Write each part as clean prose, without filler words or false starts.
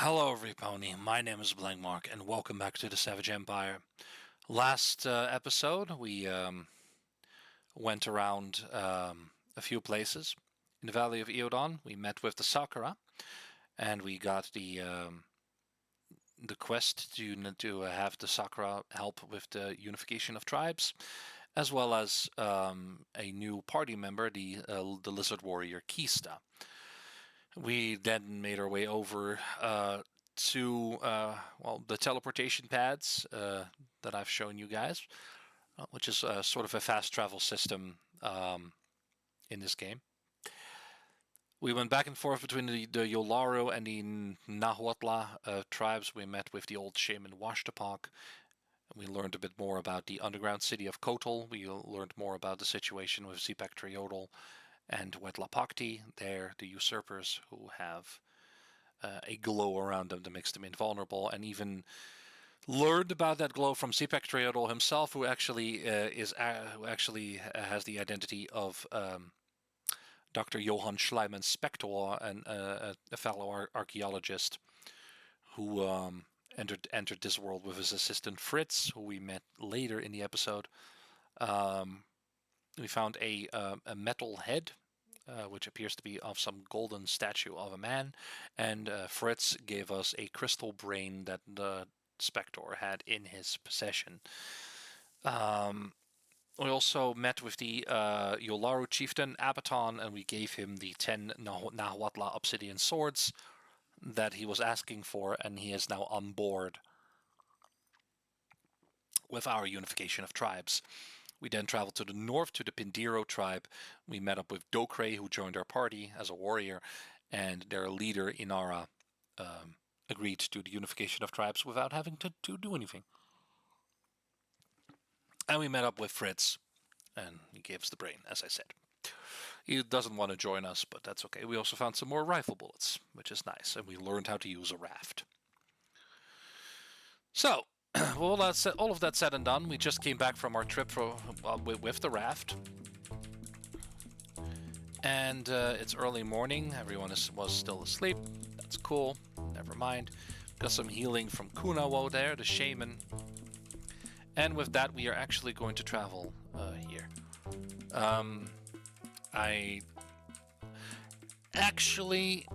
Hello, everypony. My name is Blancmark, and welcome back to the Savage Empire. Last episode, we went around a few places. In the Valley of Eodon, we met with the Sakura, and we got the quest to have the Sakura help with the unification of tribes, as well as a new party member, the Lizard Warrior Kista. We then made our way over to the teleportation pads that I've shown you guys, which is sort of a fast travel system in this game. We went back and forth between the Yolaro and the Nahuatl tribes. We met with the old shaman Washtapak. We learned a bit more about the underground city of Kotal. We learned more about the situation with Ep.3 and Wetlapakti. They're the usurpers who have a glow around them that makes them invulnerable, and even learned about that glow from Ep.3 himself, who actually has the identity of Dr. Johann Schleiman Spector, and a fellow archaeologist who entered this world with his assistant Fritz, who we met later in the episode. We found a metal head, which appears to be of some golden statue of a man, and Fritz gave us a crystal brain that the Spector had in his possession. We also met with the Yolaru chieftain Abaton, and we gave him the 10 Nahuatl obsidian swords that he was asking for, and he is now on board with our unification of tribes. We then traveled to the north to the Pindiro tribe. We met up with Dokre, who joined our party as a warrior, and their leader, Inara, agreed to the unification of tribes without having to do anything. And we met up with Fritz, and he gave us the brain, as I said. He doesn't want to join us, but that's okay. We also found some more rifle bullets, which is nice, and we learned how to use a raft. So, all of that said and done, we just came back from our trip with the raft. And it's early morning. Everyone was still asleep. That's cool. Never mind. Got some healing from Kunawo there, the shaman. And with that, we are actually going to travel here. I actually...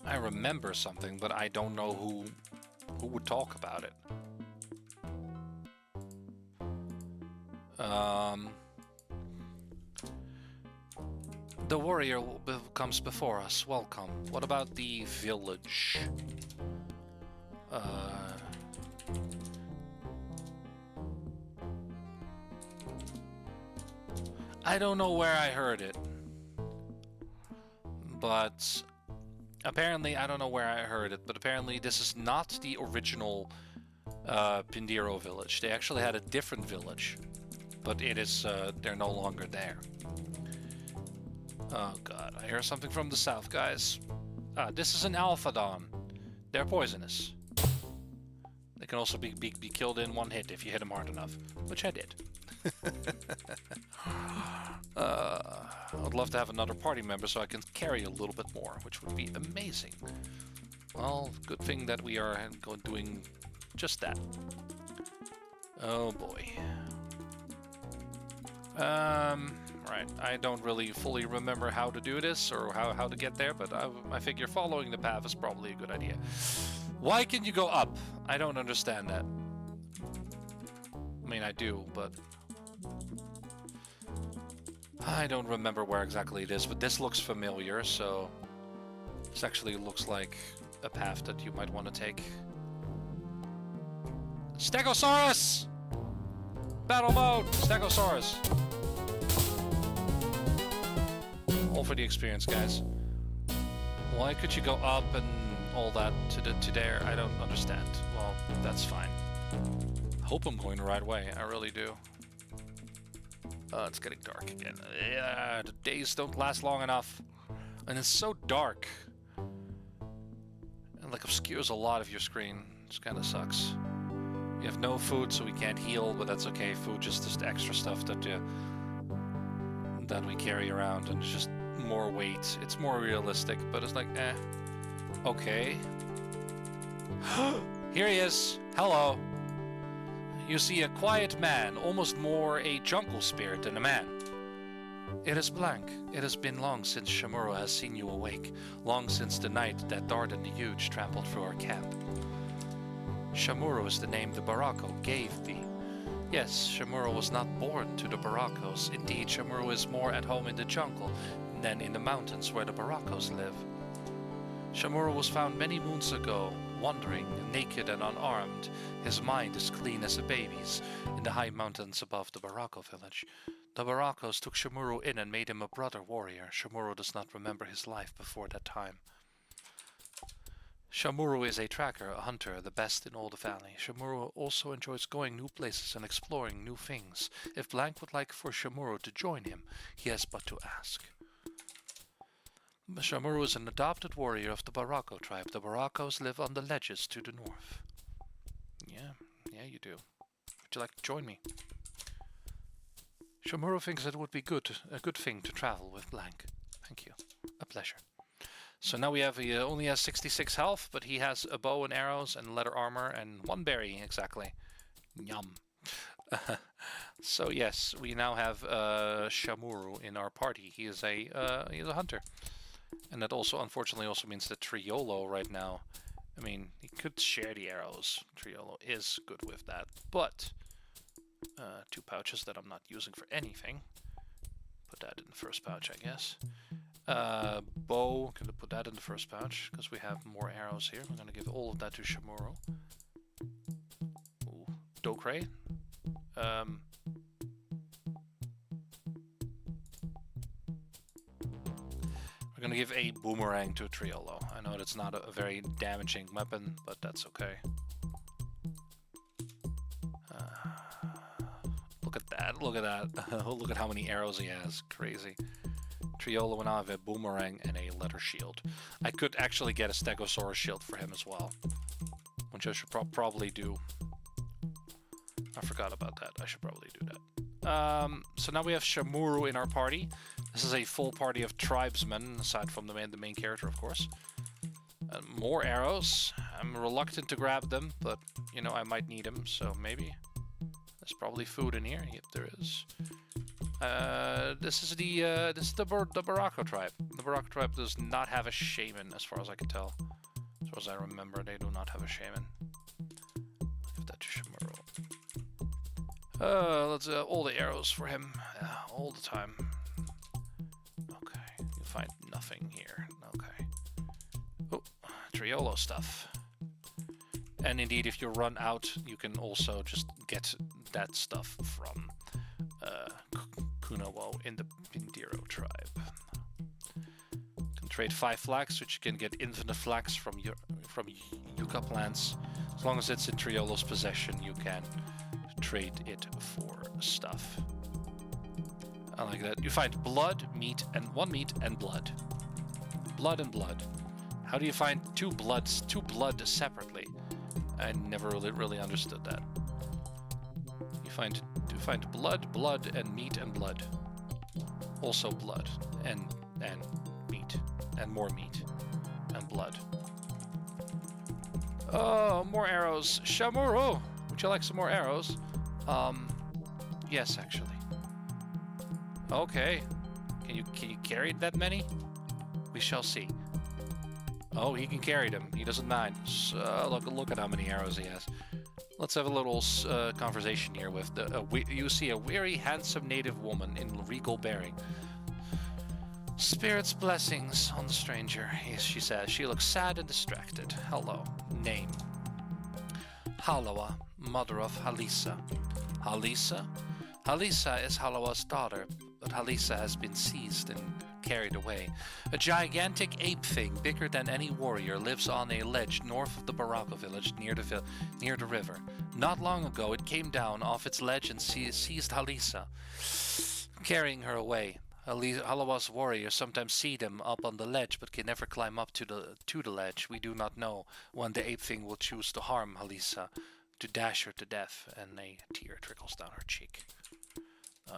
I remember something, but I don't know who would talk about it. The warrior comes before us. Welcome. What about the village? I don't know where I heard it, but apparently, I don't know where I heard it, but apparently this is not the original Pindiro village. They actually had a different village, but it is they're no longer there. Oh god, I hear something from the south, guys. This is an Alphadon. They're poisonous. They can also be killed in one hit if you hit them hard enough, which I did. I would love to have another party member so I can carry a little bit more, which would be amazing. Well, good thing that we are doing just that. Oh boy. Right, I don't really fully remember how to do this or how to get there, but I figure following the path is probably a good idea. Why can you go up? I don't understand that. I mean, I do, but I don't remember where exactly it is, but this looks familiar, so this actually looks like a path that you might want to take. Stegosaurus! Battle mode! Stegosaurus! All for the experience, guys. Why could you go up and all that to there? I don't understand. Well, that's fine. Hope I'm going the right way. I really do. It's getting dark again. Yeah, the days don't last long enough. And it's so dark. And like obscures a lot of your screen. Which kind of sucks. We have no food, so we can't heal, but that's okay. Food just extra stuff that we carry around, and it's just more weight. It's more realistic, but it's like, eh. Okay. Here he is. Hello. You see a quiet man, almost more a jungle spirit than a man. It is Blanc. It has been long since Shamuro has seen you awake, long since the night that Dardan the Huge trampled through our camp. Shamuro is the name the Barako gave thee. Yes, Shamuro was not born to the Barakos. Indeed, Shamuro is more at home in the jungle than in the mountains where the Barakos live. Shamuro was found many moons ago, wandering, naked and unarmed. His mind is clean as a baby's, in the high mountains above the Barako village. The Barakos took Shamuro in and made him a brother warrior. Shamuro does not remember his life before that time. Shamuro is a tracker, a hunter, the best in all the valley. Shamuro also enjoys going new places and exploring new things. If Blanc would like for Shamuro to join him, he has but to ask. Shamuro is an adopted warrior of the Barako tribe. The Barakos live on the ledges to the north. Yeah, you do. Would you like to join me? Shamuro thinks that it would be a good thing to travel with Blanc. Thank you. A pleasure. So now he only has 66 health, but he has a bow and arrows and leather armor and 1 berry, exactly. Yum. So yes, we now have Shamuro in our party. He's a hunter. And that also, unfortunately, also means that Triolo right now, I mean, he could share the arrows. Triolo is good with that, but 2 pouches that I'm not using for anything. Put that in the first pouch, I guess. Bow, gonna put that in the first pouch, because we have more arrows here. I'm gonna give all of that to Shamuro. Ooh, Dokray. We're gonna give a boomerang to Triolo. I know that's not a very damaging weapon, but that's okay. Look at that, look at that. Look at how many arrows he has, crazy. Triolo will now have a boomerang and a leather shield. I could actually get a Stegosaurus shield for him as well, which I should probably do. I forgot about that, I should probably do that. So now we have Shamuro in our party. This is a full party of tribesmen, aside from the main character, of course. More arrows. I'm reluctant to grab them, but, you know, I might need them, so maybe. There's probably food in here. Yep, there is. This is the Barako tribe. The Barako tribe does not have a shaman, as far as I can tell. As far as I remember, they do not have a shaman. Give that to Shamuro. Let's all the arrows for him, all the time. Okay, you find nothing here. Okay. Oh, Triolo stuff. And indeed, if you run out, you can also just get that stuff from Kunowo in the Pindiro tribe. You can trade 5 flax, which you can get infinite flax from yucca plants. As long as it's in Triolo's possession, you can trade it for stuff. I like that. You find blood, meat, and 1 meat and blood. Blood and blood. How do you find 2 blood separately? I never really understood that. You find blood, and meat and blood. Also blood and meat and more meat and blood. Oh, more arrows. Shamuro, would you like some more arrows? Yes, actually. Okay. Can you carry that many? We shall see. Oh, he can carry them. He doesn't mind. So, look at how many arrows he has. Let's have a little conversation here with you see a very handsome native woman in regal bearing. Spirit's blessings on the stranger, she says. She looks sad and distracted. Hello. Name. Halawa, mother of Halisa. Halisa? Halisa is Halawa's daughter, but Halisa has been seized and carried away. A gigantic ape thing, bigger than any warrior, lives on a ledge north of the Barako village near the river. Not long ago, it came down off its ledge and seized Halisa, carrying her away. Halawa's warriors sometimes see them up on the ledge, but can never climb up to the ledge. We do not know when the ape thing will choose to harm Halisa. to dash her to death, and a tear trickles down her cheek.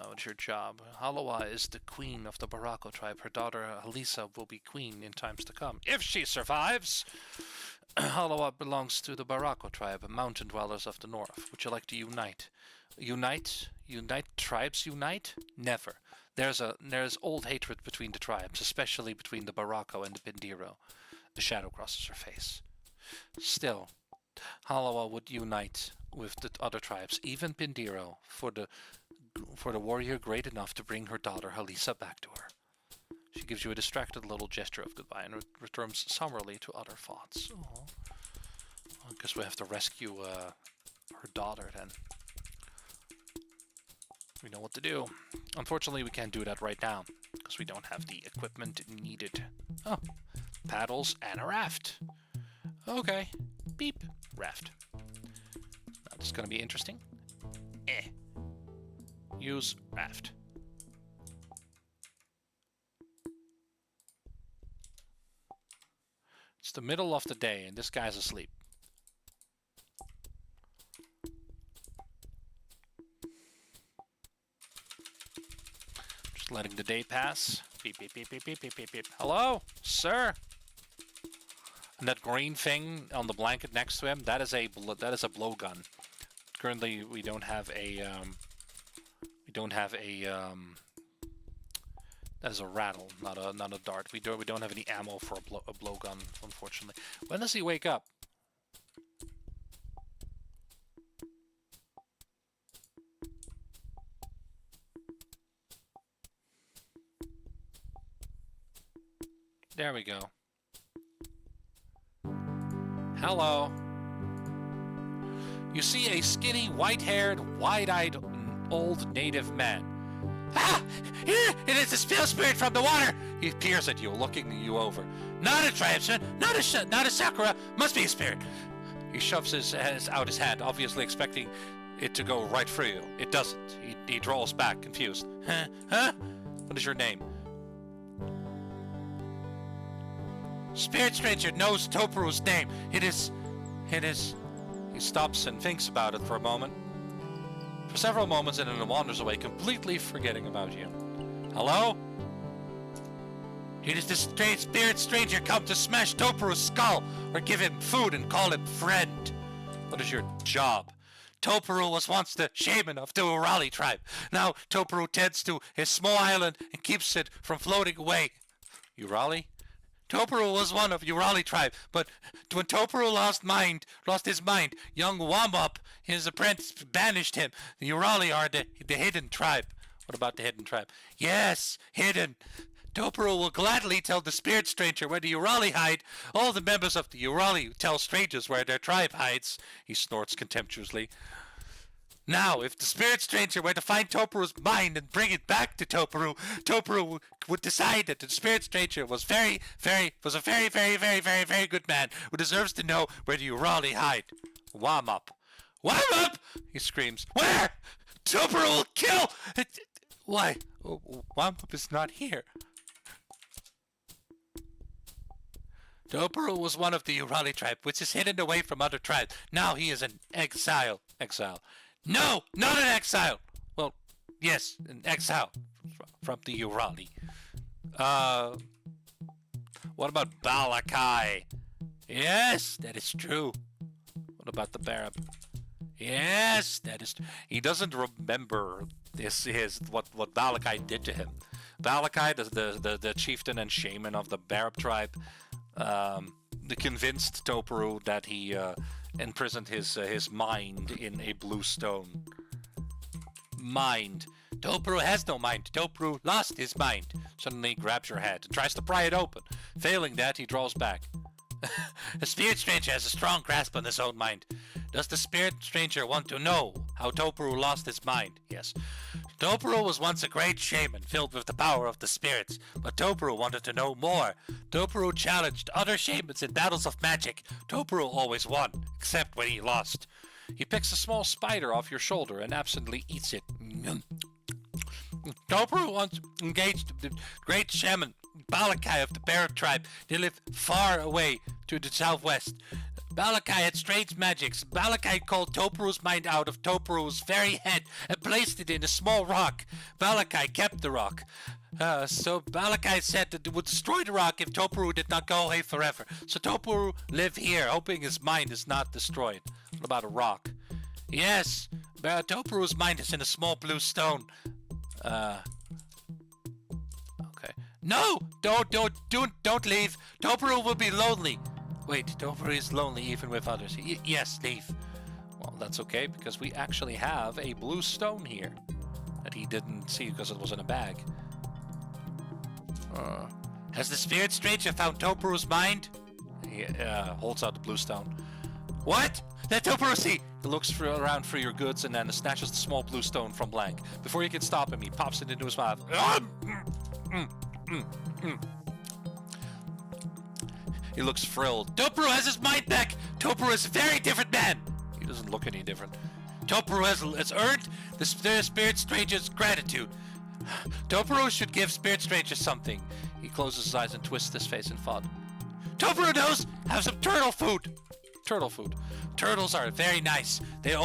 What's your job? Halawa is the queen of the Barako tribe. Her daughter Halisa will be queen in times to come, if she survives. Halawa belongs to the Barako tribe, mountain dwellers of the north. Would you like to unite? Unite? Tribes unite? Never. There's old hatred between the tribes, especially between the Barako and the Pindiro. The shadow crosses her face. Still, Halawa would unite with the other tribes, even Pindiro, for the warrior great enough to bring her daughter Halisa back to her. She gives you a distracted little gesture of goodbye and returns summarily to other thoughts. Oh, I guess we have to rescue her daughter then. We know what to do. Unfortunately, we can't do that right now because we don't have the equipment needed. Oh, paddles and a raft. Okay, beep, raft. Now this is going to be interesting. Use raft. It's the middle of the day and this guy's asleep. Just letting the day pass. Beep, beep, beep, beep, beep, beep, beep, beep. Hello, sir? And that green thing on the blanket next to him, that is a blowgun. Currently, we don't have a that is a rattle, not a dart. We don't have any ammo for a blowgun, unfortunately. When does he wake up? There we go. Hello. You see a skinny, white-haired, wide-eyed old native man. Ah! Here! It is the spell spirit from the water! He peers at you, looking you over. Not a tribesman, not a Sakura, must be a spirit. He shoves his hand, obviously expecting it to go right through you. It doesn't. He draws back, confused. Huh? What is your name? Spirit stranger knows Topuru's name. It is... He stops and thinks about it for a moment. For several moments, and then wanders away, completely forgetting about you. Hello? It is the spirit stranger come to smash Topuru's skull, or give him food and call him friend. What is your job? Topuru was once the shaman of the Urali tribe. Now Topuru tends to his small island and keeps it from floating away. Urali? Topuru was one of Urali tribe, but when Topuru lost his mind, young Wamop, his apprentice, banished him. The Urali are the hidden tribe. What about the hidden tribe? Yes, hidden. Topuru will gladly tell the spirit stranger where the Urali hide. All the members of the Urali tell strangers where their tribe hides. He snorts contemptuously. Now, if the spirit stranger were to find Topuru's mind and bring it back to Topuru, Topuru would decide that the spirit stranger was a very, very good man who deserves to know where the Urali hide. Wamop. Wamop! He screams. Where? Topuru will kill! Why? Wamop is not here. Topuru was one of the Urali tribe, which is hidden away from other tribes. Now he is in exile. No, not an exile. Well, yes, an exile from the Urali. What about Balakai? Yes, that is true. What about the Barab? Yes, that is. He doesn't remember what Balakai did to him. Balakai, the chieftain and shaman of the Barab tribe, convinced Topuru that he imprisoned his mind in a blue stone. Mind. Topuru has no mind. Topuru lost his mind. Suddenly grabs your hand and tries to pry it open. Failing that, he draws back. The spirit stranger has a strong grasp on his own mind. Does the spirit stranger want to know how Topuru lost his mind? Yes. Topuru was once a great shaman filled with the power of the spirits, but Topuru wanted to know more. Topuru challenged other shamans in battles of magic. Topuru always won, except when he lost. He picks a small spider off your shoulder and absently eats it. Topuru once engaged the great shaman Balakai of the Barab tribe. They live far away to the southwest. Balakai had strange magics. Balakai called Topuru's mind out of Topuru's very head and placed it in a small rock. Balakai kept the rock. So Balakai said that it would destroy the rock if Topuru did not go away forever. So Topuru lived here, hoping his mind is not destroyed. What about a rock? Yes, Topuru's mind is in a small blue stone. Okay. No! Don't leave. Topuru will be lonely. Wait, Topuru is lonely even with others. Yes, leave. Well, that's okay, because we actually have a blue stone here that he didn't see because it was in a bag. Has the spirit stranger found Topuru's mind? He holds out the blue stone. What? Let Topuru see! He looks around for your goods and then snatches the small blue stone from Blank. Before you can stop him, he pops it into his mouth. He looks thrilled. Topuru has his mind back! Topuru is a very different man! He doesn't look any different. Topuru has earned the spirit stranger's gratitude. Topuru should give spirit stranger something. He closes his eyes and twists his face in thought. Topuru knows! Have some turtle food! Turtle food. Turtles are very nice. They have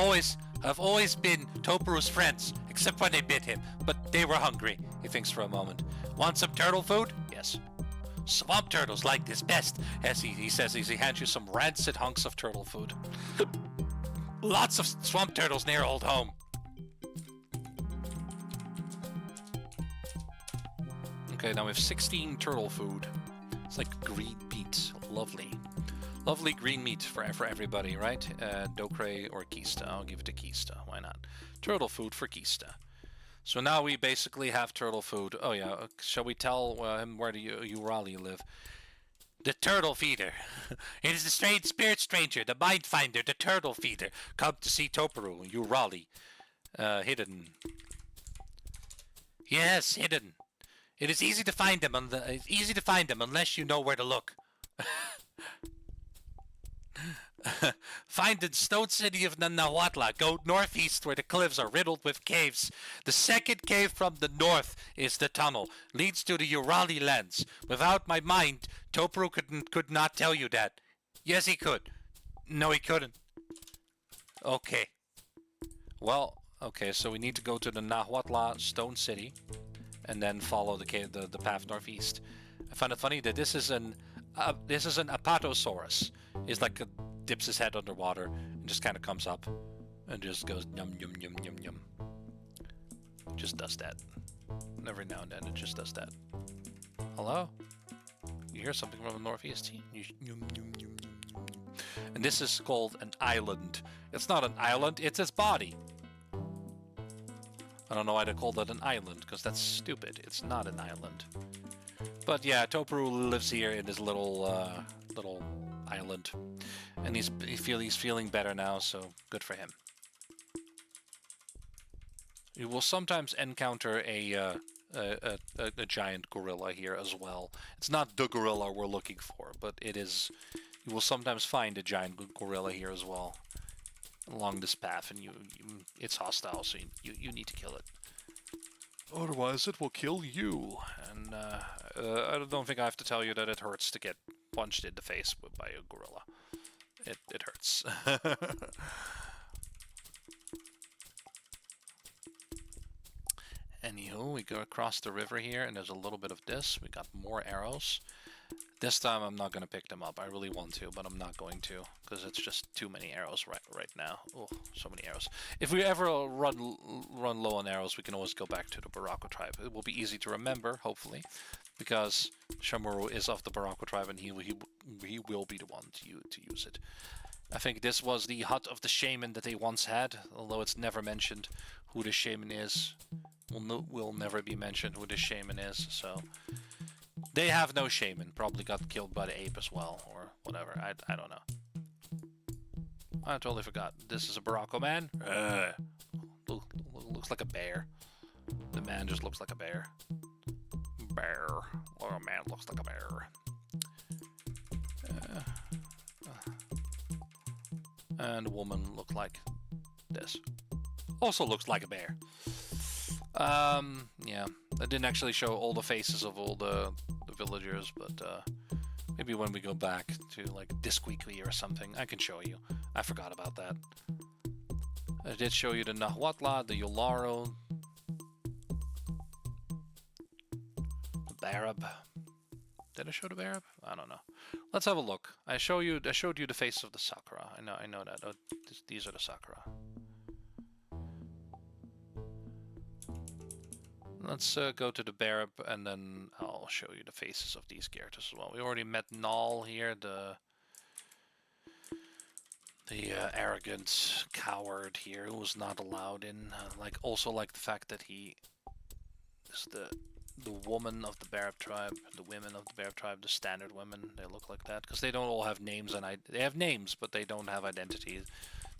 always been Topuru's friends, except when they bit him. But they were hungry. He thinks for a moment. Want some turtle food? Yes. Swamp turtles like this best, as he says as he hands you some rancid hunks of turtle food. Lots of swamp turtles near old home. Okay, now we have 16 turtle food. It's like green meat. Lovely. Lovely green meat for everybody, right? Dokure or Kista. I'll give it to Kista. Why not? Turtle food for Kista. So now we basically have turtle food. Oh yeah, shall we tell him where the Urali live? The turtle feeder. It is the strange spirit stranger, the mind finder, the turtle feeder. Come to see Topuru, Urali. Hidden. Yes, hidden. It is easy to find them. It's easy to find them unless you know where to look. Find the stone city of Nahuatl. Go northeast where the cliffs are riddled with caves. The second cave from the north is the tunnel. Leads to the Urali lands. Without my mind, Topuru could not tell you that. Yes, he could. No, he couldn't. Okay. Well, okay, so we need to go to the Nahuatl stone city and then follow the path northeast. I find it funny that this is an Apatosaurus. It's like dips his head underwater and just kind of comes up and just goes yum yum yum yum yum. It just does that. Every now and then it just does that. Hello? You hear something from the northeast? And this is called an island. It's not an island, it's its body. I don't know why they call that an island, because that's stupid. It's not an island. But yeah, Topuru lives here in this little island, and he's feeling better now, so good for him. You will sometimes encounter a giant gorilla here as well. It's not the gorilla we're looking for, but it is. You will sometimes find a giant gorilla here as well along this path, and it's hostile, so you need to kill it. Otherwise, it will kill you. And I don't think I have to tell you that it hurts to get punched in the face by a gorilla. It hurts. Anywho, we go across the river here, and there's a little bit of this. We got more arrows. This time I'm not going to pick them up. I really want to, but I'm not going to, because it's just too many arrows right now. Oh, so many arrows. If we ever run low on arrows, we can always go back to the Barako tribe. It will be easy to remember, hopefully, because Shamuru is of the Barako tribe, and he will be the one to use it. I think this was the hut of the shaman that they once had, although it's never mentioned who the shaman is. Will never be mentioned who the shaman is, so... They have no shaman. Probably got killed by the ape as well, or whatever. I don't know. I totally forgot. This is a Barako man. Looks like a bear. The man just looks like a bear. Bear. Oh, man looks like a bear. And the woman looked like this. Also looks like a bear. Yeah, I didn't actually show all the faces of all the villagers, but Maybe when we go back to like Disc Weekly or something, I can show you. I forgot about that. I did show you the Nahuatl, the Yolaro, the Barab. Did I show the Barab? I don't know. Let's have a look. I showed you the face of the Sakura. I know that. Oh, these are the Sakura. Let's go to the Barab, and then I'll show you the faces of these characters as well. We already met Null here, the arrogant coward here who was not allowed in. Also like the fact that he is the woman of the Barab tribe, the women of the Barab tribe, the standard women. They look like that because they don't all have names, and they have names, but they don't have identities.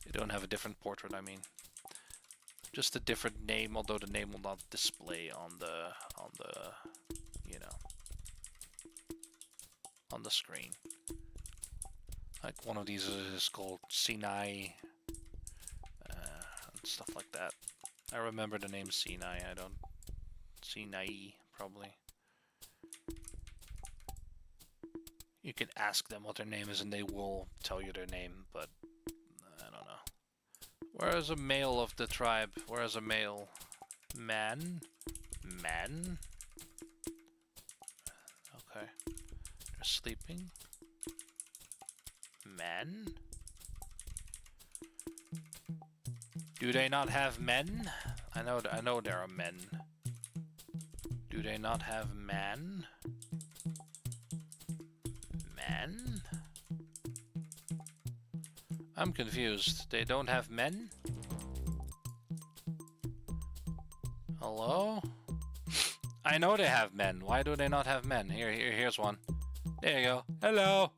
They don't have a different portrait. I mean, just a different name, although the name will not display on the you know, on the screen. Like one of these is called Sinai, and stuff like that. I remember the name Sinai. I don't. Sinai, probably. You can ask them what their name is, and they will tell you their name, but I don't know. Where is a male of the tribe? Where is a male? Man? Man? Okay. They're sleeping. Men? Do they not have men? I know there are men. Do they not have man? Man? I'm confused. They don't have men? Hello? I know they have men. Why do they not have men? Here's one. There you go. Hello!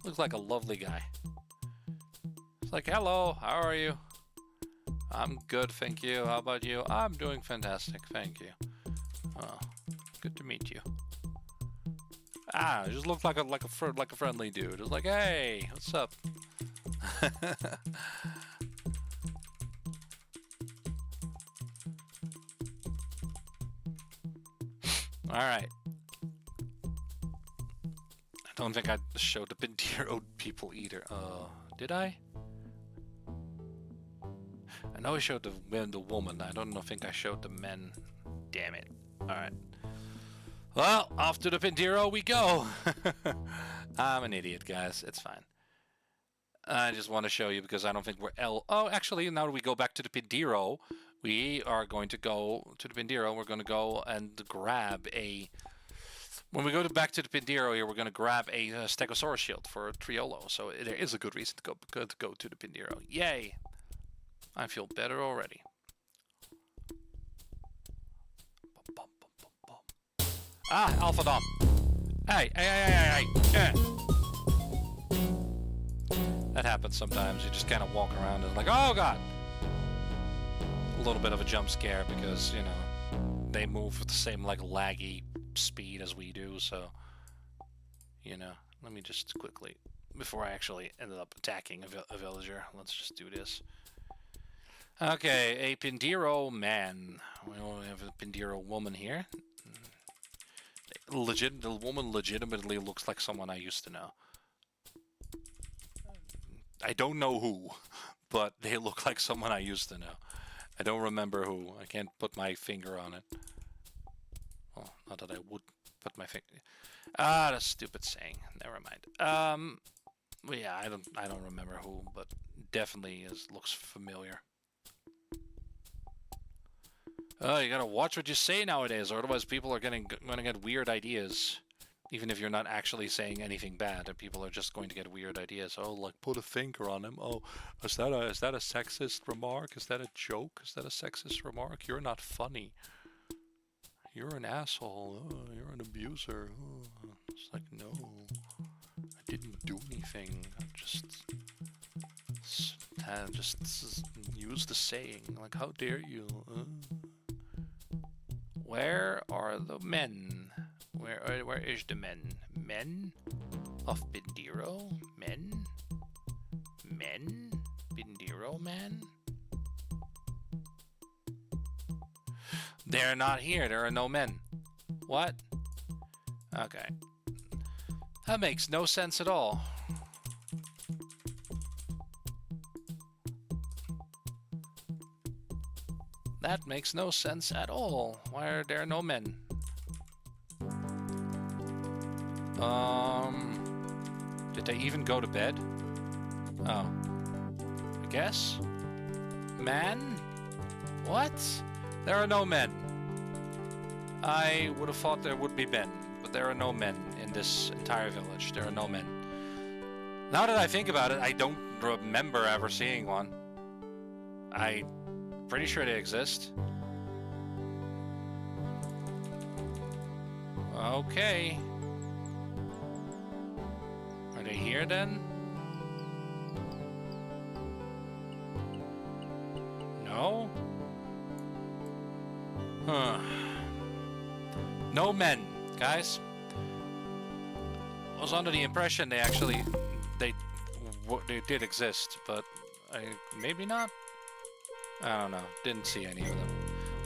Looks like a lovely guy. It's like, hello, how are you? I'm good, thank you. How about you? I'm doing fantastic, thank you. Oh, good to meet you. Ah, just looked like a friendly dude. It was like, hey, what's up? All right. I don't think I showed the Pintero people either. Did I? I know I showed the woman. I don't think I showed the men. Damn it. Alright. Well, off to the Pintero we go. I'm an idiot, guys. It's fine. I just want to show you because I don't think we're Oh, actually, now that we go back to the Pintero, we are going to go to the Pintero. We're going to go and grab a... When we go back to the Pintero here, we're going to grab a Stegosaurus shield for Triolo. So there is a good reason to go to the Pintero. Yay! I feel better already. Ah, Alpha Dom. Hey. That happens sometimes. You just kind of walk around and like, oh god! A little bit of a jump scare because, you know, they move with the same, like, laggy speed as we do, so, you know, let me just quickly, before I actually ended up attacking a villager, let's just do this. Okay, a Pindiro man. We only have a Pindiro woman here. The woman legitimately looks like someone I used to know. I don't know who, but they look like someone I used to know. I don't remember who. I can't put my finger on it. Well, not that I would put my finger. Ah, that's stupid saying. Never mind. Well, yeah, I don't remember who, but definitely looks familiar. Oh, you gotta watch what you say nowadays, or otherwise people are gonna get weird ideas. Even if you're not actually saying anything bad, and people are just going to get weird ideas. Oh, like put a finger on him. Oh, is that a sexist remark? Is that a joke? Is that a sexist remark? You're not funny. You're an asshole. Oh, you're an abuser. Oh. It's like, no, I didn't do anything. I just use the saying. Like, how dare you? Where are the men? Where is the men? Men of Bindiro? Men? Men? Bindiro man? They're not here. There are no men. What? Okay. That makes no sense at all. That makes no sense at all. Why are there no men? Did they even go to bed? Oh. I guess? Man? What? There are no men. I would have thought there would be men, but there are no men in this entire village. There are no men. Now that I think about it, I don't remember ever seeing one. I'm pretty sure they exist. Okay. Are they here then? No? Huh. No men, guys. I was under the impression they did exist, but maybe not. I don't know. Didn't see any of them.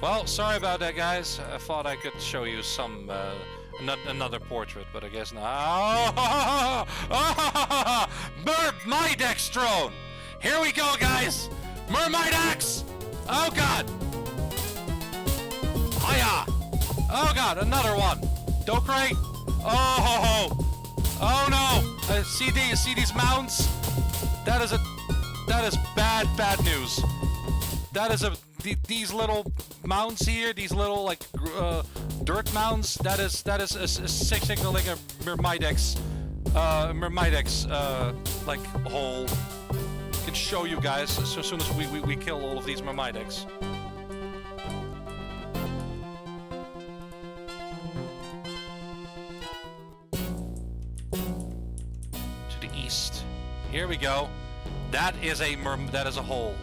Well, sorry about that, guys. I thought I could show you some another portrait, but I guess not. Mermaidex drone. Here we go, guys. Mermaidex. Oh God. Hiya. Oh God, another one. Dokray. Oh, oh no. See these mounts? That is bad news. That is these little mounts here, these little like dirt mounds. That is signaling a Mermaidex like hole. I can show you guys as soon as we kill all of these Mermaidex. To the east. Here we go. That is a hole.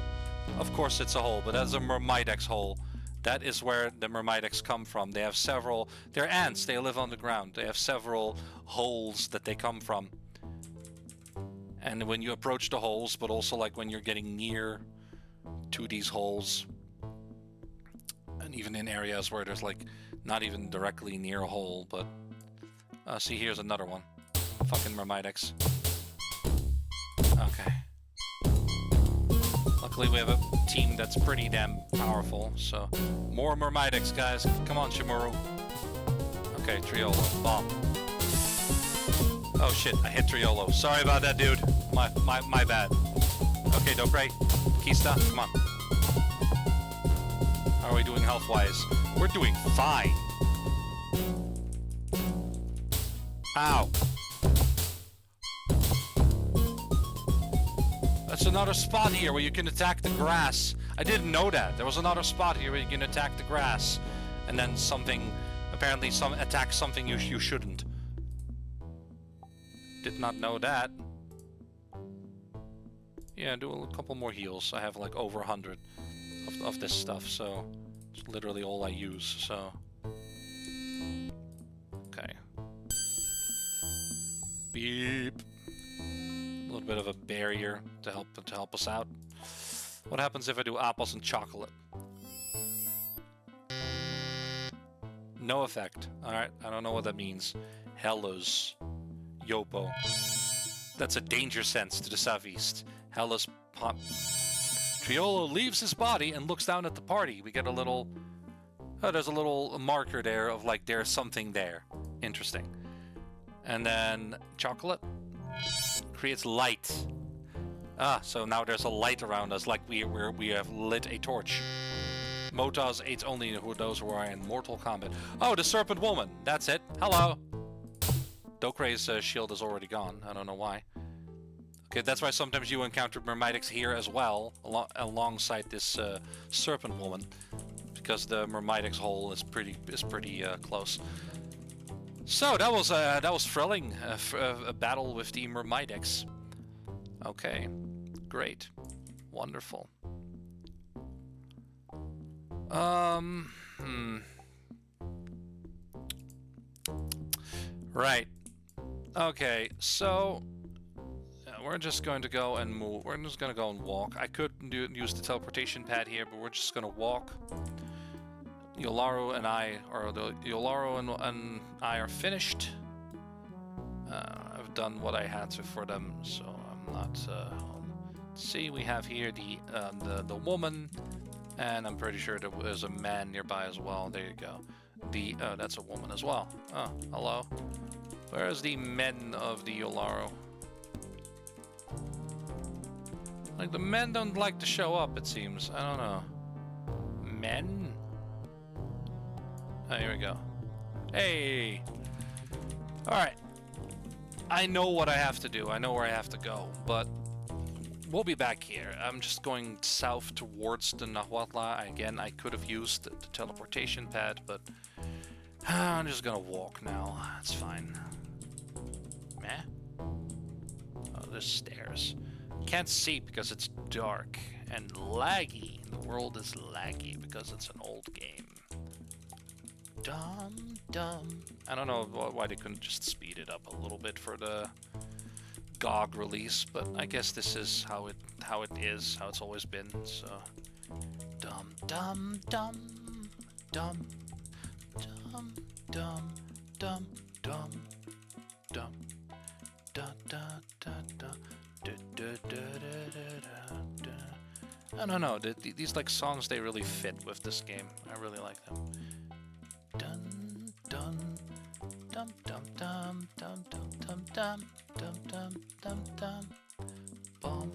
Of course it's a hole, but that's a Mermaidex hole. That is where the Mermaidex come from. They have several... They're ants. They live on the ground. They have several holes that they come from. And when you approach the holes, but also like when you're getting near to these holes, and even in areas where there's like not even directly near a hole, but... see, here's another one. Fucking Mermaidex. Okay. Luckily we have a team that's pretty damn powerful, so... More Mermaidex, guys. Come on, Shimuru. Okay, Triolo. Bomb. Oh shit, I hit Triolo. Sorry about that, dude. My bad. Okay, Dokray. Kista, come on. How are we doing health-wise? We're doing fine. Ow. That's another spot here where you can attack the grass. I didn't know that. There was another spot here where you can attack the grass. And then something... Apparently attack something you shouldn't. Did not know that. Yeah, do a couple more heals. I have like over 100 of this stuff, so... It's literally all I use, so... Okay. Beep. A little bit of a barrier to help us out. What happens if I do apples and chocolate? No effect. Alright, I don't know what that means. Hellas. Yopo. That's a danger sense to the southeast. Hellas pop. Triolo leaves his body and looks down at the party. We get a little... Oh, there's a little marker there of like there's something there. Interesting. And then chocolate creates light. Ah, so now there's a light around us, like we have lit a torch. Motaz aids only those who are in mortal combat. Oh, the Serpent Woman. That's it. Hello. Dokurei's shield is already gone. I don't know why. Okay, that's why sometimes you encounter Mermaidex here as well, alongside this Serpent Woman, because the Mermaidex hole is pretty close. So that was thrilling, a battle with the Mermaidex. Okay, great, wonderful. Right. Okay, so we're just going to go and move. We're just going to go and walk. I could use the teleportation pad here, but we're just going to walk. Yolaru and I are finished. done what I had to for them, so I'm not home. See, we have here the woman, and I'm pretty sure there was a man nearby as well. There you go. That's a woman as well. Oh, hello. Where's the men of the Yolaro? Like, the men don't like to show up, it seems. I don't know. Men? Oh, here we go. Hey! Alright. I know what I have to do. I know where I have to go, but we'll be back here. I'm just going south towards the Nahuatl. Again, I could have used the teleportation pad, but I'm just gonna walk now. It's fine. Meh? Oh, there's stairs. Can't see because it's dark and laggy. The world is laggy because it's an old game. Dumb. I don't know why they couldn't just speed it up a little bit for the GOG release, but I guess this is how it's always been. So dumb. I don't know. These like songs, they really fit with this game. I really like them. Dun dun dum dum dum dum dum dum dum dum dum dum. Bum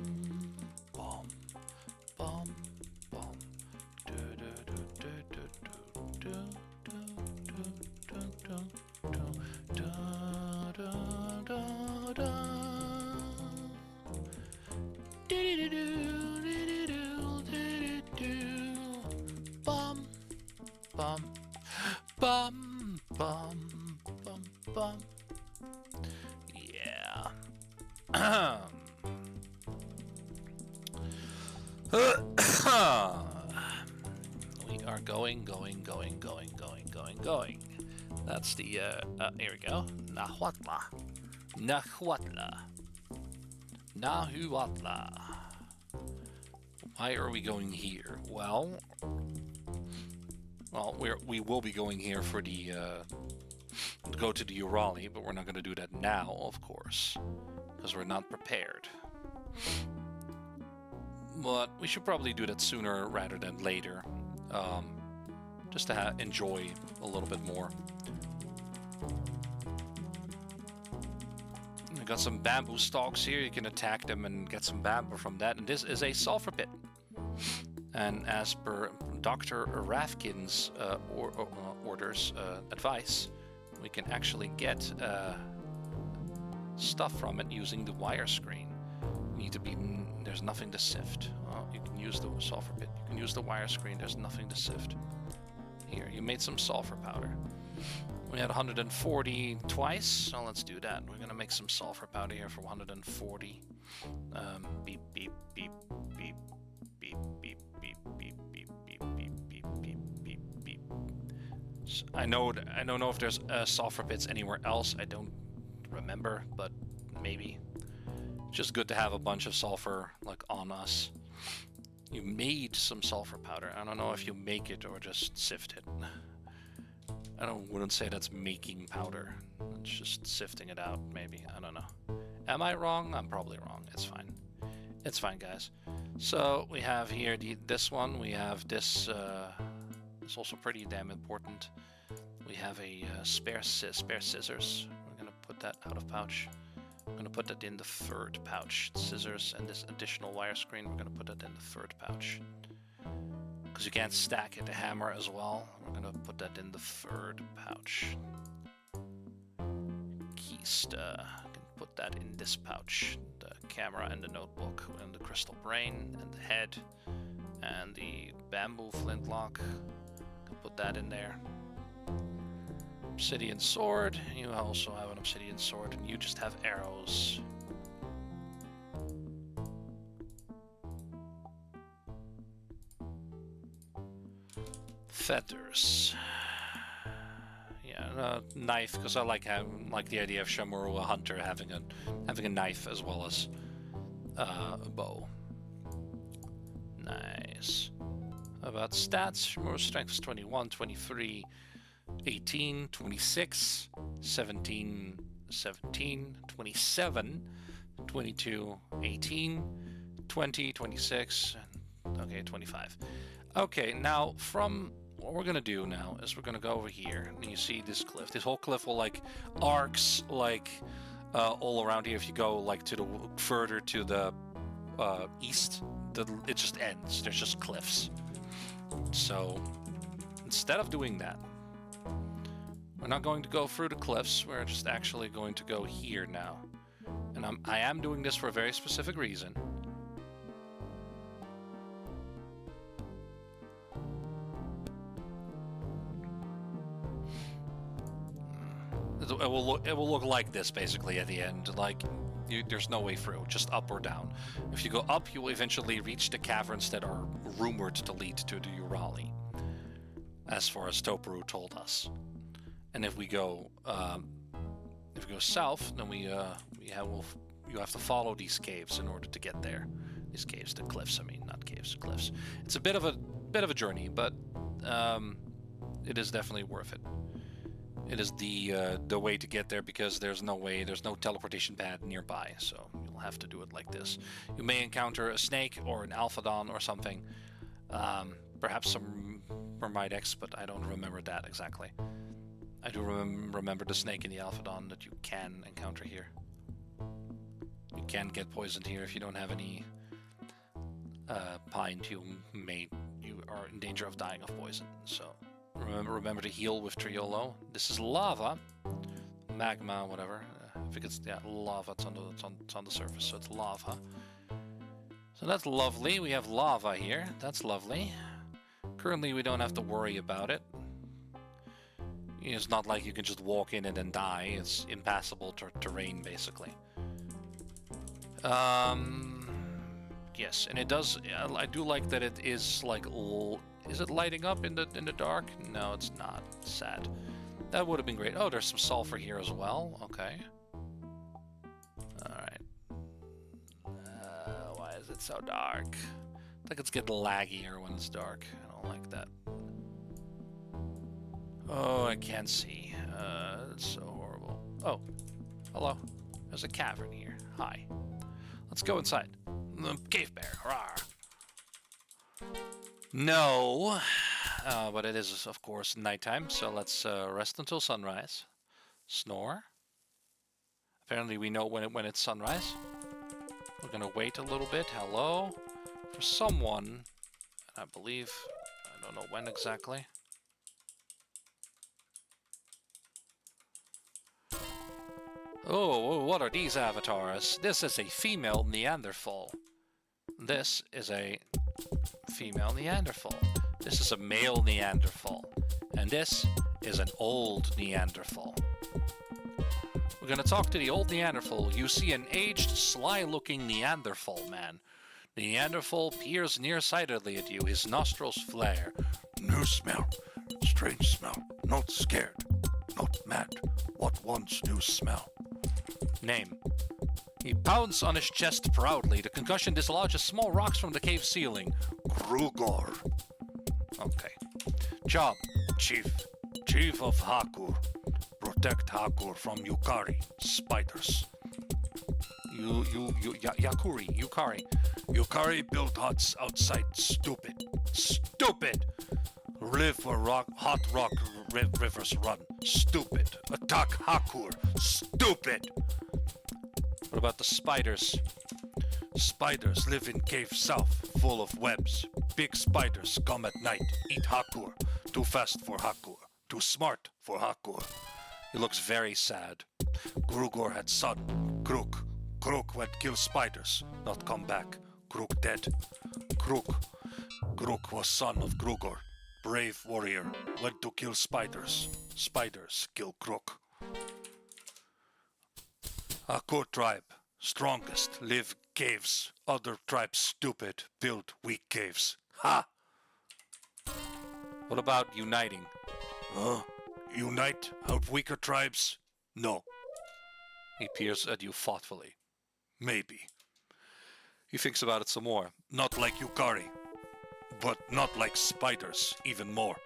bum bum bum. Do do do do do do do do do do do do. Bum bum bum bum bum bum. Yeah. We are going. That's the here we go. Nahuatl. Why are we going here? Well, we will be going here for the go to the Urali, but we're not going to do that now, of course, because we're not prepared. But we should probably do that sooner rather than later, just to enjoy a little bit more. We got some bamboo stalks here. You can attack them and get some bamboo from that. And this is a sulfur pit. And as per Dr. Rafkin's advice, we can actually get stuff from it using the wire screen. There's nothing to sift. You can use the sulfur pit. You can use the wire screen. There's nothing to sift. Here, you made some sulfur powder. We had 140 twice, so let's do that. We're gonna make some sulfur powder here for 140. Beep beep beep beep beep beep beep beep beep beep beep beep beep beep. So I don't know if there's sulfur pits anywhere else. I don't remember, but maybe. It's just good to have a bunch of sulfur like on us. You made some sulfur powder. I don't know if you make it or just sift it. Wouldn't say that's making powder. It's just sifting it out, maybe. I don't know. Am I wrong? I'm probably wrong. It's fine. It's fine, guys. So we have here this one. We have this. It's also pretty damn important. We have a spare scissors. We're gonna put that out of pouch. I'm gonna put that in the third pouch. Scissors and this additional wire screen. We're gonna put that in the third pouch. Because you can't stack it, the hammer as well. We're gonna put that in the third pouch. Keysta, I can put that in this pouch. The camera and the notebook, and the crystal brain, and the head, and the bamboo flintlock. Can put that in there. Obsidian sword. You also have an obsidian sword, and you just have arrows. Feathers. Yeah, knife, because I like the idea of Shamuru, a hunter, having a knife as well as a bow. Nice. About stats, Shamuru strength is 21, 23, 18, 26, 17, 17, 27, 22, 18, 20, 26, okay, 25. Okay, now from what we're gonna do now is we're gonna go over here, and you see this cliff. This whole cliff will like arcs like all around here. If you go like to the further to the east, it just ends. There's just cliffs. So instead of doing that, we're not going to go through the cliffs. We're just actually going to go here now. And I am doing this for a very specific reason. It will look like this basically at the end. Like there's no way through, just up or down. If you go up, you will eventually reach the caverns that are rumored to lead to the Urali, as far as Toparu told us. And if we go south, then you have to follow these caves in order to get there. These caves, the cliffs. I mean, not caves, cliffs. It's a bit of a journey, but it is definitely worth it. It is the way to get there because there's no teleportation pad nearby, so you'll have to do it like this. You may encounter a snake or an Alphadon or something, perhaps some Mermidex, but I don't remember that exactly. I do remember the snake and the Alphadon that you can encounter here. You can get poisoned here if you don't have any pint. You are in danger of dying of poison. So remember to heal with Triolo. This is lava, magma, whatever. I think it's lava. It's on the surface, so it's lava. So that's lovely. We have lava here. That's lovely. Currently, we don't have to worry about it. It's not like you can just walk in and then die. It's impassable terrain, basically. Yes, and it does. I do like that it is like. Is it lighting up in the dark? No, it's not. It's sad. That would have been great. Oh, there's some sulfur here as well. Okay. All right. Why is it so dark? I think it's getting laggier when it's dark. I don't like that. Oh, I can't see. It's so horrible. Oh, hello. There's a cavern here. Hi. Let's go inside. Cave bear. Rawr. No. But it is, of course, nighttime, so let's rest until sunrise. Snore. Apparently we know when it's sunrise. We're gonna wait a little bit. Hello. For someone, I believe, I don't know when exactly. Oh, what are these avatars? This is a female Neanderthal. This is a female Neanderthal. This is a male Neanderthal. And this is an old Neanderthal. We're gonna talk to the old Neanderthal. You see an aged, sly-looking Neanderthal man. The Neanderthal peers nearsightedly at you, his nostrils flare. New smell. Strange smell. Not scared. Not mad. What wants new smell? Name. He pounds on his chest proudly. The concussion dislodges small rocks from the cave ceiling. Grugor. Okay. Job. Chief. Chief of Hakur. Protect Hakur from Yukari. Spiders. Yukari. Yukari build huts outside. Stupid. Stupid! Live where hot rock rivers run. Stupid. Attack Hakur. Stupid! What about the spiders? Spiders live in cave south, full of webs. Big spiders come at night, eat Hakur. Too fast for Hakur. Too smart for Hakur. He looks very sad. Grugor had son, Kruk. Kruk went kill spiders, not come back. Kruk dead. Kruk was son of Grugor. Brave warrior, went to kill spiders. Spiders kill Kruk. Hakur tribe, strongest, live caves. Other tribes stupid, build weak caves. Ha! What about uniting? Huh? Unite? Help weaker tribes? No. He peers at you thoughtfully. Maybe. He thinks about it some more. Not like Yukari. But not like spiders, even more.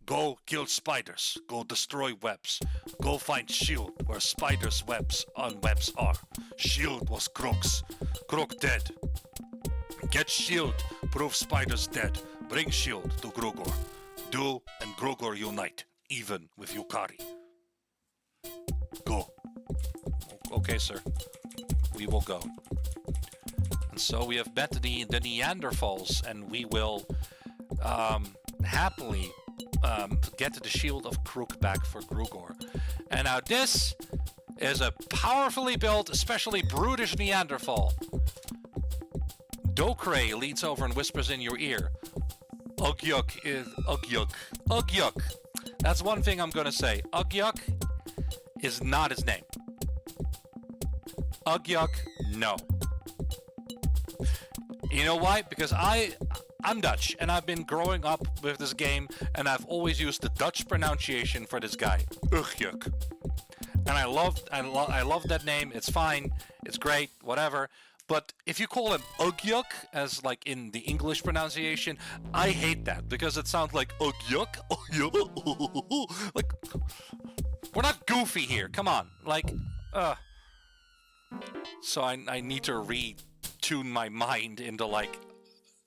Go kill spiders. Go destroy webs. Go find shield where spiders' webs on webs are. Shield was Crook's. Crook dead. Get shield. Prove spiders dead. Bring shield to Grogor. Do and Grogor unite, even with Yukari. Go. Okay, sir. We will go. And so we have met the Neanderthals, and we will happily get the shield of Crook back for Grogor. And now this is a powerfully built, especially brutish Neanderthal. Dokray leans over and whispers in your ear. Ugyuk is Ugyuk. Ugyuk. That's one thing I'm gonna say. Ugyuk is not his name. Ugyuk, no. You know why? Because I'm Dutch, and I've been growing up with this game, and I've always used the Dutch pronunciation for this guy, Ugyuk. And I love that name. It's fine. It's great. Whatever. But if you call him Ugyuk, as like in the English pronunciation, I hate that because it sounds like Ugyuk. Like, we're not goofy here. Come on. Like, So I need to retune my mind into like,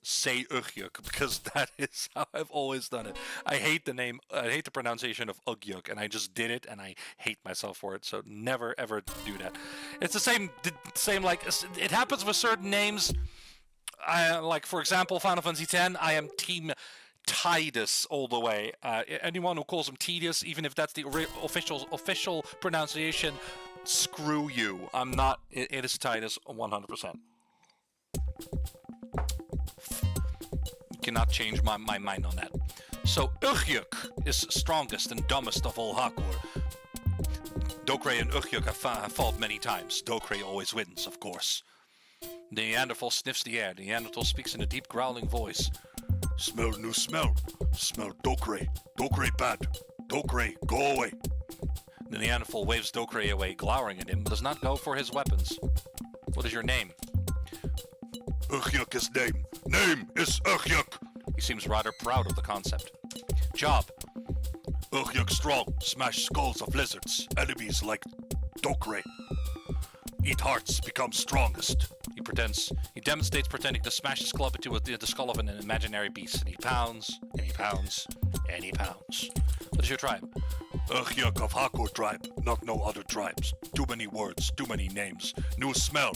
say Ugyuk, because that is how I've always done it. I hate the name, I hate the pronunciation of Ugyuk, and I just did it, and I hate myself for it, so never ever do that. It's the same like, it happens with certain names. Like, for example, Final Fantasy X, I am Team Tidus all the way. Anyone who calls him Tidus, even if that's the official pronunciation, screw you. I'm not, it is Tidus 100%. Cannot change my mind on that. So Ugyuk is strongest and dumbest of all Hakur. Dokray and Ugyuk have fought many times. Dokray always wins, of course. The Neanderthal sniffs the air. The Neanderthal speaks in a deep growling voice. Smell new smell. Smell Dokray. Dokray bad. Dokray, go away. The Neanderthal waves Dokray away, glowering at him, but does not go for his weapons. What is your name? Ugyuk is name. Name is Ugyuk. He seems rather proud of the concept. Job. Ugyuk strong. Smash skulls of lizards. Enemies like Dokray. Eat hearts. Become strongest. He demonstrates pretending to smash his club into the skull of an imaginary beast. And he pounds, and he pounds, and he pounds. What is your tribe? Ugyuk of Hakur tribe. Not no other tribes. Too many words. Too many names. New smell.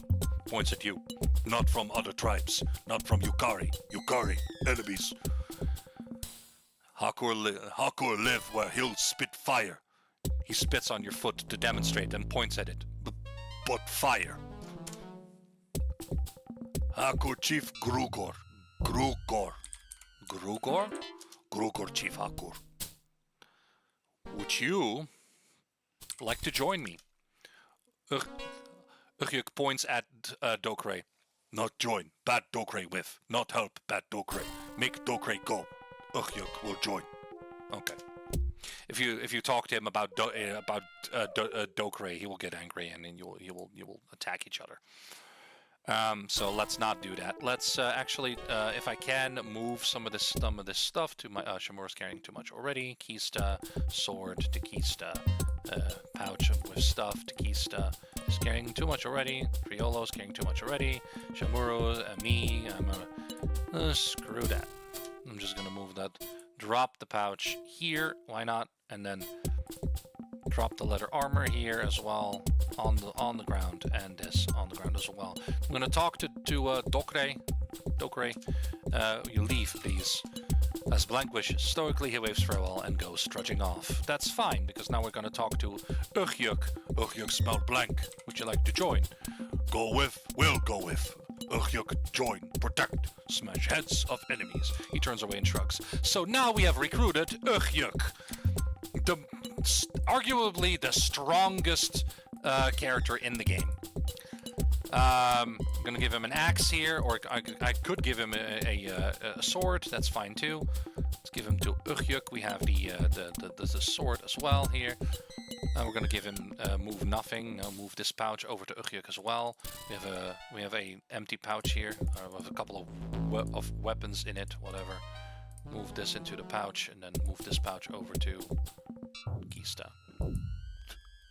Points at you. Not from other tribes. Not from Yukari. Yukari. Enemies. Hakur live where he'll spit fire. He spits on your foot to demonstrate and points at it. But fire. Hakur Chief Grogor. Grogor. Grogor? Grogor Chief Hakur. Would you like to join me? Ugyuk points at Dokray. Not join. Bad Dokray with. Not help. Bad Dokray. Make Dokray go. Ugyuk will join. Okay. If you talk to him about Dokray, he will get angry, and then you will attack each other. So let's not do that. Let's actually, if I can, move some of this stuff to my Shamura's carrying too much already. Kista, sword to Kista, pouch with stuff to Kista. Is carrying too much already. Criolo's carrying too much already. Shamuro, me, screw that. I'm just gonna move that. Drop the pouch here. Why not? And then drop the leather armor here as well on the ground, and this on the ground as well. I'm gonna talk to Dokray. Dokray, you leave, please. As Blancwish stoically he waves farewell and goes trudging off. That's fine, because now we're gonna talk to Ugyuk. Ugyuk smell blank. Would you like to join? Go with. Will go with. Ugyuk join. Protect. Smash heads of enemies. He turns away and shrugs. So now we have recruited Ugyuk. Arguably the strongest character in the game. I'm gonna give him an axe here, or I could give him a sword. That's fine too. Let's give him to Ugyuk. We have the sword as well here. And we're gonna give him move nothing. Move this pouch over to Ugyuk as well. We have a empty pouch here with a couple of weapons in it. Whatever. move this into the pouch, and then move this pouch over to Kista.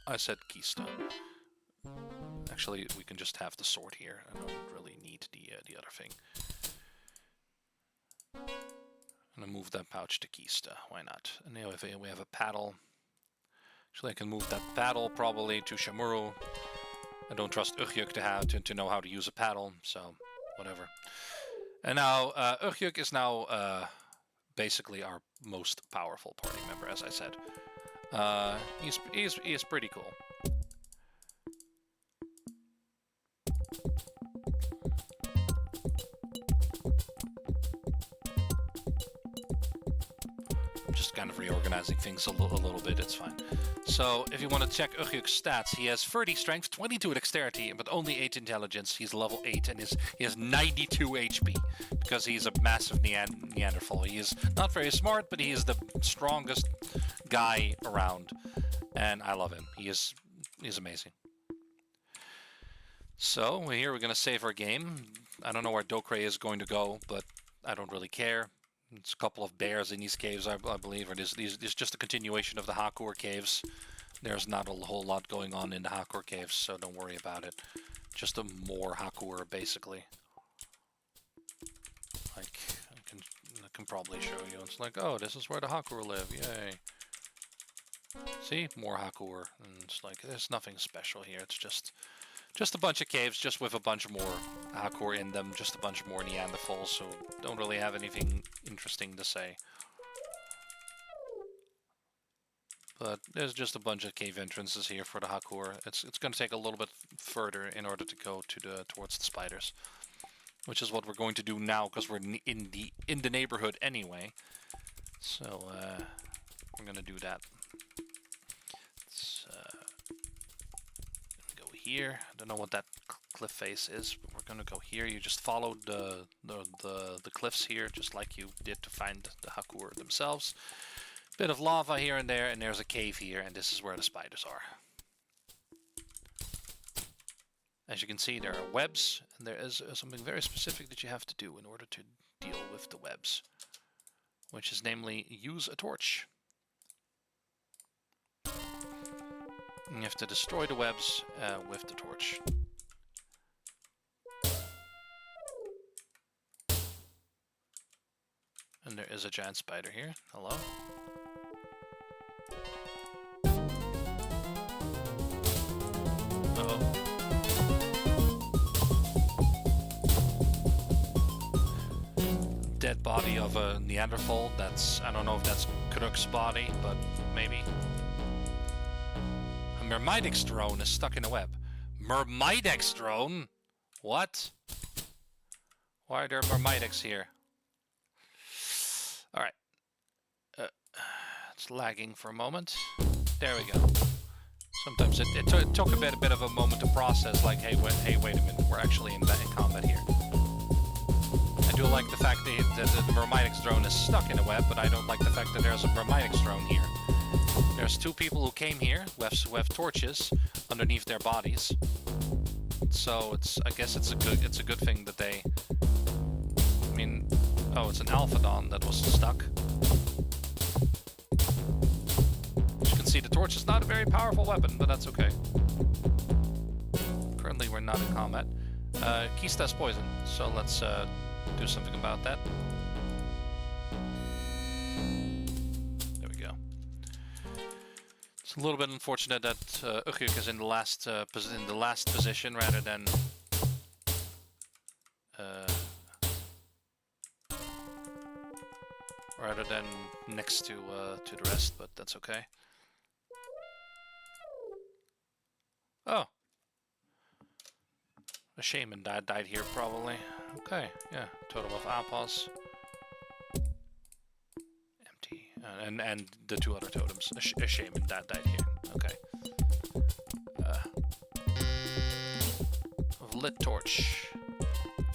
I said Kista. Actually, we can just have the sword here. I don't really need the other thing. I'm gonna move that pouch to Kista. Why not? And now if we have a paddle. Actually, I can move that paddle probably to Shamuru. I don't trust Ugyuk to know how to use a paddle, so whatever. And now Ugyuk is now basically our most powerful party member, as I said. He's pretty cool. I'm just kind of reorganizing things a little bit, it's fine. So, if you want to check Ugyuk's stats, he has 30 strength, 22 dexterity, but only 8 intelligence. He's level 8, and he has 92 HP, because he's a massive Neanderthal. He is not very smart, but he is the strongest guy around, and I love him. He's amazing. So, here we're going to save our game. I don't know where Dokre is going to go, but I don't really care. It's a couple of bears in these caves, I believe, or it's just a continuation of the Hakur caves. There's not a whole lot going on in the Hakur caves, so don't worry about it. Just a more Hakur, basically. Like, I can probably show you. It's like, oh, this is where the Hakur live, yay. See? More Hakur. And it's like, there's nothing special here. It's just a bunch of caves, just with a bunch more Hakur in them, just a bunch more Neanderthals, so don't really have anything interesting to say. But there's just a bunch of cave entrances here for the Hakur. It's going to take a little bit further in order to go towards the spiders, which is what we're going to do now, because we're in the neighborhood anyway. So we're going to do that. Here, I don't know what that cliff face is, but we're gonna go here. You just follow the cliffs here, just like you did to find the Hakur themselves. Bit of lava here and there, and there's a cave here, and this is where the spiders are. As you can see, there are webs, and there is something very specific that you have to do in order to deal with the webs, which is namely use a torch. You have to destroy the webs with the torch. And there is a giant spider here. Hello? Uh-oh. Dead body of a Neanderthal. I don't know if that's Kruk's body, but maybe. Myrmidex drone is stuck in a web. Myrmidex drone? What? Why are there Myrmidex here? Alright. It's lagging for a moment. There we go. Sometimes it took a bit of a moment to process, like, hey, wait a minute, we're actually in combat here. I do like the fact that the Myrmidex drone is stuck in a web, but I don't like the fact that there's a Myrmidex drone here. There's two people who came here who have torches underneath their bodies. So I guess it's a good thing that they. I mean, oh, it's an Alphadon that was stuck. As you can see, the torch is not a very powerful weapon, but that's okay. Currently, we're not in combat. Kista's poison, so let's do something about that. It's a little bit unfortunate that Ugyuk is in the last position rather than next to the rest, but that's okay. Oh, a shaman died here probably. Okay, yeah, totem of Apos. And the two other totems. A shaman that died here. Okay. Lit torch.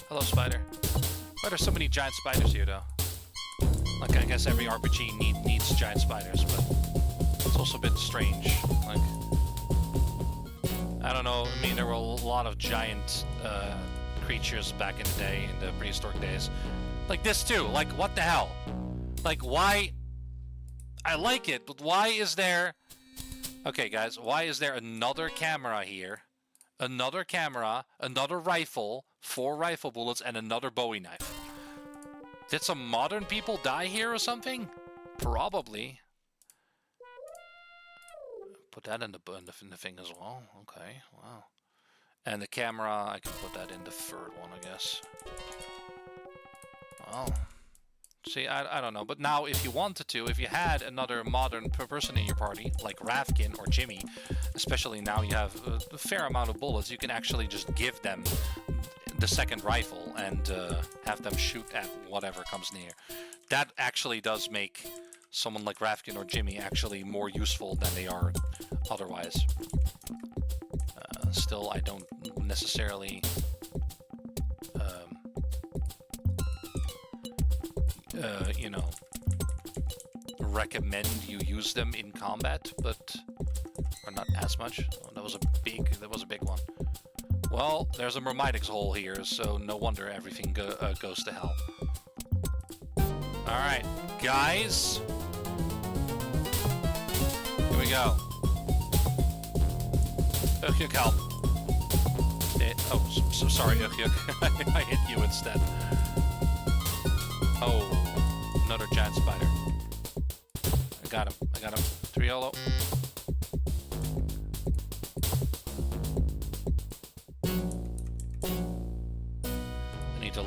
Hello, spider. Why are there so many giant spiders here, though? Like, I guess every RPG needs giant spiders, but it's also a bit strange. Like, I don't know. I mean, there were a lot of giant creatures back in the day, in the prehistoric days. Like this too. Like, what the hell? Like, why? I like it, but why is there... Okay, guys, why is there another camera here? Another camera, another rifle, 4 rifle bullets, and another Bowie knife. Did some modern people die here or something? Probably. Put that in the thing as well. Okay, wow. And the camera, I can put that in the 3rd one, I guess. Well, see, I don't know. But now, if you wanted to, if you had another modern person in your party, like Ravkin or Jimmy, especially now you have a fair amount of bullets, you can actually just give them the 2nd rifle and have them shoot at whatever comes near. That actually does make someone like Ravkin or Jimmy actually more useful than they are otherwise. Still, I don't necessarily you know, recommend you use them in combat, but or not as much. Oh, that was a big one. Well, there's a Myrmidix hole here, so no wonder everything goes to hell. All right, guys, here we go. Ugyuk, help. Oh, so sorry, Ugyuk. I hit you instead. Oh, another giant spider. I got him. 3 YOLO.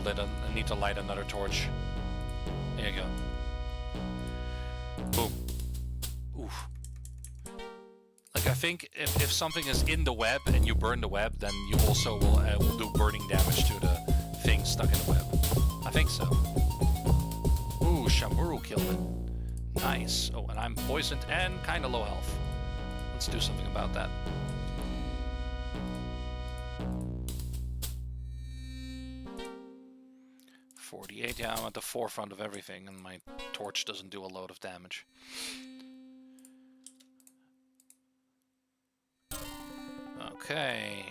I need to light another torch. There you go. Boom. Oof. Like, I think if something is in the web and you burn the web, then you also will do burning damage to the thing stuck in the web. I think so. Ooh, Shamuru killed it. Nice. Oh, and I'm poisoned and kind of low health. Let's do something about that. Yeah, I'm at the forefront of everything, and my torch doesn't do a load of damage. Okay.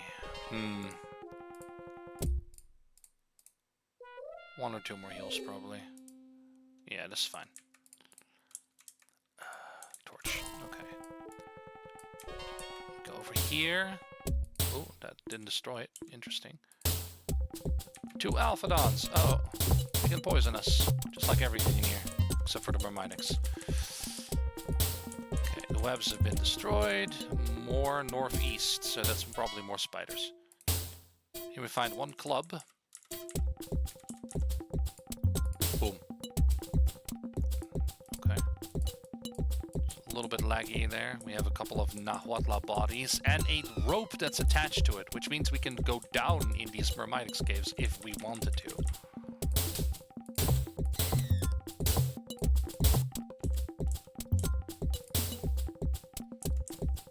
1 or 2 more heals, probably. Yeah, this is fine. Torch. Okay. Go over here. Oh, that didn't destroy it. Interesting. 2 Alphadons. Oh. They can poison us, just like everything in here, except for the Myrmidix. Okay, the webs have been destroyed. More northeast, so that's probably more spiders. Here we find 1 club. Boom. Okay. A little bit laggy there. We have a couple of Nahuatl bodies and a rope that's attached to it, which means we can go down in these Myrmidix caves if we wanted to.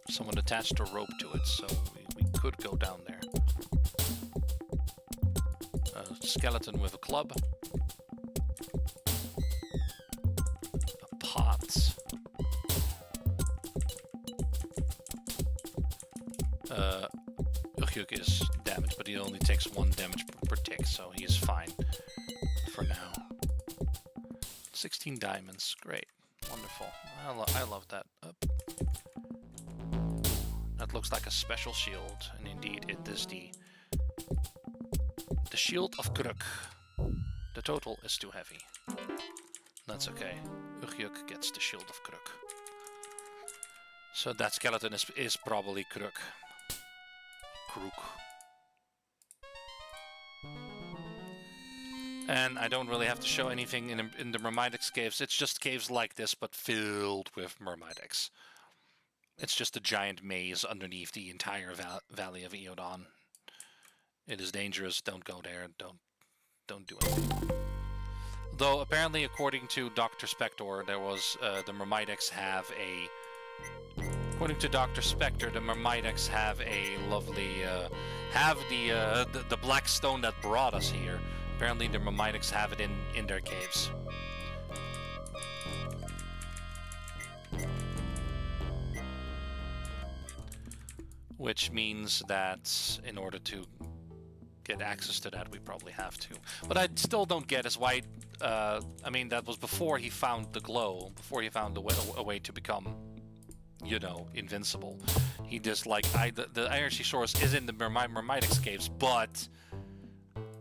Someone attached a rope to it, so we could go down there. A skeleton with a club. A pot. Ugyuk is damaged, but he only takes 1 damage per tick, so he's fine for now. 16 diamonds, great, wonderful. I love that. That looks like a special shield, and indeed it is the Shield of Kruk. The total is too heavy. That's okay. Ugyuk gets the Shield of Kruk. So that skeleton is probably Kruk. And I don't really have to show anything in the Myrmidix caves. It's just caves like this, but filled with Myrmidix. It's just a giant maze underneath the entire valley of Eodon. It is dangerous. Don't go there. Don't do it. Though apparently, according to Dr. Spector, there was the Myrmidix have a. According to Dr. Spector, the Myrmidix have a lovely the black stone that brought us here. Apparently, the Myrmidix have it in their caves. Which means that in order to get access to that, we probably have to. What I still don't get is why I mean, that was before he found the glow, before he found a way to become, you know, invincible. He just like the energy source is in the Mermaitic caves, but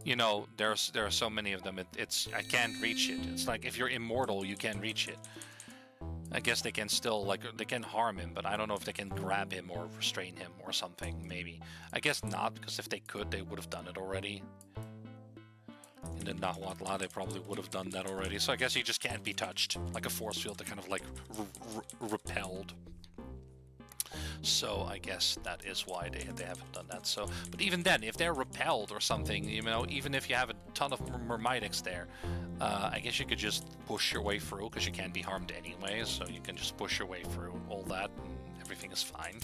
you know, there are so many of them. It's I can't reach it. It's like if you're immortal, you can reach it. I guess they can still, like, they can harm him, but I don't know if they can grab him or restrain him or something, maybe. I guess not, because if they could, they would have done it already. In the Nahuatl, they probably would have done that already. So I guess he just can't be touched. Like a force field, they're kind of like repelled. So I guess that is why they haven't done that. So, but even then, if they're repelled or something, you know, even if you have a ton of Mermaics there, I guess you could just push your way through, because you can't be harmed anyway, so you can just push your way through all that, and everything is fine.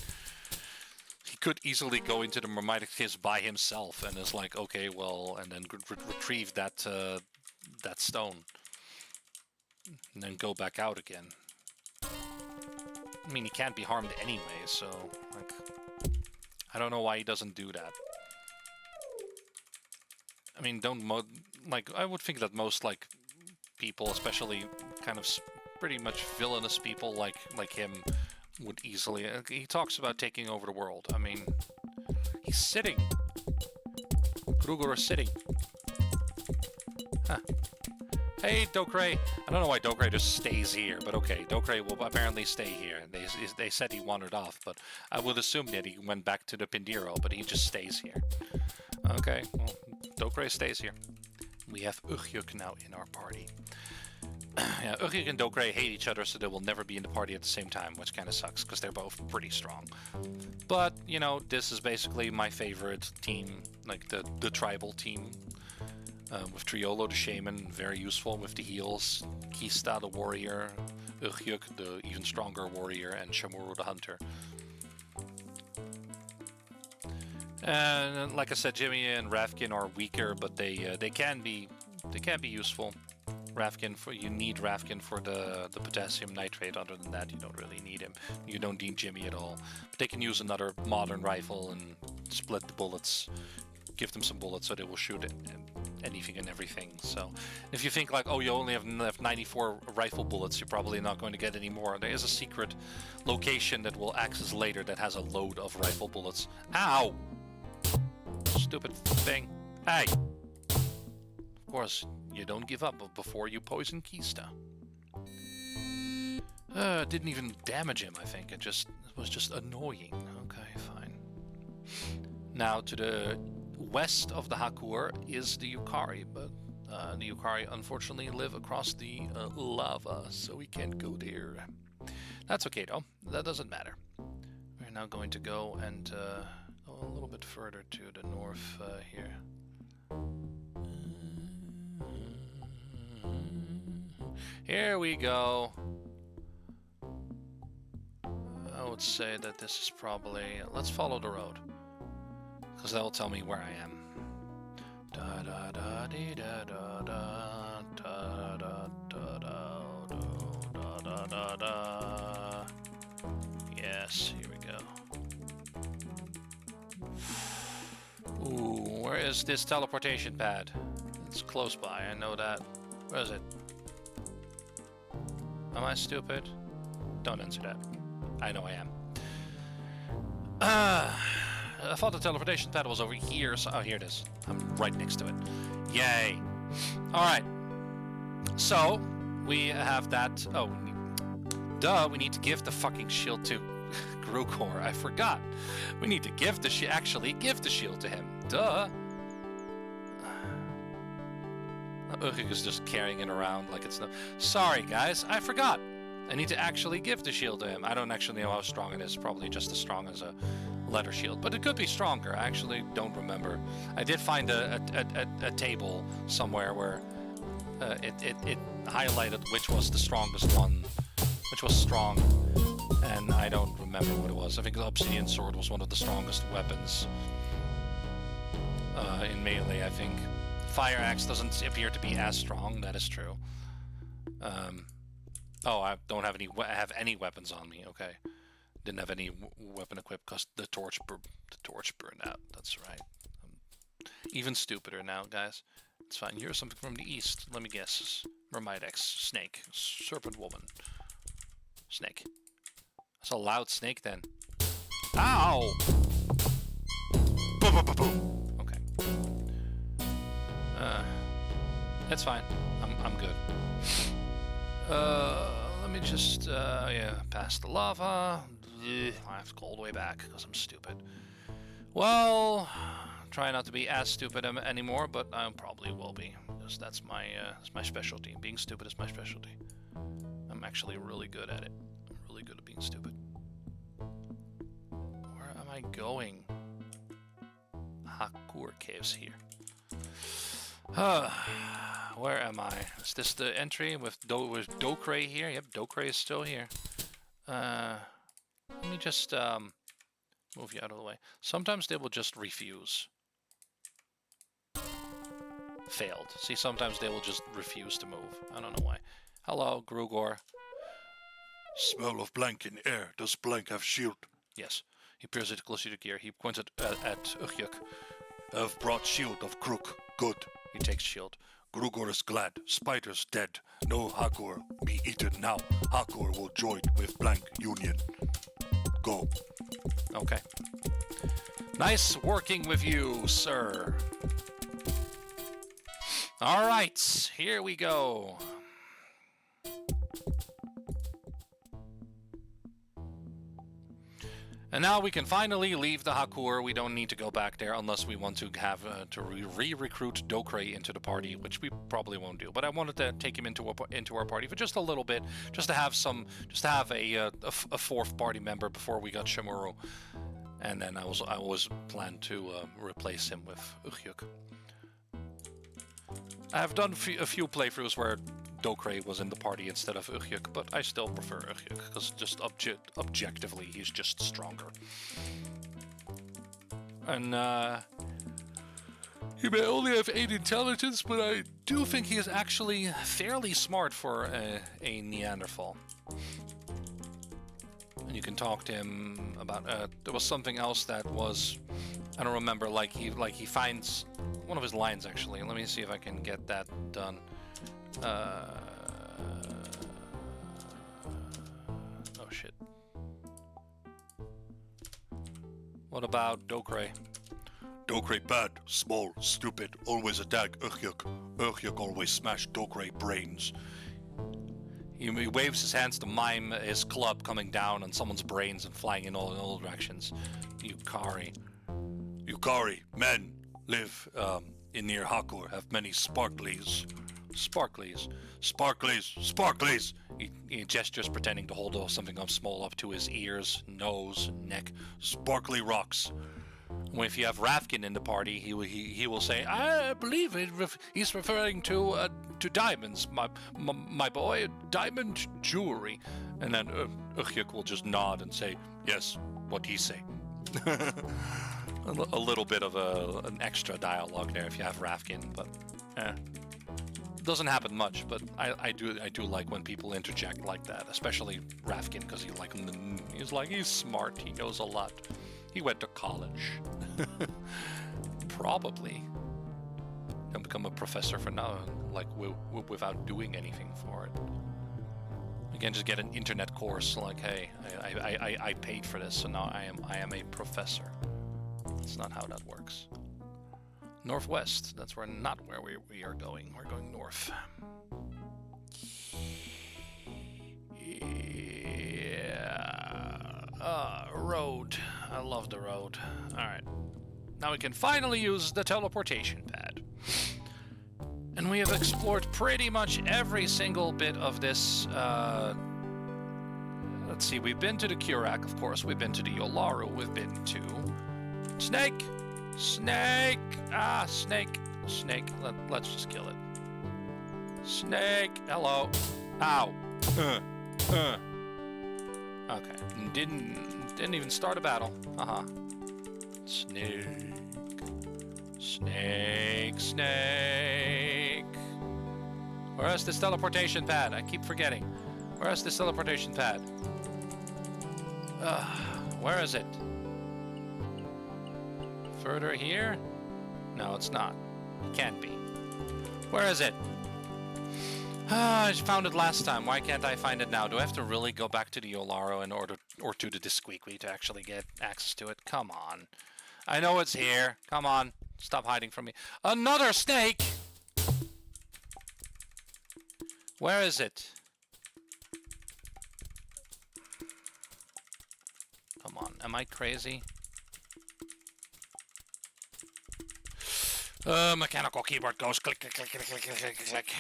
He could easily go into the Mermaitic caves by himself, and is like, okay, well, and then retrieve that that stone, and then go back out again. I mean, he can't be harmed anyway, so, like, I don't know why he doesn't do that. I mean, like, I would think that most, like, people, especially kind of pretty much villainous people like him, would easily... He talks about taking over the world. I mean, he's sitting. Kruger is sitting. Huh. Hey, Dokray! I don't know why Dokray just stays here, but okay, Dokray will apparently stay here. They said he wandered off, but I would assume that he went back to the Pindiro, but he just stays here. Okay, well, Dokray stays here. We have Ugyuk now in our party. Yeah, Ugyuk and Dokray hate each other, so they will never be in the party at the same time, which kind of sucks, because they're both pretty strong. But, you know, this is basically my favorite team, like the tribal team. With Triolo the Shaman, very useful with the heals, Kista the Warrior, Ugyuk the even stronger Warrior, and Shamuru the Hunter. And like I said, Jimmy and Ravkin are weaker, but they can be useful. Ravkin you need Ravkin for the potassium nitrate. Other than that, you don't really need him. You don't need Jimmy at all. But they can use another modern rifle and split the bullets. Give them some bullets so they will shoot anything and everything. So if you think like, oh, you only have 94 rifle bullets, you're probably not going to get any more. There is a secret location that we'll access later that has a load of rifle bullets. Ow! Stupid thing. Hey! Of course, you don't give up before you poison Kista. Didn't even damage him, I think. It was just annoying. Okay, fine. Now to the west of the Hakur is the Yukari, but the Yukari unfortunately live across the lava, so we can't go there. That's okay though, that doesn't matter. We're now going to go and go a little bit further to the north here. Here we go. I would say that this is probably... Let's follow the road, because that will tell me where I am. Da da da dee da da da da da da da da da da. Yes, here we go. Ooh, where is this teleportation pad? It's close by, I know that. Where is it? Am I stupid? Don't answer that. I know I am. I thought the teleportation pad was over here, so... Oh, here it is. I'm right next to it. Yay! Alright. So, we have that... Oh, we need to give the fucking shield to Grukor. I forgot. We need to actually give the shield to him. Duh! Ugyuk is just carrying it around like it's no... Sorry, guys. I forgot. I need to actually give the shield to him. I don't actually know how strong it is. Probably just as strong as a letter shield, but it could be stronger. I actually don't remember. I did find a table somewhere where it highlighted which was the strongest one, which was strong, and I don't remember what it was. I think the Obsidian Sword was one of the strongest weapons in melee, I think. Fire Axe doesn't appear to be as strong, that is true. Oh, I don't have any weapons on me, okay. Didn't have any weapon equipped because the torch burned out. That's right. I'm even stupider now, guys. It's fine. Here's something from the east. Let me guess. Mermaidex. Snake. Serpent woman. Snake. That's a loud snake then. Ow! Boom, boom, boom, boom. Okay. That's fine. I'm good. Let me just, pass the lava. I have to go all the way back because I'm stupid. Well, try not to be as stupid anymore, but I probably will be, because that's my specialty. Being stupid is my specialty. I'm actually really good at it. I'm really good at being stupid. Where am I going? Hakur Caves here. Where am I? Is this the entry with Dokray here? Yep, Dokray is still here. Let me just move you out of the way. Sometimes they will just refuse. Failed. See, sometimes they will just refuse to move. I don't know why. Hello, Grugor. Smell of Blank in air. Does Blank have shield? Yes. He peers it closer to gear. He pointed at Ugyuk. Have brought shield of Crook. Good. He takes shield. Grugor is glad. Spider's dead. No Hakur be eaten now. Hakur will join with Blank Union. Go. Okay. Nice working with you, sir. All right, here we go. And now we can finally leave the Hakur. We don't need to go back there unless we want to have to re-recruit Dokray into the party, which we probably won't do. But I wanted to take him into our party for just a little bit, just to have a fourth party member before we got Shamuru, and then I was planned to replace him with Ugyuk. I have done a few playthroughs where Dokray was in the party instead of Ugyuk, but I still prefer Ugyuk, because just objectively, he's just stronger. And, he may only have 8 intelligence, but I do think he is actually fairly smart for a Neanderthal. And you can talk to him about, there was something else that was, I don't remember, like he finds one of his lines, actually. Let me see if I can get that done. Oh shit. What about Dokray? Dokray bad, small, stupid, always attack Ugyuk. Ugyuk always smash Dokray brains. He waves his hands to mime his club coming down on someone's brains and flying in all directions. Yukari. Yukari, men, live in near Hakur, have many sparklies. Sparklies. Sparklies, sparklies! He gestures, pretending to hold something small up to his ears, nose, neck. Sparkly rocks. If you have Rafkin in the party, he will say, "I believe he's referring to diamonds, my boy, diamond jewelry." And then Ugyuk will just nod and say, "Yes, what he say." A little bit of an extra dialogue there if you have Rafkin, but doesn't happen much. But I do like when people interject like that, especially Rafkin, because he's smart. He knows a lot. He went to college. Probably. He'll become a professor for now, like without doing anything for it. Again, just get an internet course. Like, hey, I paid for this, so now I am a professor. That's not how that works. Northwest. That's not where we are going. We're going north. Yeah. Road. I love the road. Alright. Now we can finally use the teleportation pad. And we have explored pretty much every single bit of this. Let's see, we've been to the Kurak, of course. We've been to the Yolaru. We've been to... Snake! Snake! Ah, snake. Snake. Let's just kill it. Snake! Hello. Ow. Okay. Didn't even start a battle. Snake. Snake. Snake. Where's this teleportation pad? I keep forgetting. Where's this teleportation pad? Where is it? Further here? No, it's not. It can't be. Where is it? I found it last time. Why can't I find it now? Do I have to really go back to the Yolaro in order, or to the Disqueaquy to actually get access to it? Come on. I know it's here. Come on. Stop hiding from me. Another snake! Where is it? Come on. Am I crazy? Mechanical keyboard goes click, click, click, click, click, click, click, click.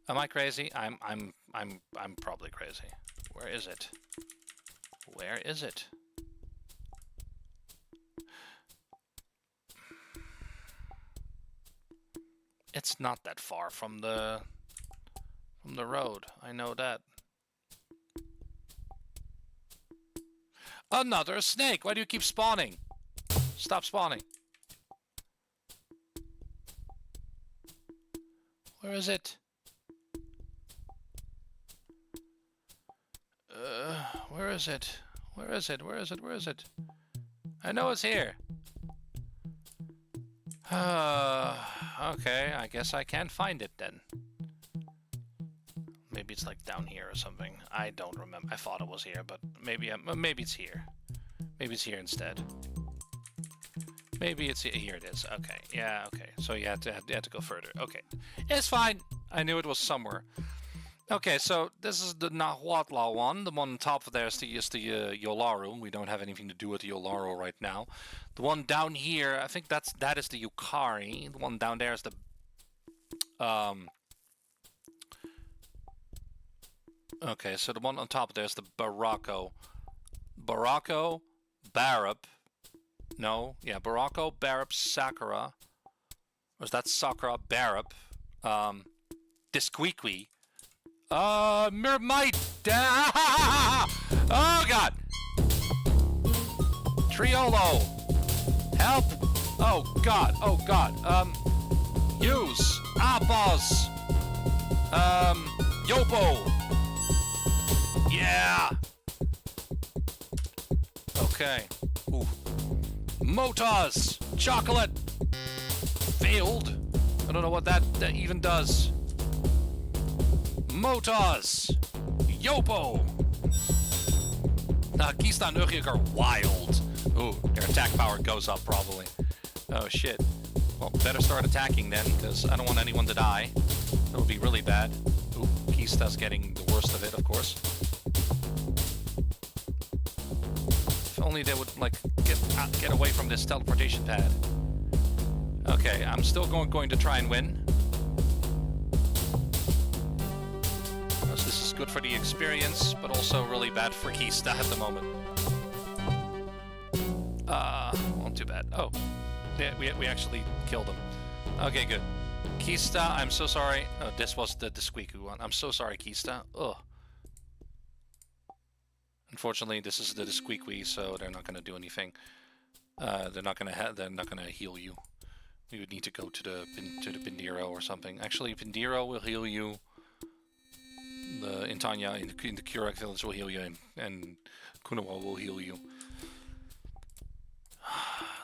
Am I crazy? I'm probably crazy. Where is it? Where is it? It's not that far from the road. I know that. Another snake! Why do you keep spawning? Stop spawning. Where is it? Where is it? Where is it? Where is it? Where is it? I know it's here. Okay, I guess I can't find it then. Maybe it's like down here or something. I don't remember. I thought it was here, but maybe it's here. Maybe it's here instead. Maybe it's here. Here it is. Okay. Yeah. Okay. So you had to go further. Okay. It's fine. I knew it was somewhere. Okay. So this is the Nahuatl one. The one on top of there is the Yolaru. We don't have anything to do with the Yolaru right now. The one down here, I think that is the Yukari. The one down there is the Okay, so the one on top of there is the Barako. Barako, Barup. No, yeah, Barako, Barup, Sakura. Or is that Sakura, Barup? Disqueaquy. Mermite! Oh god! Triolo! Help! Oh god, oh god. Use! Abos! Yopo! Yeah! Okay. Ooh. Motors! Chocolate! Failed? I don't know what that even does. Motors! Yopo! Keystone Ugjuk are wild. Ooh, their attack power goes up probably. Oh shit. Well, better start attacking then, because I don't want anyone to die. That would be really bad. Ooh, Keista's getting the worst of it, of course. If only they would, like, get away from this teleportation pad. Okay, I'm still going to try and win. Because this is good for the experience, but also really bad for Keista at the moment. Well, too bad. Oh, yeah, we actually killed him. Okay, good. Keista, I'm so sorry. Oh, this was the Disqueaquy one. I'm so sorry, Keista. Ugh. Unfortunately, this is the Disqueaquy, so they're not gonna do anything. They're not gonna heal you. We would need to go to the Pindiro or something. Actually, Pindiro will heal you. The Intanya in the Kurak village will heal you, and Kunawa will heal you.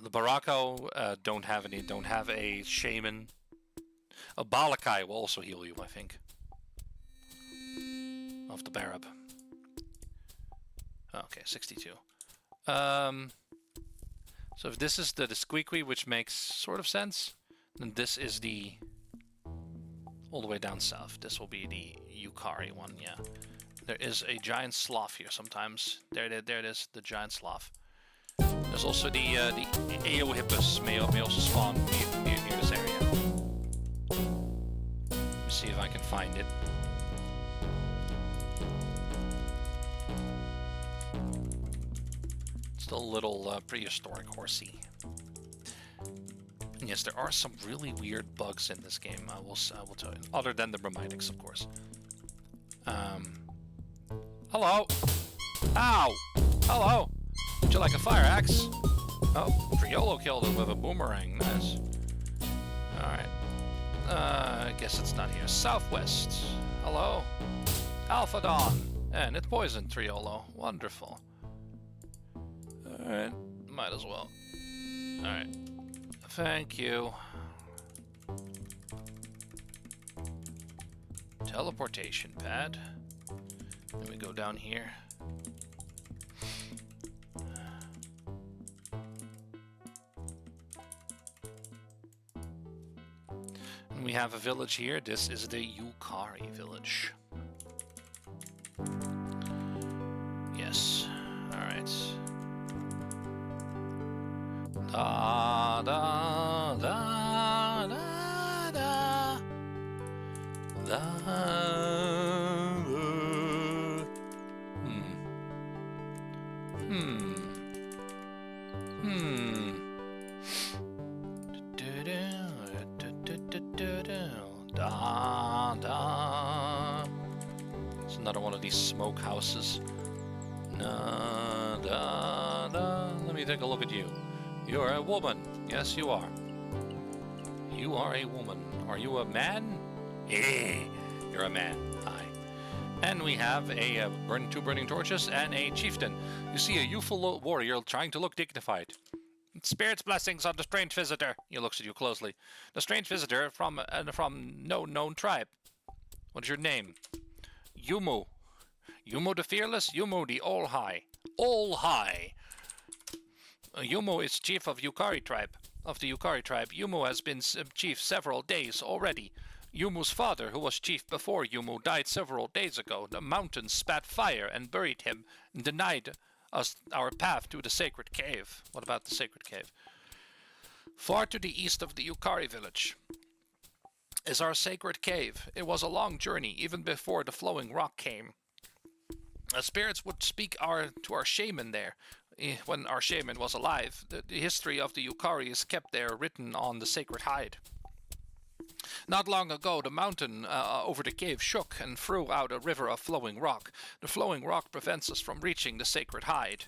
The Barako don't have a shaman. A Balakai will also heal you, I think. Of the Barab. Okay, 62. So if this is the Disqueaquy, which makes sort of sense, then this is the all the way down south. This will be the Yukari one, yeah. There is a giant sloth here sometimes. There it is, the giant sloth. There's also the Eohippus may also spawn near this area. Let me see if I can find it. Still a little prehistoric horsey. And yes, there are some really weird bugs in this game. I will tell you. Other than the Bromitics, of course. Hello. Ow. Hello. Would you like a fire axe? Oh, Triolo killed him with a boomerang. Nice. Alright. I guess it's not here. Southwest. Hello. Alpha Dawn. And it poisoned Triolo. Wonderful. Alright. Might as well. Alright. Thank you. Teleportation pad. Then we go down here. And we have a village here. This is the Yukari village. Yes. Alright. Da da da da da da. Da da. It's another one of these smoke houses. Da da da. Let me take a look at you. You're a woman. Yes, you are. You are a woman. Are you a man? Hey, you're a man. Hi. And we have a two burning torches and a chieftain. You see a youthful warrior trying to look dignified. Spirit's blessings on the strange visitor. He looks at you closely. The strange visitor from no known tribe. What is your name? Yumu. Yumu the fearless. Yumu the all high. All high. Yumu is chief of Yukari tribe. Of the Yukari tribe, Yumu has been chief several days already. Yumu's father, who was chief before Yumu, died several days ago. The mountains spat fire and buried him, and denied us our path to the sacred cave. What about the sacred cave? Far to the east of the Yukari village is our sacred cave. It was a long journey, even before the flowing rock came. Spirits would speak to our shaman there. When our shaman was alive, the history of the Yukari is kept there, written on the sacred hide. Not long ago, the mountain over the cave shook and threw out a river of flowing rock. The flowing rock prevents us from reaching the sacred hide.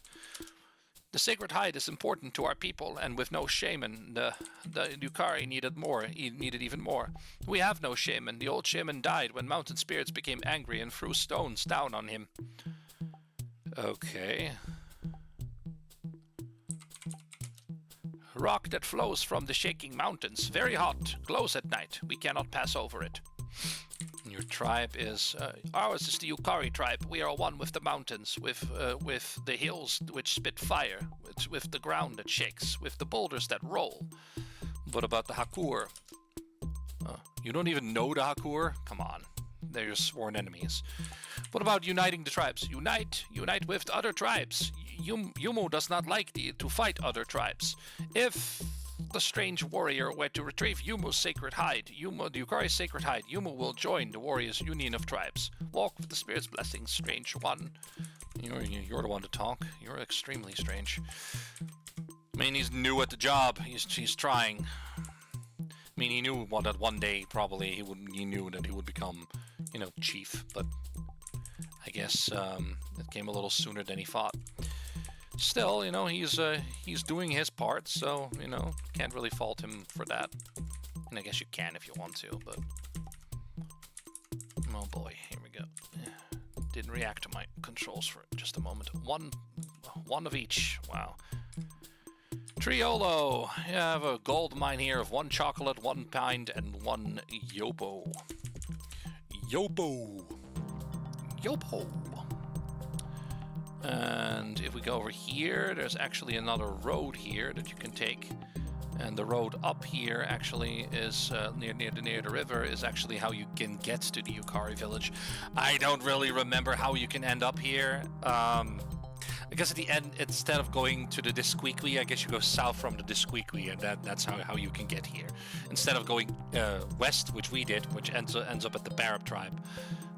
The sacred hide is important to our people, and with no shaman, the Yukari needed even more. We have no shaman. The old shaman died when mountain spirits became angry and threw stones down on him. Okay. Rock that flows from the shaking mountains, very hot, glows at night. We cannot pass over it. Your tribe is... ours is the Yukari tribe. We are one with the mountains, with the hills which spit fire, with the ground that shakes, with the boulders that roll. What about the Hakur? You don't even know the Hakur? Come on. They're your sworn enemies. What about uniting the tribes? Unite with other tribes. Yumu does not like to fight other tribes. If the strange warrior were to retrieve Yumu's sacred hide, the Yukari's sacred hide, Yumu will join the warriors' union of tribes. Walk with the spirit's blessings, strange one. You're the one to talk. You're extremely strange. I mean, he's new at the job. He's trying. I mean, he knew that one day probably he knew that he would become, chief. But I guess it came a little sooner than he thought. Still, he's doing his part, so, can't really fault him for that. And I guess you can if you want to, but... Oh boy, here we go. Didn't react to my controls for just a moment. One of each. Wow. Triolo! You have a gold mine here of 1 chocolate, 1 pint, and 1 yobo. Yobo! Yobo! And if we go over here, there's actually another road here that you can take. And the road up here actually is near the river is actually how you can get to the Yukari village. I don't really remember how you can end up here. I guess at the end, instead of going to the Disqueaquee, I guess you go south from the Disqueaquee, and that's how you can get here. Instead of going west, which we did, which ends up at the Barab tribe.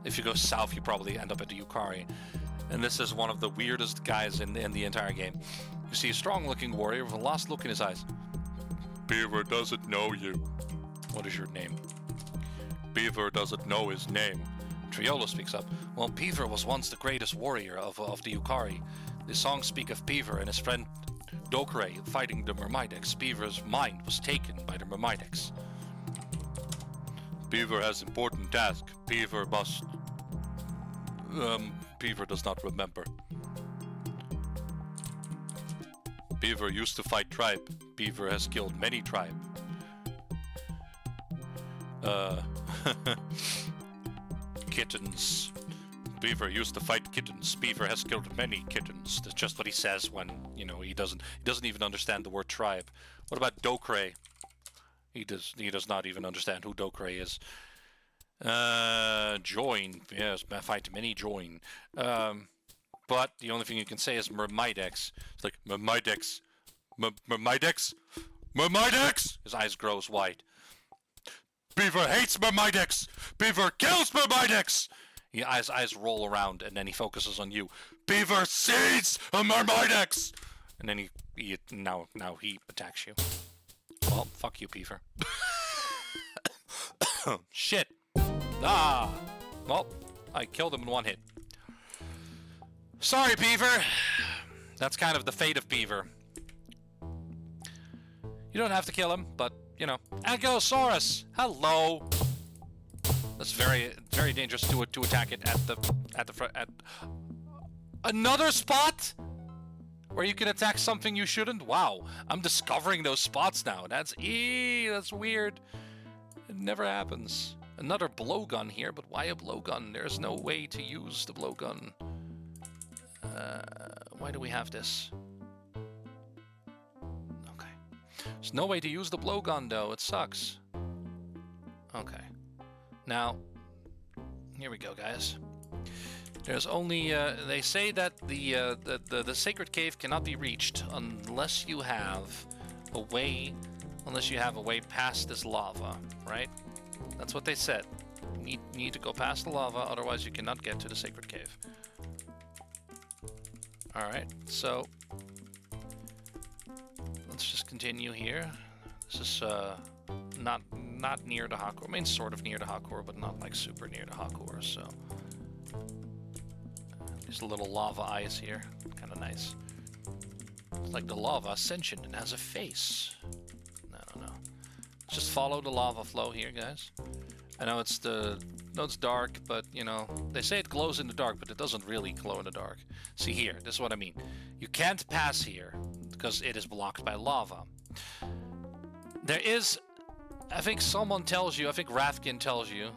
If you go south, you probably end up at the Yukari. And this is one of the weirdest guys in the entire game. You see a strong-looking warrior with a lost look in his eyes. Beaver doesn't know you. What is your name? Beaver doesn't know his name. Triolo speaks up. Well, Beaver was once the greatest warrior of the Yukari. The songs speak of Beaver and his friend Dokure fighting the Myrmidons. Beaver's mind was taken by the Myrmidons. Beaver has important task. Beaver must... Beaver does not remember. Beaver used to fight tribe. Beaver has killed many tribe. Uh, kittens. Beaver used to fight kittens. Beaver has killed many kittens. That's just what he says when, you know, he doesn't even understand the word tribe. What about Dokray? He does not even understand who Dokray is. Join. Yes, fight many join. But the only thing you can say is Mermidex. It's like Mermidex. Mermidex? Mermidex! His eyes grows wide. Beaver hates Mermidex! Beaver kills Mermidex! His eyes roll around, and then he focuses on you. Beaver sees a Mermidex! And then now he attacks you. Well, fuck you, Beaver. Shit. Ah! Well, I killed him in one hit. Sorry, Beaver. That's kind of the fate of Beaver. You don't have to kill him, but, you know. Ankylosaurus! Hello! That's very, very dangerous to attack it at another spot where you can attack something you shouldn't. Wow, I'm discovering those spots now. That's weird. It never happens. Another blowgun here, but why a blowgun? There's no way to use the blowgun. Why do we have this? Okay. There's no way to use the blowgun, though. It sucks. Okay. Now, here we go, guys. There's only, they say that the sacred cave cannot be reached unless you have a way past this lava, right? That's what they said. You need to go past the lava, otherwise you cannot get to the sacred cave. Alright, so let's just continue here. This is not near to Hakor. I mean, sort of near to Hakor, but not like super near to Hakor, so there's a little lava eyes here. Kind of nice. It's like the lava ascension and has a face. No. Just follow the lava flow here, guys. I know it's dark, but you know, they say it glows in the dark, but it doesn't really glow in the dark. See here, this is what I mean. You can't pass here because it is blocked by lava. There is, I think someone tells you, I think Rafkin tells you.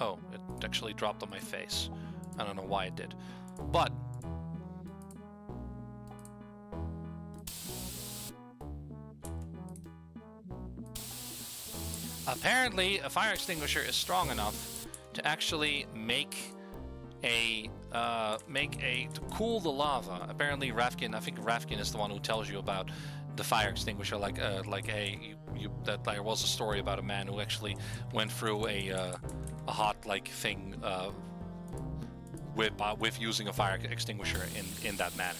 Oh, it actually dropped on my face. I don't know why it did. But apparently, a fire extinguisher is strong enough to actually to cool the lava. Apparently, I think Rafkin is the one who tells you about the fire extinguisher. That there was a story about a man who actually went through a hot thing with using a fire extinguisher in that manner,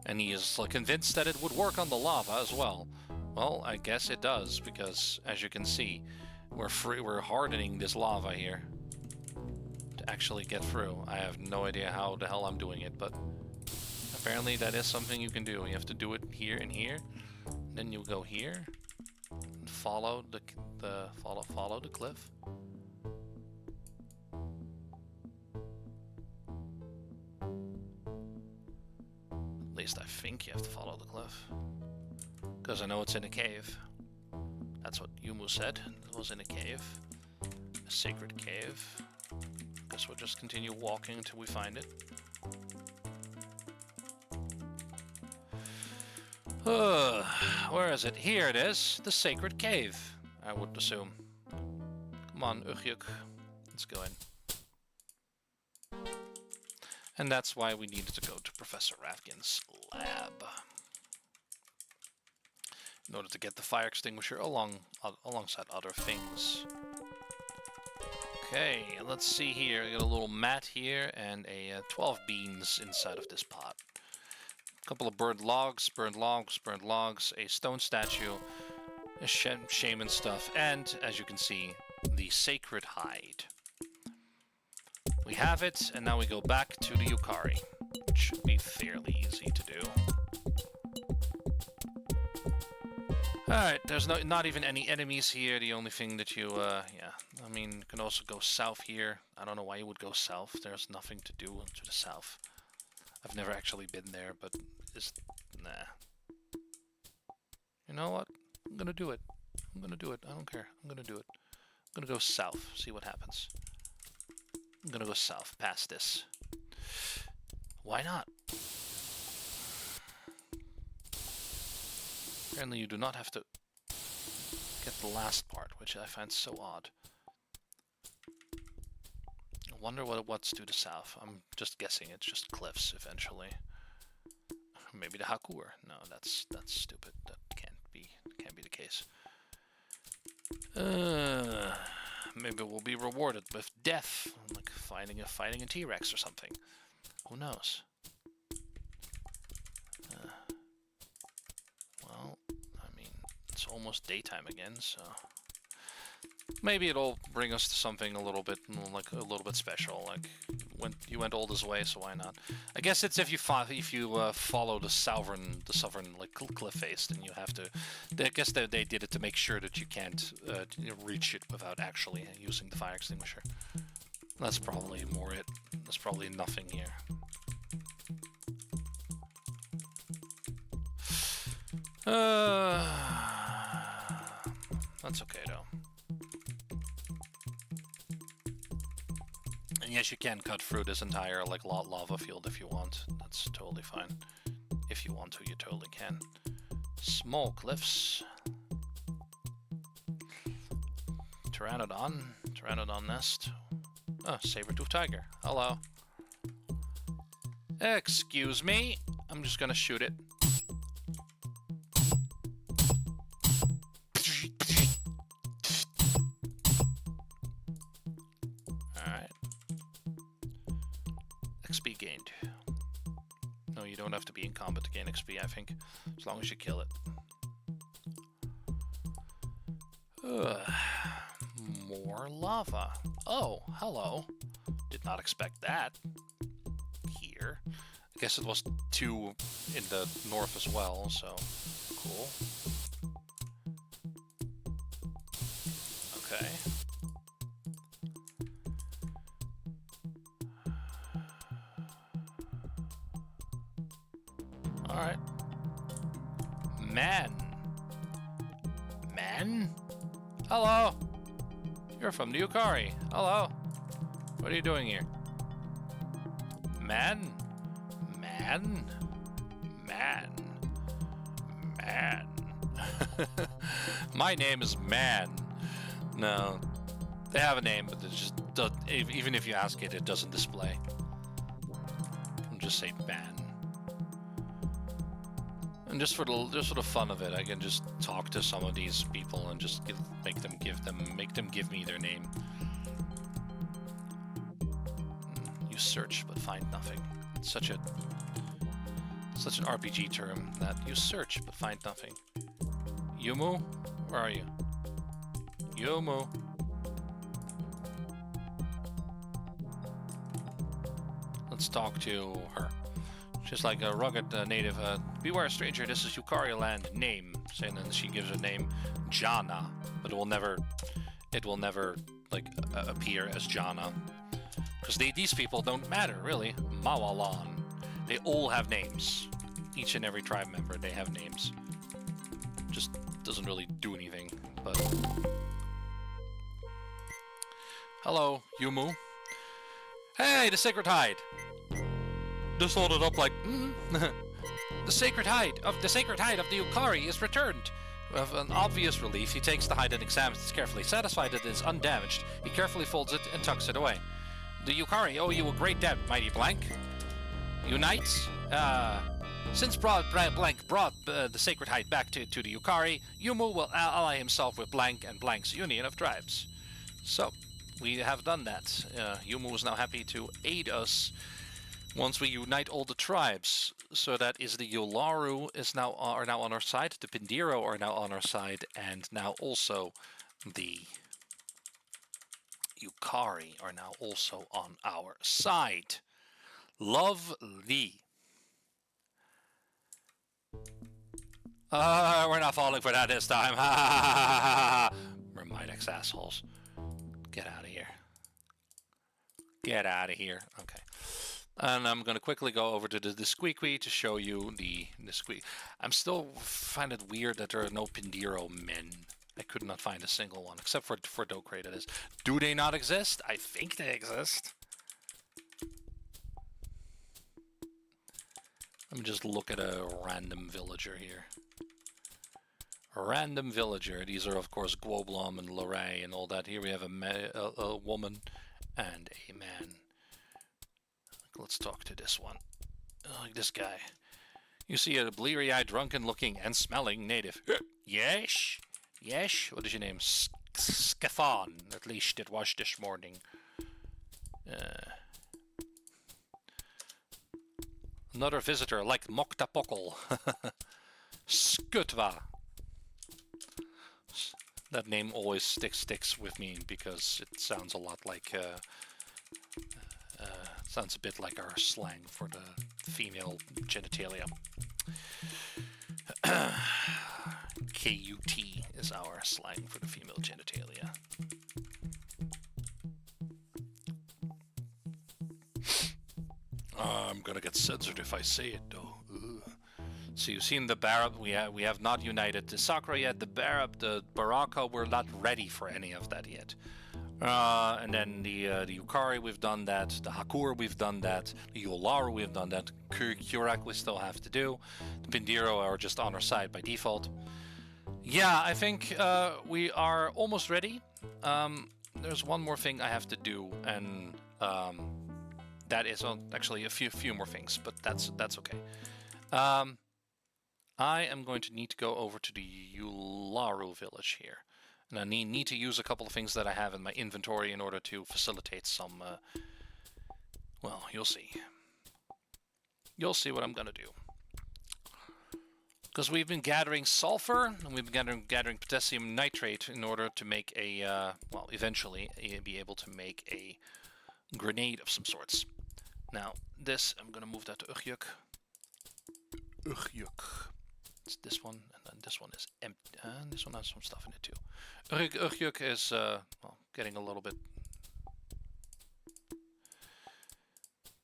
and he is convinced that it would work on the lava as well. Well, I guess it does, because as you can see, we're hardening this lava here to actually get through. I have no idea how the hell I'm doing it, but apparently that is something you can do. You have to do it here and here. Then you go here and follow the cliff. At least I think you have to follow the cliff. Because I know it's in a cave. That's what Yumu said. It was in a cave. A sacred cave. Guess we'll just continue walking until we find it. Where is it? Here it is. The sacred cave, I would assume. Come on, Ugyuk. Let's go in. And that's why we needed to go to Professor Rafkin's lab. In order to get the fire extinguisher alongside other things. Okay, let's see here. We got a little mat here and a 12 beans inside of this pot. A couple of burned logs, a stone statue, a shaman stuff, and, as you can see, the sacred hide. We have it, and now we go back to the Yukari, which should be fairly easy to do. Alright, there's not even any enemies here. The only thing that you, I mean, you can also go south here. I don't know why you would go south. There's nothing to do to the south. I've never actually been there, but nah. You know what? I'm gonna do it. I'm gonna do it. I don't care. I'm gonna do it. I'm gonna go south. See what happens. I'm gonna go south past this. Why not? Apparently you do not have to get the last part, which I find so odd. I wonder what's to the south. I'm just guessing it's just cliffs eventually. Maybe the Hakur. No, that's stupid. That can't be the case. Maybe we'll be rewarded with death, like fighting a T-Rex or something. Who knows? Well, I mean, it's almost daytime again, so maybe it'll bring us to something a little bit special. Like you went all this way, so why not? I guess it's if you follow the southern like cliff face, then you have to. I guess they did it to make sure that you can't reach it without actually using the fire extinguisher. That's probably more it. There's probably nothing here. That's okay though. And yes, you can cut through this entire like lava field if you want. That's totally fine. If you want to, you totally can. Small cliffs. Pteranodon nest. Oh, saber-toothed tiger. Hello. Excuse me. I'm just gonna shoot it. Alright. XP gained. No, you don't have to be in combat to gain XP, I think. As long as you kill it. More lava. Oh, hello. Did not expect that. Here. I guess it was 2 in the north as well, so cool. Okay. Alright. Man. Hello. You're from the Yukari. Hello. What are you doing here? Man. My name is Man. No. They have a name, but it just doesn't, even if you ask it, it doesn't display. I'll just say Man. And just for the fun of it, I can just talk to some of these people and just make them give me their name. You search but find nothing. It's such an RPG term that you search but find nothing. Yumu, where are you? Yumu. Let's talk to her. Just like a rugged native. Beware, stranger, this is Yukari land. Name. And then she gives her name, Jana. But it will never like appear as Jana. Because these people don't matter, really. Mawalan. They all have names. Each and every tribe member, they have names. Just doesn't really do anything, but... Hello, Yumu. Hey, the Sacred Hide! Just hold it up like, The sacred hide of the Yukari is returned. With an obvious relief, he takes the hide and examines it carefully. Satisfied that it is undamaged, he carefully folds it and tucks it away. The Yukari owe you a great debt, mighty Blank. Unite? Since Blank brought the sacred hide back to the Yukari, Yumu will ally himself with Blank and Blank's union of tribes. So, we have done that. Yumu is now happy to aid us once we unite all the tribes. So that is the Yolaru are now on our side, the Pindiro are now on our side, and now also the Yukari are now also on our side. Lovely. We're not falling for that this time. We're Midex assholes. Get out of here. Get out of here. Okay. And I'm going to quickly go over to the Squeaky to show you the Squeak. I'm still find it weird that there are no Pindiro men. I could not find a single one, except for Dokray, that is. Do they not exist? I think they exist. Let me just look at a random villager here. A random villager. These are, of course, Gwoblom and Loray and all that. Here we have a woman and a man. Let's talk to this one. Like this guy. You see a bleary-eyed, drunken-looking and smelling native. Yes? Yes? What is your name? Skafan. At least it was this morning. Another visitor like Moktapokol. Skutva. That name always sticks with me because it sounds a lot like... sounds a bit like our slang for the female genitalia. KUT is our slang for the female genitalia. I'm gonna get censored if I say it, though. So you've seen the Barab. We have not united the Sakura yet. The Barab, the Baraka, we're not ready for any of that yet. And then the Yukari, we've done that. The Hakur, we've done that. The Yolaru, we've done that. Kurak, we still have to do. The Pindiro are just on our side by default. Yeah, I think we are almost ready. There's one more thing I have to do, and that is actually a few more things, but that's okay. I am going to need to go over to the Yularu village here. And I need to use a couple of things that I have in my inventory in order to facilitate some... well, you'll see. You'll see what I'm going to do. Because we've been gathering sulfur, and we've been gathering potassium nitrate in order to make a... well, eventually be able to make a grenade of some sorts. Now, this, I'm going to move that to Ugyuk. Ugyuk. It's this one, and then this one is empty. This one has some stuff in it too. Ugyuk is well, getting a little bit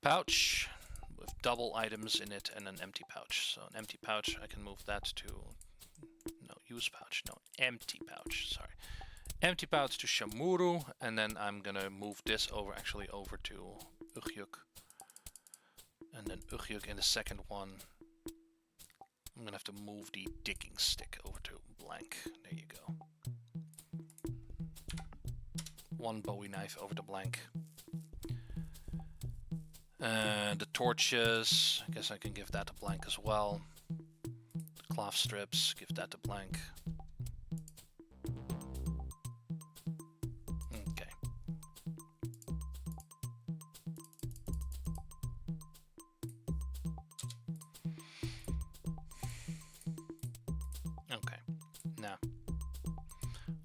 pouch with double items in it and an empty pouch. So an empty pouch, I can move that to use pouch. No, empty pouch. Sorry, empty pouch to Shamuru, and then I'm gonna move this over to Ugyuk, and then Ugyuk in the second one. I'm gonna have to move the digging stick over to Blank. There you go. One Bowie knife over to Blank. The torches, I guess I can give that to Blank as well. The cloth strips, give that to Blank. Okay. Okay, now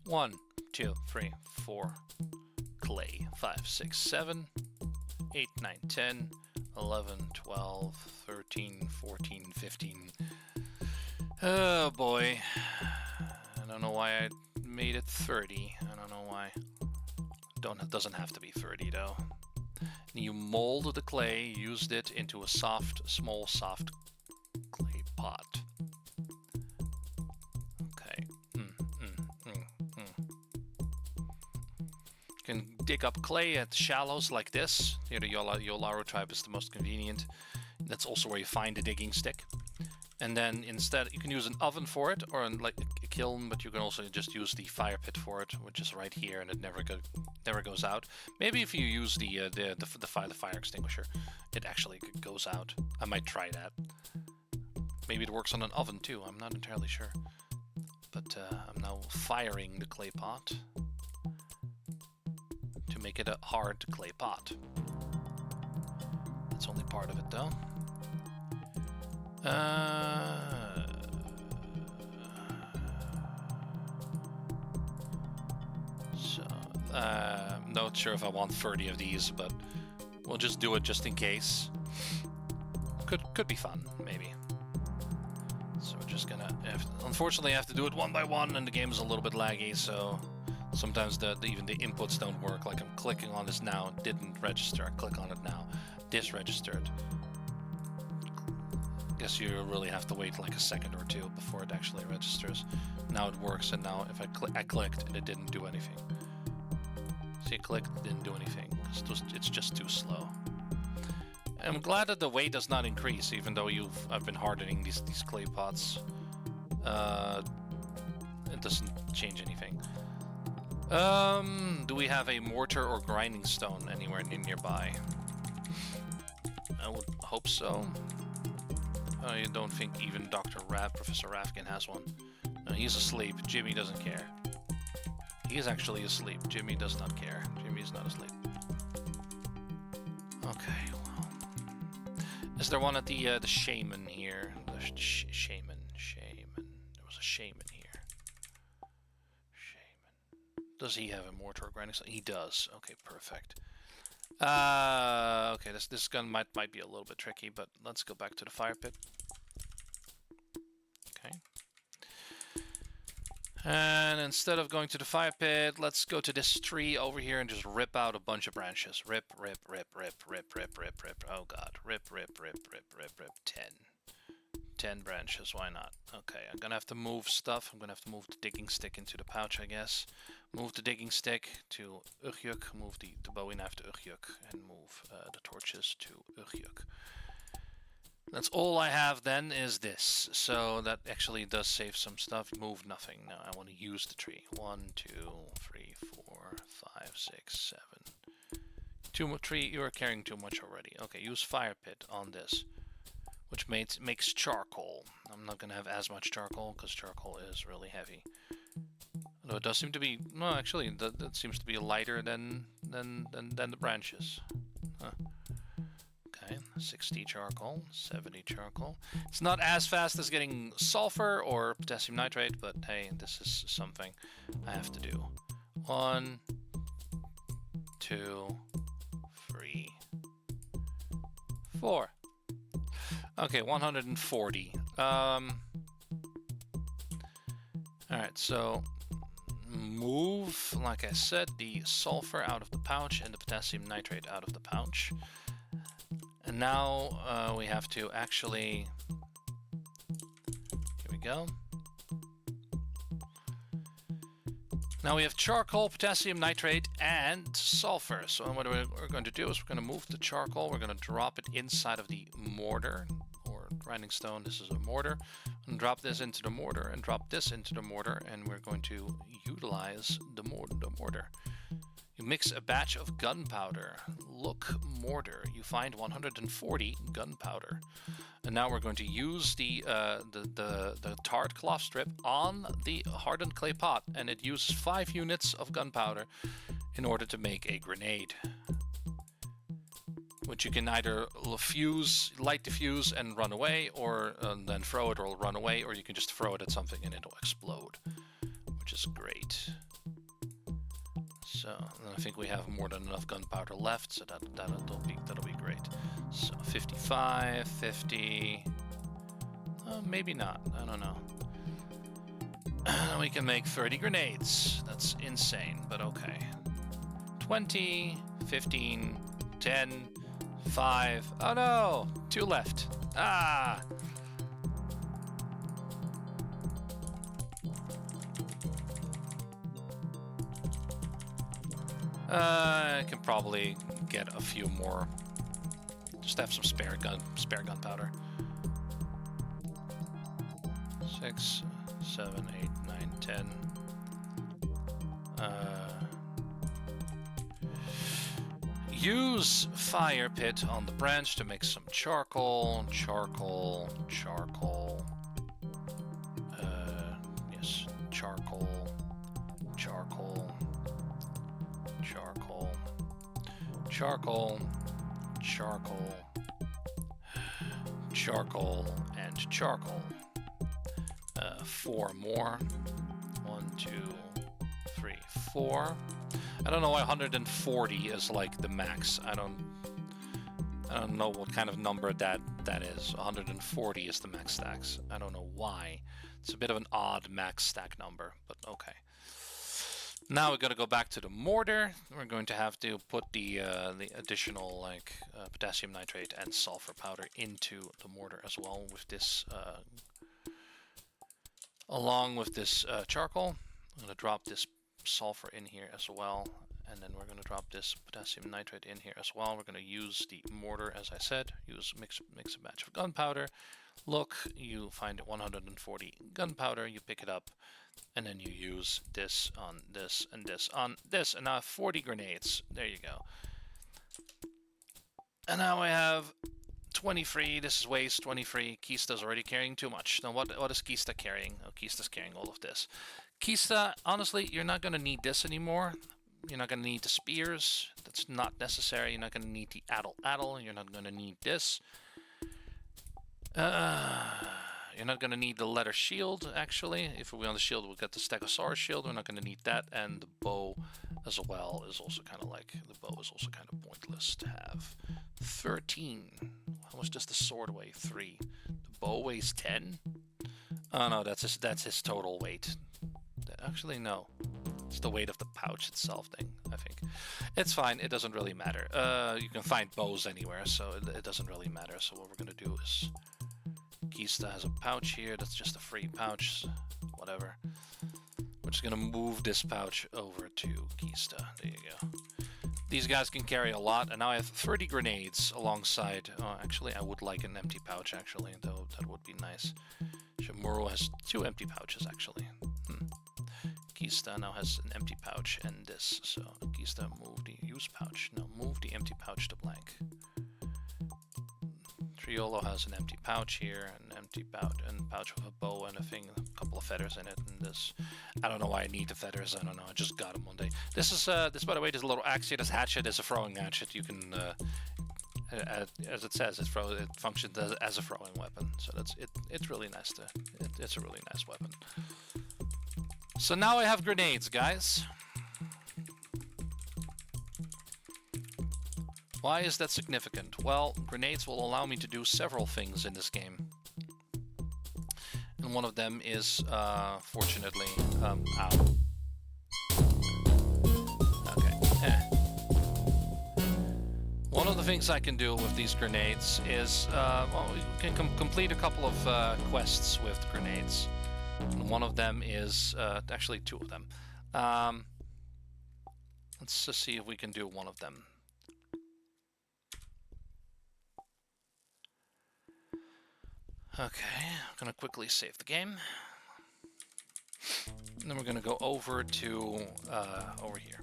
1, 2, 3, 4 clay, 5, 6, 7, 8, 9, 10, 11, 12, 13, 14, 15. Oh boy, I don't know why I made it 30. I don't know why. It doesn't have to be 30 though. You mold the clay, used it into a small soft clay pot. You can dig up clay at shallows like this. Here the Yolaru tribe is the most convenient. That's also where you find the digging stick. And then instead you can use an oven for it, or like a kiln, but you can also just use the fire pit for it, which is right here, and it never goes out. Maybe if you use the fire extinguisher, it actually goes out. I might try that. Maybe it works on an oven too. I'm not entirely sure. But I'm now firing the clay pot to make it a hard clay pot. That's only part of it though. Not sure if I want 30 of these, but we'll just do it just in case. Could be fun, maybe. So we're just gonna unfortunately I have to do it one by one, and the game is a little bit laggy, so sometimes even the inputs don't work. Like I'm clicking on this now, it didn't register. I click on it now, this registered. Guess you really have to wait like a second or two before it actually registers. Now it works, and now if I clicked and it didn't do anything. See, it clicked, it didn't do anything. It's just too slow. I'm glad that the weight does not increase, even though I've been hardening these clay pots. It doesn't change anything. Do we have a mortar or grinding stone anywhere nearby? I would hope so. I don't think even Professor Rafkin has one. No, he's asleep. Jimmy doesn't care. He is actually asleep. Jimmy does not care. Jimmy's not asleep. Okay, well. Is there one at the shaman here? The shaman. There was a shaman here. Shaman. Does he have a mortar or grinding stone? He does. Okay, perfect. Okay, this gun might be a little bit tricky, but let's go back to the fire pit. Okay. And instead of going to the fire pit, let's go to this tree over here and just rip out a bunch of branches. Rip. Oh god. Rip. 10 branches, why not? Okay, I'm gonna have to move stuff. I'm gonna have to move the digging stick into the pouch, I guess. Move the digging stick to Ugjuk, move the bowie knife to Ugjuk, and move the torches to Ugjuk. That's all I have then is this. So that actually does save some stuff. Move nothing. Now I want to use the tree. 1, 2, 3, 4, 5, 6, 7. Tree, you are carrying too much already. Okay, use fire pit on this, which makes charcoal. I'm not gonna have as much charcoal because charcoal is really heavy. Although it does seem to be, no, actually, that seems to be lighter than the branches. Huh. Okay, 60 charcoal, 70 charcoal. It's not as fast as getting sulfur or potassium nitrate, but hey, this is something I have to do. 1, 2, 3, 4. Okay, 140. Alright, so move, like I said, the sulfur out of the pouch and the potassium nitrate out of the pouch. And now we have to actually... Here we go. Now we have charcoal, potassium nitrate, and sulfur. So what we're going to do is we're going to move the charcoal. We're going to drop it inside of the mortar, or grinding stone. This is a mortar. And drop this into the mortar, and drop this into the mortar, and we're going to utilize the mortar. You mix a batch of gunpowder. Look, mortar. You find 140 gunpowder. And now we're going to use the tarred cloth strip on the hardened clay pot, and it uses 5 units of gunpowder in order to make a grenade, which you can either light the fuse and run away, or then throw it or run away, or you can just throw it at something and it'll explode, which is great. So I think we have more than enough gunpowder left, so that'll be great. So 55, 50, maybe not, I don't know. We can make 30 grenades. That's insane, but okay. 20, 15, 10, 5. Oh no! 2 left. Ah! I can probably get a few more. Just have some spare gunpowder. 6, 7, 8, 9, 10. Use fire pit on the branch to make some charcoal. Yes, charcoal. Charcoal, and charcoal. 4 more. 1, 2, 3, 4. I don't know why 140 is like the max. I don't know what kind of number that is. 140 is the max stacks. I don't know why. It's a bit of an odd max stack number, but okay. Now we're going to go back to the mortar. We're going to have to put the additional potassium nitrate and sulfur powder into the mortar as well with this, along with this charcoal. I'm going to drop this sulfur in here as well, and then we're going to drop this potassium nitrate in here as well. We're going to use the mortar, as I said, mix a batch of gunpowder. Look, you find 140 gunpowder, you pick it up, and then you use this on this and this on this, and now I have 40 grenades. There you go. And now I have 20 free. This is waste. 20 free. Kista's already carrying too much. Now what is Kista carrying? Oh, Kista's carrying all of this. Kista, honestly, you're not going to need this anymore. You're not going to need the spears. That's not necessary. You're not going to need the addle. You're not going to need this. You're not going to need the leather shield, actually. If we're on the shield, we'll get the Stegosaurus shield. We're not going to need that. And the bow as well is also kind of like... The bow is also kind of pointless to have. 13. How much does the sword weigh? 3. The bow weighs 10? Oh, no, that's his total weight. Actually, no. It's the weight of the pouch itself thing, I think. It's fine. It doesn't really matter. You can find bows anywhere, so it doesn't really matter. So what we're going to do is... Kista has a pouch here. That's just a free pouch. Whatever. We're just going to move this pouch over to Kista. There you go. These guys can carry a lot, and now I have 30 grenades alongside... Oh, actually, I would like an empty pouch, actually, though that would be nice. Shamuro has 2 empty pouches, actually. Kista now has an empty pouch and this, so Kista move the use pouch. No, move the empty pouch to blank. Triolo has an empty pouch here, an empty pouch with a bow and a couple of feathers in it, and this. I don't know why I need the feathers. I don't know. I just got them one day. This is by the way, this little axe here. This hatchet is a throwing hatchet. You can, as it says, it functions as a throwing weapon. So that's it. It's really nice it's a really nice weapon. So now I have grenades, guys. Why is that significant? Well, grenades will allow me to do several things in this game. And one of them is, fortunately, ow. Okay, One of the things I can do with these grenades is, well, you can complete a couple of quests with grenades. And one of them is, actually 2 of them. Let's just see if we can do one of them. Okay, I'm gonna quickly save the game. And then we're gonna go over to, over here.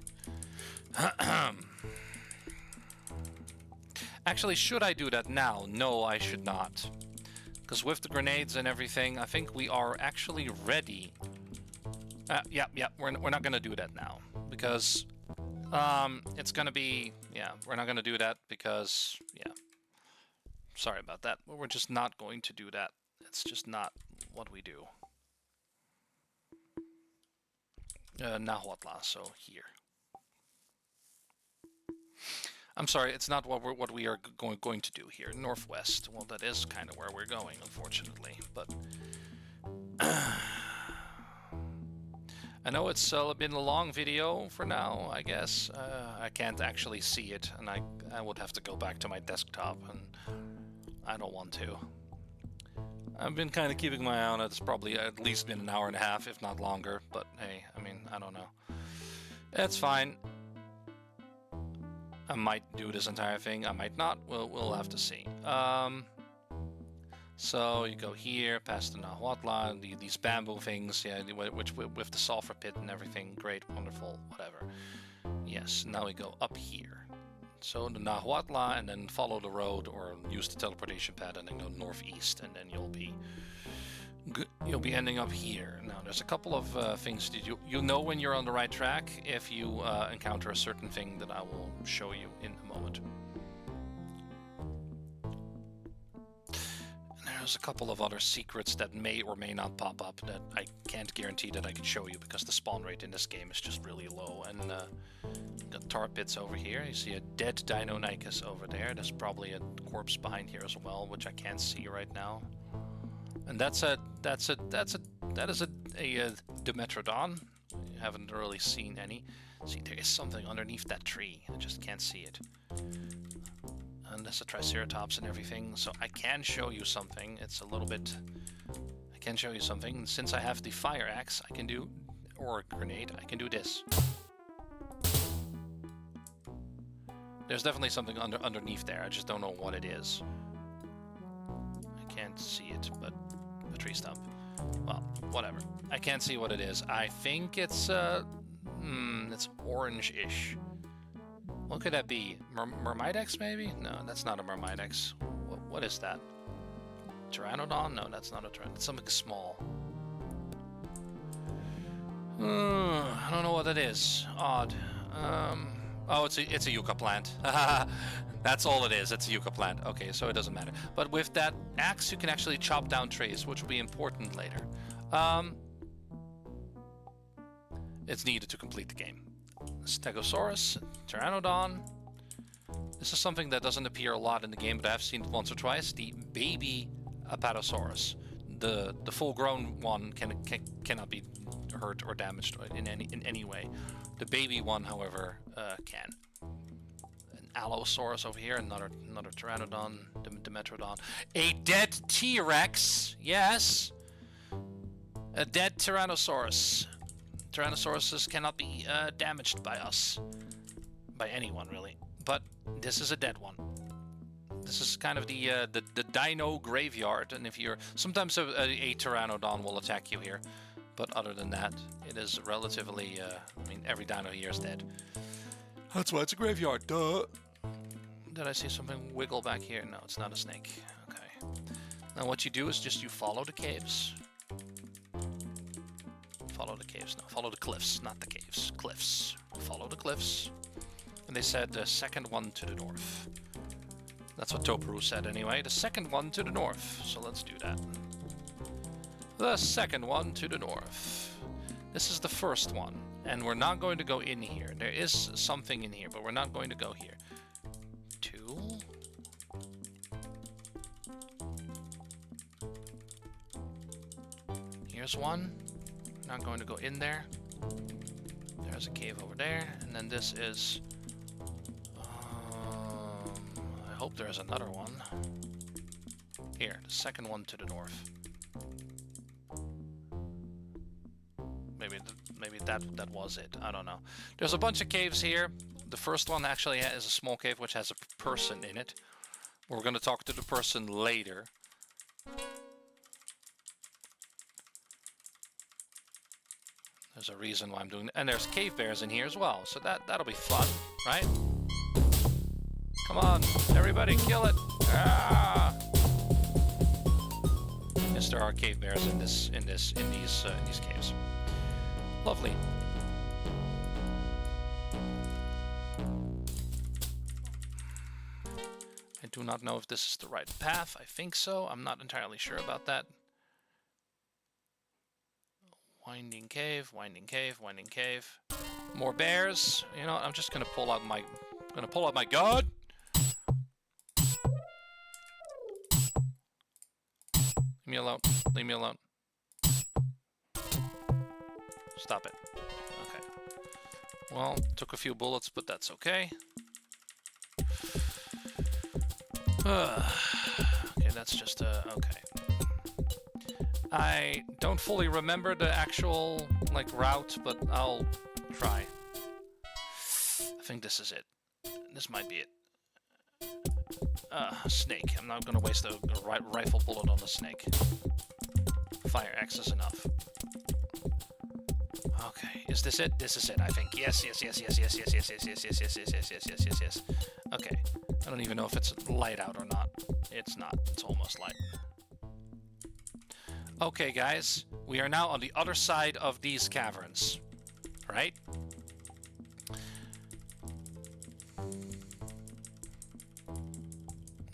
Actually, should I do that now? No, I should not. Because with the grenades and everything, I think we are actually ready. Yeah, we're not gonna do that now. Because, it's gonna be, yeah, we're not gonna do that because, yeah. Sorry about that. We're just not going to do that. It's just not what we do. Nahuatl, so here. I'm sorry, it's not what we are going to do here. Northwest. Well, that is kind of where we're going, unfortunately. But I know it's been a long video for now, I guess. I can't actually see it, and I would have to go back to my desktop, and I don't want to. I've been kind of keeping my eye on it. It's probably at least been an hour and a half, if not longer. But hey, I mean, I don't know. It's fine. I might do this entire thing. I might not. We'll have to see. So you go here, past the Nahuatl, these bamboo things, yeah, which with the sulfur pit and everything. Great, wonderful, whatever. Yes. Now we go up here. So the Nahuatl, and then follow the road, or use the teleportation pad, and then go northeast, and then you'll be ending up here. Now, there's a couple of things that you know when you're on the right track if you encounter a certain thing that I will show you in a moment. And there's a couple of other secrets that may or may not pop up that I can't guarantee that I can show you because the spawn rate in this game is just really low. And got tar pits over here. You see a dead Deinonychus over there. There's probably a corpse behind here as well, which I can't see right now. And that is a Dimetrodon. haven't really seen any. See, there is something underneath that tree. I just can't see it. And there's a Triceratops and everything, so I can show you something. It's a little bit... I can show you something. Since I have the fire axe, I can do... or a grenade, I can do this. There's definitely something underneath there. I just don't know what it is. I can't see it, but a tree stump. Well, whatever. I can't see what it is. I think it's orange-ish. What could that be? Myrmidex, maybe? No, that's not a Myrmidex. What is that? Pteranodon? No, that's not a Pteranodon. It's something small. I don't know what that is. Odd. Oh, it's a yucca plant. That's all it is. It's a yucca plant. Okay, so it doesn't matter. But with that axe, you can actually chop down trees, which will be important later. It's needed to complete the game. Stegosaurus, Pteranodon. This is something that doesn't appear a lot in the game, but I've seen it once or twice. The baby Apatosaurus. The full-grown one cannot be hurt or damaged in any way. The baby one, however, can. An Allosaurus over here, another Pteranodon, Dimetrodon. A dead T-Rex, yes. A dead Tyrannosaurus. Tyrannosauruses cannot be damaged by us, by anyone really. But this is a dead one. This is kind of the dino graveyard, and if you're sometimes a Pteranodon will attack you here, but other than that, it is relatively. I mean, every dino here is dead. That's why it's a graveyard, duh. Did I see something wiggle back here? No, it's not a snake. Okay. Now what you do is just you follow the caves. Follow the caves. No, follow the cliffs, not the caves. Cliffs. Follow the cliffs. And they said the second one to the north. That's what Toparu said anyway. The second one to the north. So let's do that. The second one to the north. This is the first one. And we're not going to go in here. There is something in here, but we're not going to go here. 2. Here's 1. Not going to go in there. There's a cave over there, and then this is I hope there's another one here, the second one to the north. Maybe that was it. I don't know. There's a bunch of caves here. The first one actually is a small cave which has a person in it. We're going to talk to the person later. There's a reason why I'm doing that. And there's cave bears in here as well, so that'll be fun, right? Come on, everybody, kill it! Ah! Yes, there are cave bears in these caves. Lovely. I do not know if this is the right path. I think so. I'm not entirely sure about that. Winding cave, winding cave, winding cave. More bears. You know, I'm just gonna pull out my gun. Leave me alone. Leave me alone. Stop it. Okay. Well, took a few bullets, but that's okay. Okay, that's just okay. I don't fully remember the actual, route, but I'll try. I think this is it. This might be it. Snake. I'm not gonna waste a rifle bullet on the snake. Fire axe is enough. Okay, is this it? This is it, I think. Yes. Okay. I don't even know if it's light out or not. It's not. It's almost light. Okay, guys, we are now on the other side of these caverns, right?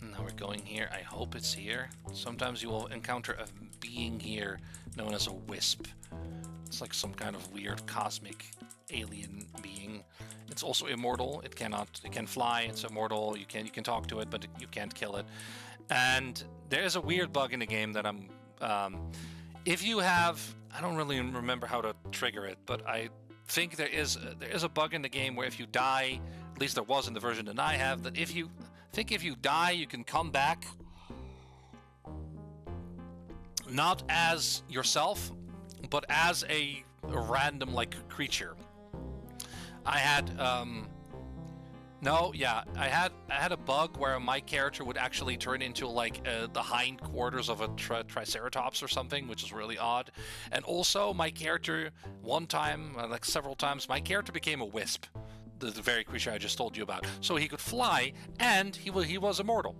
Now we're going here. I hope it's here. Sometimes you will encounter a being here known as a wisp. It's like some kind of weird cosmic alien being. It's also immortal. It can fly. It's immortal. You can talk to it, but you can't kill it. And there's a weird bug in the game that if you have, I don't really remember how to trigger it, but I think there is a bug in the game where if you die, at least there was in the version that I have, that if you die, you can come back not as yourself, but as a random like creature. I had I had a bug where my character would actually turn into like the hindquarters of a triceratops or something, which is really odd. And also, my character one time, like several times, my character became a wisp, the very creature I just told you about. So he could fly, and he was immortal,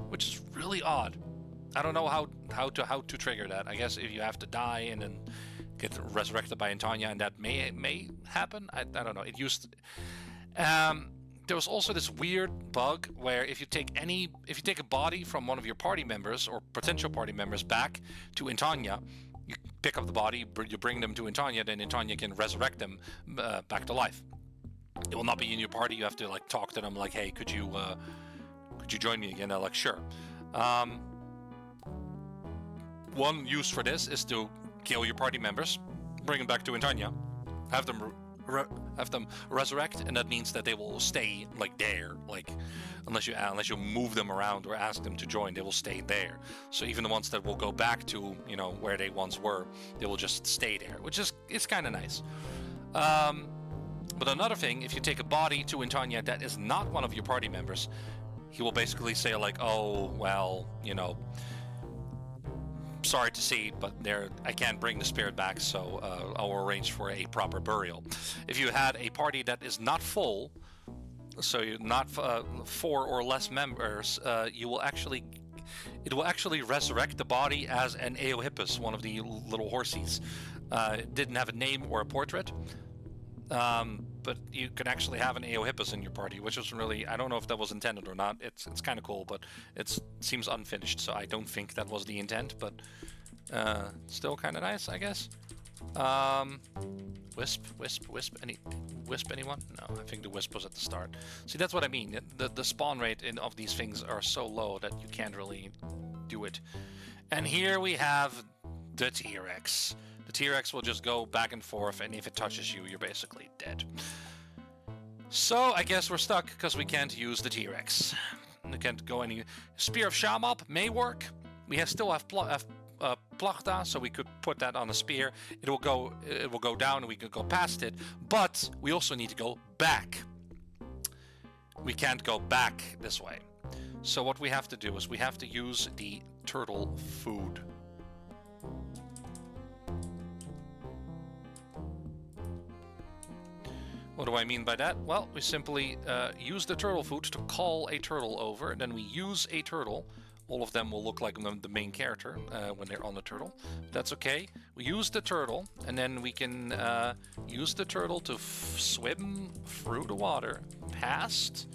which is really odd. I don't know how to trigger that. I guess if you have to die and then get resurrected by Antanya, and that may happen. I don't know. It used. There was also this weird bug where if you take a body from one of your party members or potential party members back to Intanya, you pick up the body, you bring them to Intanya, then Intanya can resurrect them back to life. It will not be in your party. You have to like talk to them like, hey, could you join me again? They're like, sure. One use for this is to kill your party members, bring them back to Intanya, have them resurrect, and that means that they will stay like there, like unless you move them around or ask them to join, they will stay there. So even the ones that will go back to where they once were, they will just stay there, which is kind of nice. But another thing, if you take a body to Intanya that is not one of your party members, he will basically say like, oh well, sorry to see, but I can't bring the spirit back, so I'll arrange for a proper burial. If you had a party that is not full, so you're not 4 or less members, it will actually resurrect the body as an Eohippus, one of the little horsies. It didn't have a name or a portrait, but you can actually have an Eohippus in your party, which is really, I don't know if that was intended or not. It's kind of cool, but it seems unfinished, so I don't think that was the intent, but still kind of nice, I guess. Wisp, anyone? No, I think the wisp was at the start. See, that's what I mean. The spawn rate of these things are so low that you can't really do it. And here we have the T-Rex. The T-Rex will just go back and forth, and if it touches you, you're basically dead. So I guess we're stuck because we can't use the T-Rex. We can't go any. Spear of Shamop may work. We still have Plachta, so we could put that on a spear. It will go down, and we could go past it. But we also need to go back. We can't go back this way. So what we have to do is we have to use the turtle food. What do I mean by that? Well, we simply use the turtle food to call a turtle over, and then we use a turtle. All of them will look like the main character when they're on the turtle. That's okay. We use the turtle, and then we can use the turtle to swim through the water past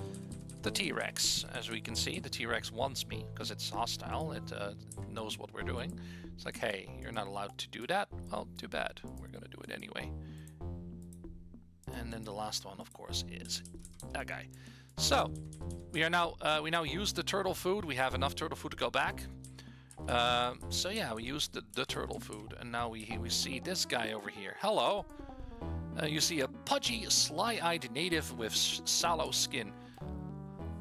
the T-Rex. As we can see, the T-Rex wants me because it's hostile. It knows what we're doing. It's like, hey, you're not allowed to do that. Well, too bad. We're going to do it anyway. And then the last one, of course, is that guy. So we now use the turtle food. We have enough turtle food to go back. So yeah, we used the turtle food, and now we see this guy over here. Hello. You see a pudgy, sly-eyed native with sallow skin.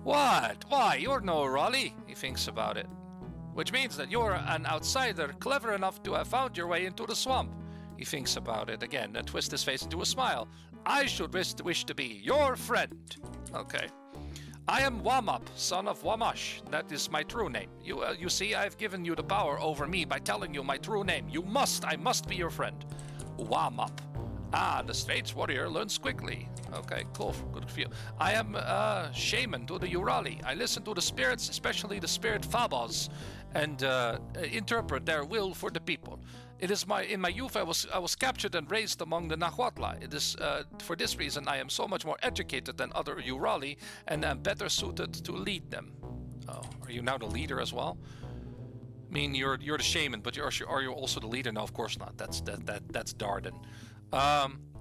What? Why? You're no Raleigh, he thinks about it. Which means that you're an outsider, clever enough to have found your way into the swamp. He thinks about it again and twists his face into a smile. I should wish to be your friend. Okay. I am Wamap, son of Wamash. That is my true name. You see, I've given you the power over me by telling you my true name. I must be your friend. Wamap. Ah, the strange warrior learns quickly. Okay, cool. Good for you. I am a shaman to the Urali. I listen to the spirits, especially the spirit Fabas, and interpret their will for the people. It is in my youth I was captured and raised among the Nahuatl. It is for this reason I am so much more educated than other Urali and am better suited to lead them. Oh, are you now the leader as well? I mean, you're the shaman, but are you also the leader? No, of course not. That's Darden.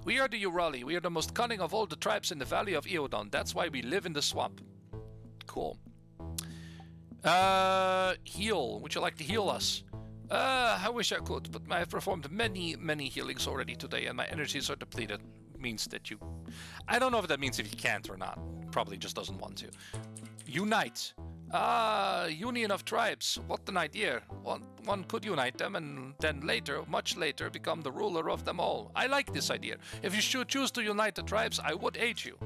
We are the Urali. We are the most cunning of all the tribes in the valley of Eodon. That's why we live in the swamp. Cool. Heal. Would you like to heal us? I wish I could, but I have performed many healings already today, and my energies are depleted. means that you... I don't know if that means if you can't or not. Probably just doesn't want to. Unite. Union of tribes. What an idea. One could unite them and then later, much later, become the ruler of them all. I like this idea. If you should choose to unite the tribes, I would aid you.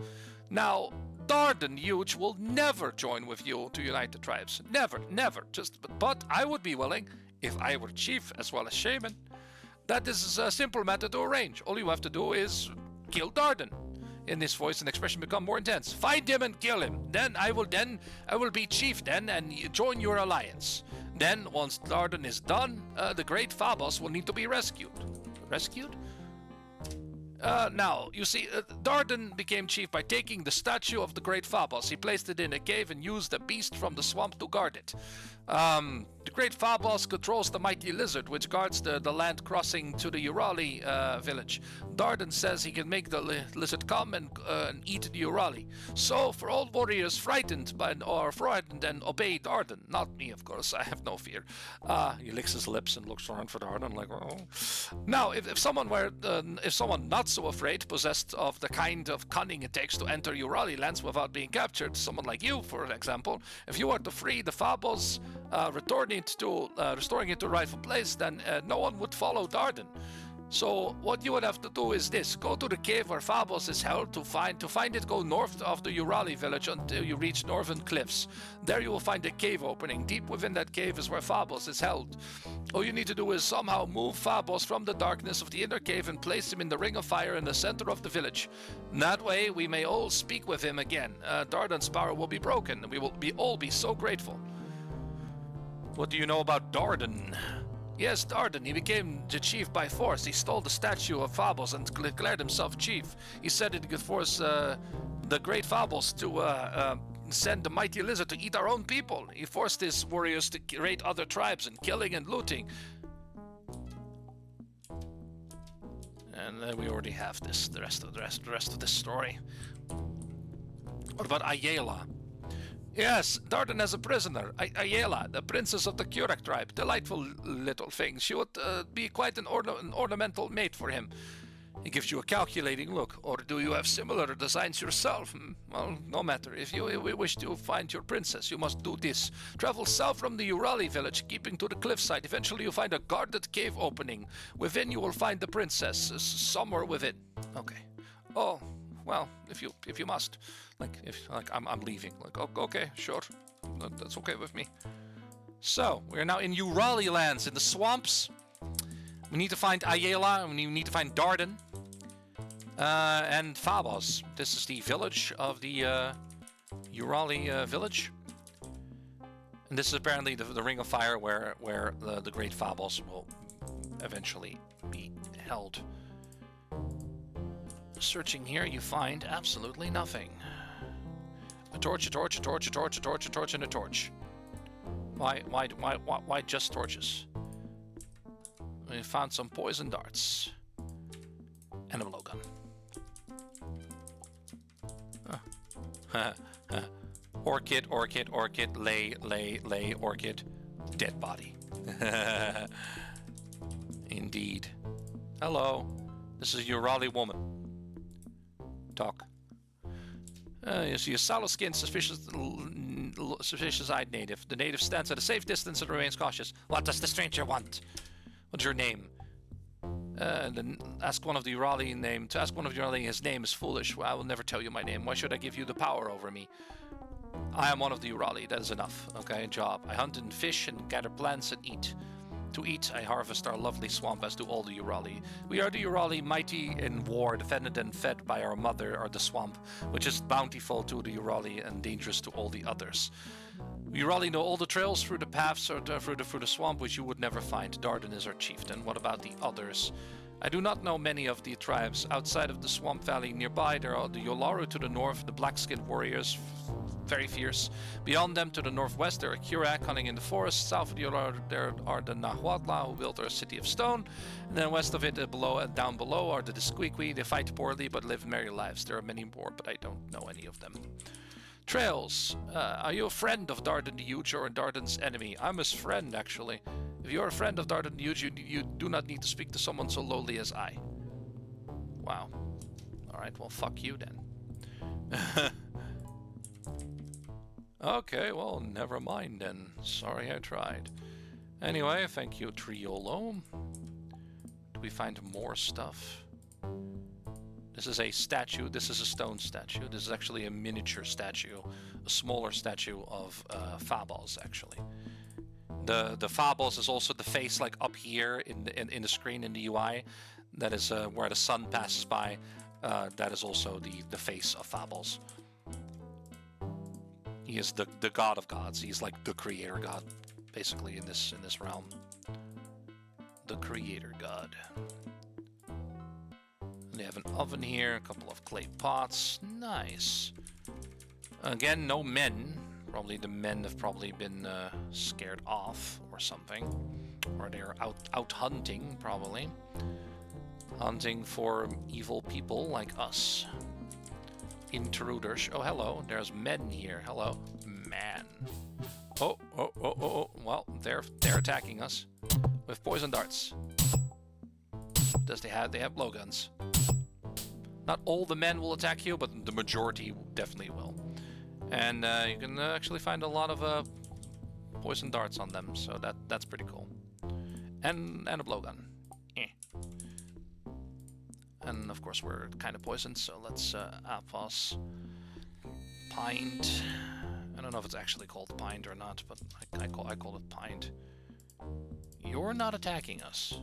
Now, Darden Huge will never join with you to unite the tribes. Never, never. But I would be willing if I were chief as well as shaman. That is a simple matter to arrange. All you have to do is kill Darden. In this voice and expression become more intense. Find him and kill him. Then I will be chief then and join your alliance. Then once Darden is done, the great Phobos will need to be rescued. Rescued? Now, you see, Darden became chief by taking the statue of the great Phobos. He placed it in a cave and used a beast from the swamp to guard it. The great Phobos controls the mighty lizard, which guards the land crossing to the Urali village. Darden says he can make the lizard come and eat the Urali. So, for all warriors frightened and obey Darden, not me, of course, I have no fear. He licks his lips and looks around for Darden, like, oh. Now, if someone not so afraid, possessed of the kind of cunning it takes to enter Urali lands without being captured, someone like you, for example, if you were to free the Phobos, restoring it to rightful place, then no one would follow Darden. So what you would have to do is this: go to the cave where Phobos is held. To find it, go north of the Urali village until you reach Northern Cliffs. There you will find a cave opening. Deep within that cave is where Phobos is held. All you need to do is somehow move Phobos from the darkness of the inner cave and place him in the ring of fire in the center of the village. In that way, we may all speak with him again. Darden's power will be broken, and we will all be so grateful. What do you know about Darden? Yes, Darden. He became the chief by force. He stole the statue of Phobos and declared himself chief. He said it could force the great Phobos to send the mighty lizard to eat our own people. He forced his warriors to raid other tribes and killing and looting. And then we already have this. The rest of this story. What about Ayala? Yes, Darden has a prisoner, Ayala, the princess of the Kurak tribe. Delightful little thing. She would be quite an ornamental mate for him. He gives you a calculating look. Or do you have similar designs yourself? Well, no matter. If you wish to find your princess, you must do this. Travel south from the Urali village, keeping to the cliffside. Eventually you'll find a guarded cave opening. Within you will find the princess, somewhere within. Okay. Oh, well, if you must. I'm leaving. Like, okay, sure. That's okay with me. So, we are now in Urali lands, in the swamps. We need to find Ayala, and we need to find Darden. And Phobos. This is the village of the Urali village. And this is apparently the ring of fire where the great Phobos will eventually be held. Searching here, you find absolutely nothing. A torch, a torch, a torch, a torch, a torch, a torch, and a torch. Why just torches? We found some poison darts. And a blowgun. Orchid, orchid, orchid, lay, orchid. Dead body. Indeed. Hello. This is your Raleigh woman. Talk. You see a sallow-skinned, suspicious-eyed native. The native stands at a safe distance and remains cautious. What does the stranger want? What's your name? Then ask one of the Urali name. To ask one of the Urali his name is foolish. Well, I will never tell you my name. Why should I give you the power over me? I am one of the Urali. That is enough. Okay, job. I hunt and fish and gather plants and eat. To eat, I harvest our lovely swamp, as do all the Urali. We are the Urali, mighty in war, defended and fed by our mother, or the swamp, which is bountiful to the Urali and dangerous to all the others. We Urali know all the trails through the paths or through the swamp, which you would never find. Darden is our chieftain. What about the others? I do not know many of the tribes. Outside of the swamp valley nearby, there are the Yolaru to the north, the black-skinned warriors, very fierce. Beyond them, to the northwest, there are Kurak hunting in the forest. South of the Yolaru, there are the Nahuatla, who built their city of stone. And then west of it, down below, are the Disquiqui. They fight poorly, but live merry lives. There are many more, but I don't know any of them. Trails. Are you a friend of Darden the Huge or Darden's enemy? I'm his friend, actually. If you're a friend of Darden the Huge, you do not need to speak to someone so lowly as I. Wow. Alright, well, fuck you then. Okay, well, never mind then. Sorry I tried. Anyway, thank you, Triolo. Do we find more stuff? This is a statue. This is a stone statue. This is actually a miniature statue. A smaller statue of Fabos, actually. The Fabos is also the face, like, up here in the screen in the UI. That is where the sun passes by. That is also the face of Fabos. He is the god of gods. He's like the creator god, basically, in this realm. The creator god. They have an oven here, a couple of clay pots. Nice. Again, no men. Probably the men have probably been scared off or something. Or they're out hunting, probably. Hunting for evil people like us. Intruders. Oh, hello. There's men here. Hello. Man. Oh. Well, they're attacking us with poison darts. Does they have blowguns? Not all the men will attack you, but the majority definitely will. And you can actually find a lot of poison darts on them, so that's pretty cool. And a blowgun. And of course we're kind of poisoned, so let's Aphos Pint. I don't know if it's actually called Pint or not, but I call it Pint. You're not attacking us.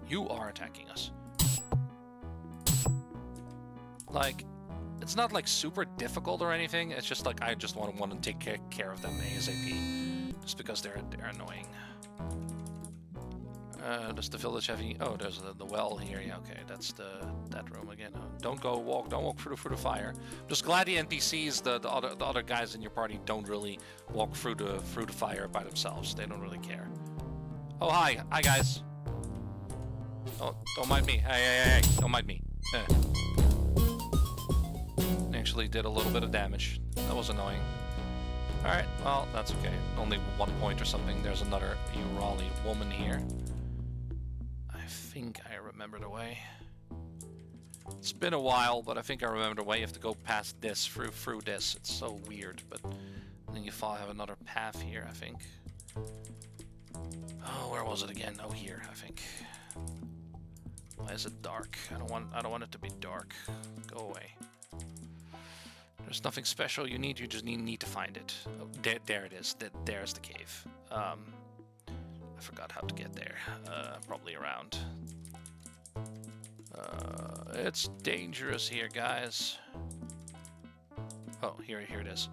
You are attacking us. Like, it's not like super difficult or anything. It's just like I just want to take care of them ASAP, just because they're annoying. Does the village have any? Oh, there's the well here. Yeah, okay, that's that room again. Oh, don't walk through the fire. I'm just glad the NPCs, the other guys in your party, don't really walk through the fire by themselves. They don't really care. Oh, hi guys. Oh, don't mind me. Hey, don't mind me. Actually did a little bit of damage. That was annoying. Alright, well, that's okay. Only 1 point or something. There's another Urali woman here. I think I remember the way. It's been a while, but I think I remember the way. You have to go past this, through this. It's so weird, but then you have another path here, I think. Oh, where was it again? Oh, here, I think. Why is it dark? I don't want it to be dark. Go away. There's nothing special you need. You just need to find it. Oh, there it is. There's the cave. I forgot how to get there. Probably around. It's dangerous here, guys. Oh, here it is.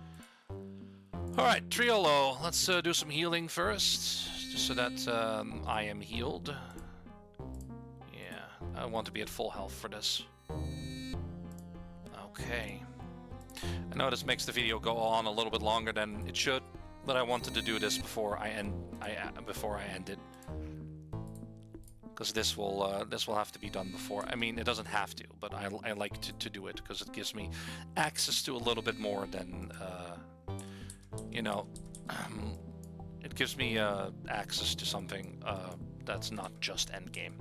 All right, Triolo. Let's do some healing first, just so that I am healed. Yeah, I want to be at full health for this. Okay. I know this makes the video go on a little bit longer than it should, but I wanted to do this before I end it, because this will have to be done before. I mean, it doesn't have to, but I like to do it because it gives me access to a little bit more than you know. It gives me access to something that's not just endgame.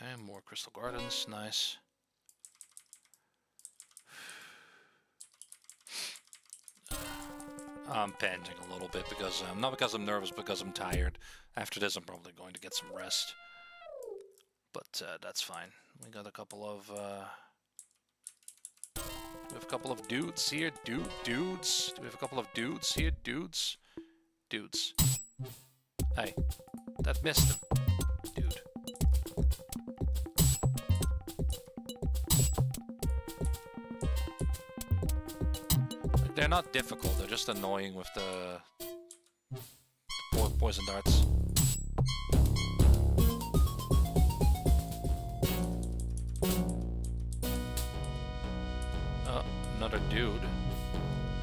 Okay, more crystal gardens, nice. I'm panting a little bit because not because I'm nervous, because I'm tired. After this, I'm probably going to get some rest, but that's fine. We got a couple of we have a couple of dudes here, dudes. Do we have a couple of dudes here, dudes? Hey, that missed him, dude. They're not difficult, they're just annoying with the poison darts. Oh, another dude.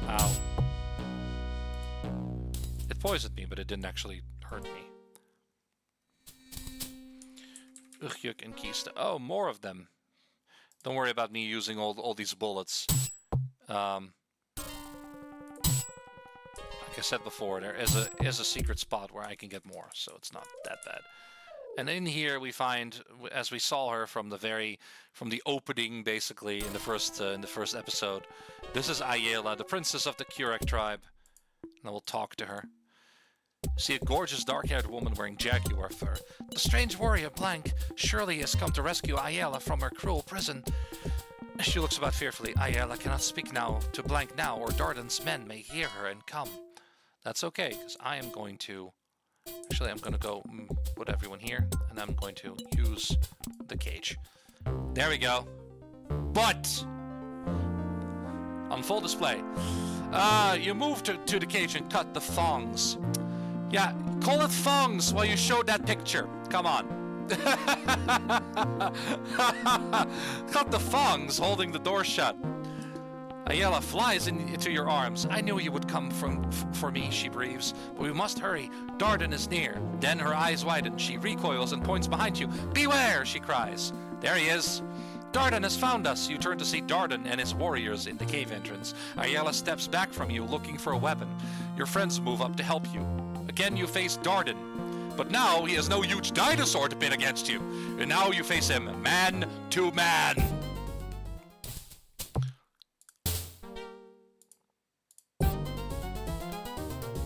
Ow. It poisoned me, but it didn't actually hurt me. Ugyuk and Kista. Oh, more of them. Don't worry about me using all these bullets. like I said before, there is a secret spot where I can get more, so it's not that bad. And in here we find, as we saw her from the opening, basically in the first episode, this is Ayala, the princess of the Kurek tribe. And I will talk to her. See a gorgeous dark-haired woman wearing jaguar fur. The strange warrior Blanc surely has come to rescue Ayala from her cruel prison. She looks about fearfully. Ayala cannot speak now to Blanc now, or Darden's men may hear her and come. That's okay, because I am going to... Actually, I'm going to go put everyone here, and I'm going to use the cage. There we go. But... on full display. You move to the cage and cut the thongs. Yeah, call it thongs while you showed that picture. Come on. Cut the thongs holding the door shut. Ayala flies into your arms. I knew you would come for me, she breathes. But we must hurry. Darden is near. Then her eyes widen. She recoils and points behind you. Beware, she cries. There he is. Darden has found us. You turn to see Darden and his warriors in the cave entrance. Ayala steps back from you, looking for a weapon. Your friends move up to help you. Again, you face Darden. But now he has no huge dinosaur to pit against you. And now you face him man to man.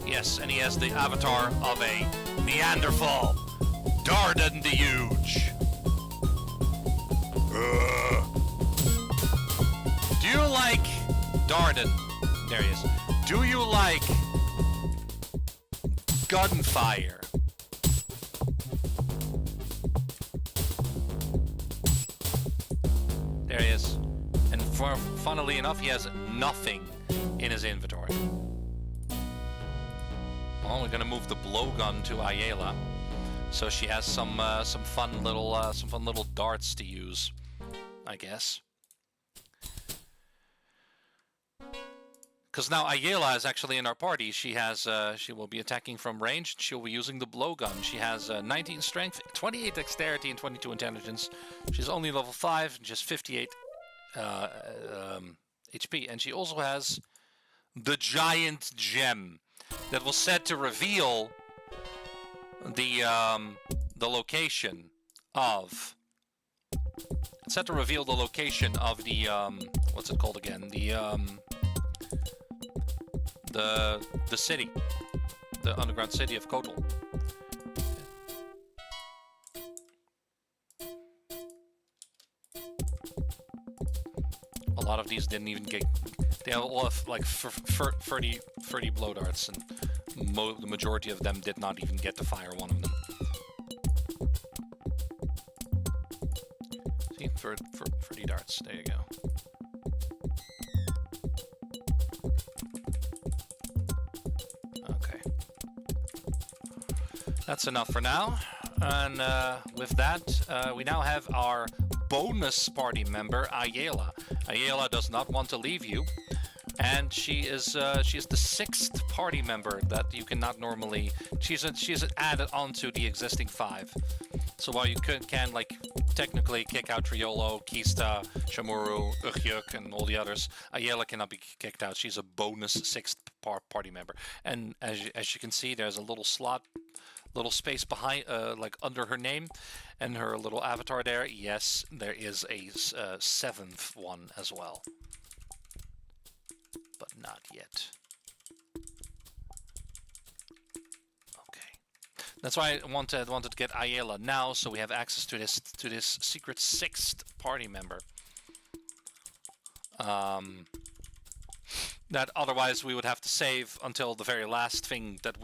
Yes, and he has the avatar of a Neanderthal. Darden the Huge. Do you like Darden? There he is. Do you like gunfire? There he is. And funnily enough, he has nothing in his inventory. Well, we're gonna move the blowgun to Ayala, so she has some fun little darts to use, I guess. Because now Ayala is actually in our party. She will be attacking from range. She'll be using the blowgun. She has 19 strength, 28 dexterity, and 22 intelligence. She's only level 5 and just 58 HP. And she also has the giant gem that was said to reveal the location of. It's set to reveal the location of the what's it called again? The city, the underground city of Kotal. A lot of these didn't even get. They all have like 30 blow darts, and the majority of them did not even get to fire one of them. See, 30 darts. There you go. That's enough for now, and with that, we now have our bonus party member, Ayala. Ayala does not want to leave you, and she is the 6th party member that you cannot normally. She's added onto the existing 5. So while you can like technically kick out Triolo, Kista, Shamuru, Ugyuk, and all the others, Ayala cannot be kicked out. She's a bonus 6th party member, and as you can see, there's a little slot. Little space behind, like under her name and her little avatar there. Yes, there is a 7th one as well, but not yet. Okay, that's why I wanted to get Ayala now, so we have access to this secret 6th party member. That otherwise we would have to save until the very last thing that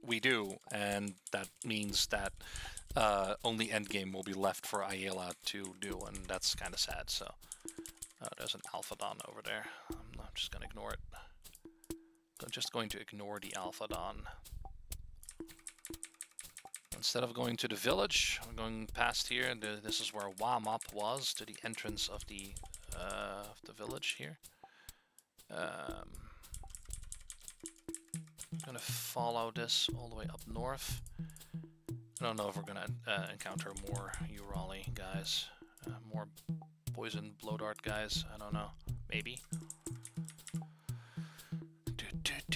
we do, and that means that only endgame will be left for Ayala to do, and that's kind of sad. So there's an Alphadon over there. I'm just gonna ignore it. I'm just going to ignore the Alphadon. Instead of going to the village, I'm going past here, and this is where Wamop was, to the entrance of the village here. I'm gonna follow this all the way up north. I don't know if we're gonna encounter more Urali guys, more poison blow dart guys. I don't know, maybe. I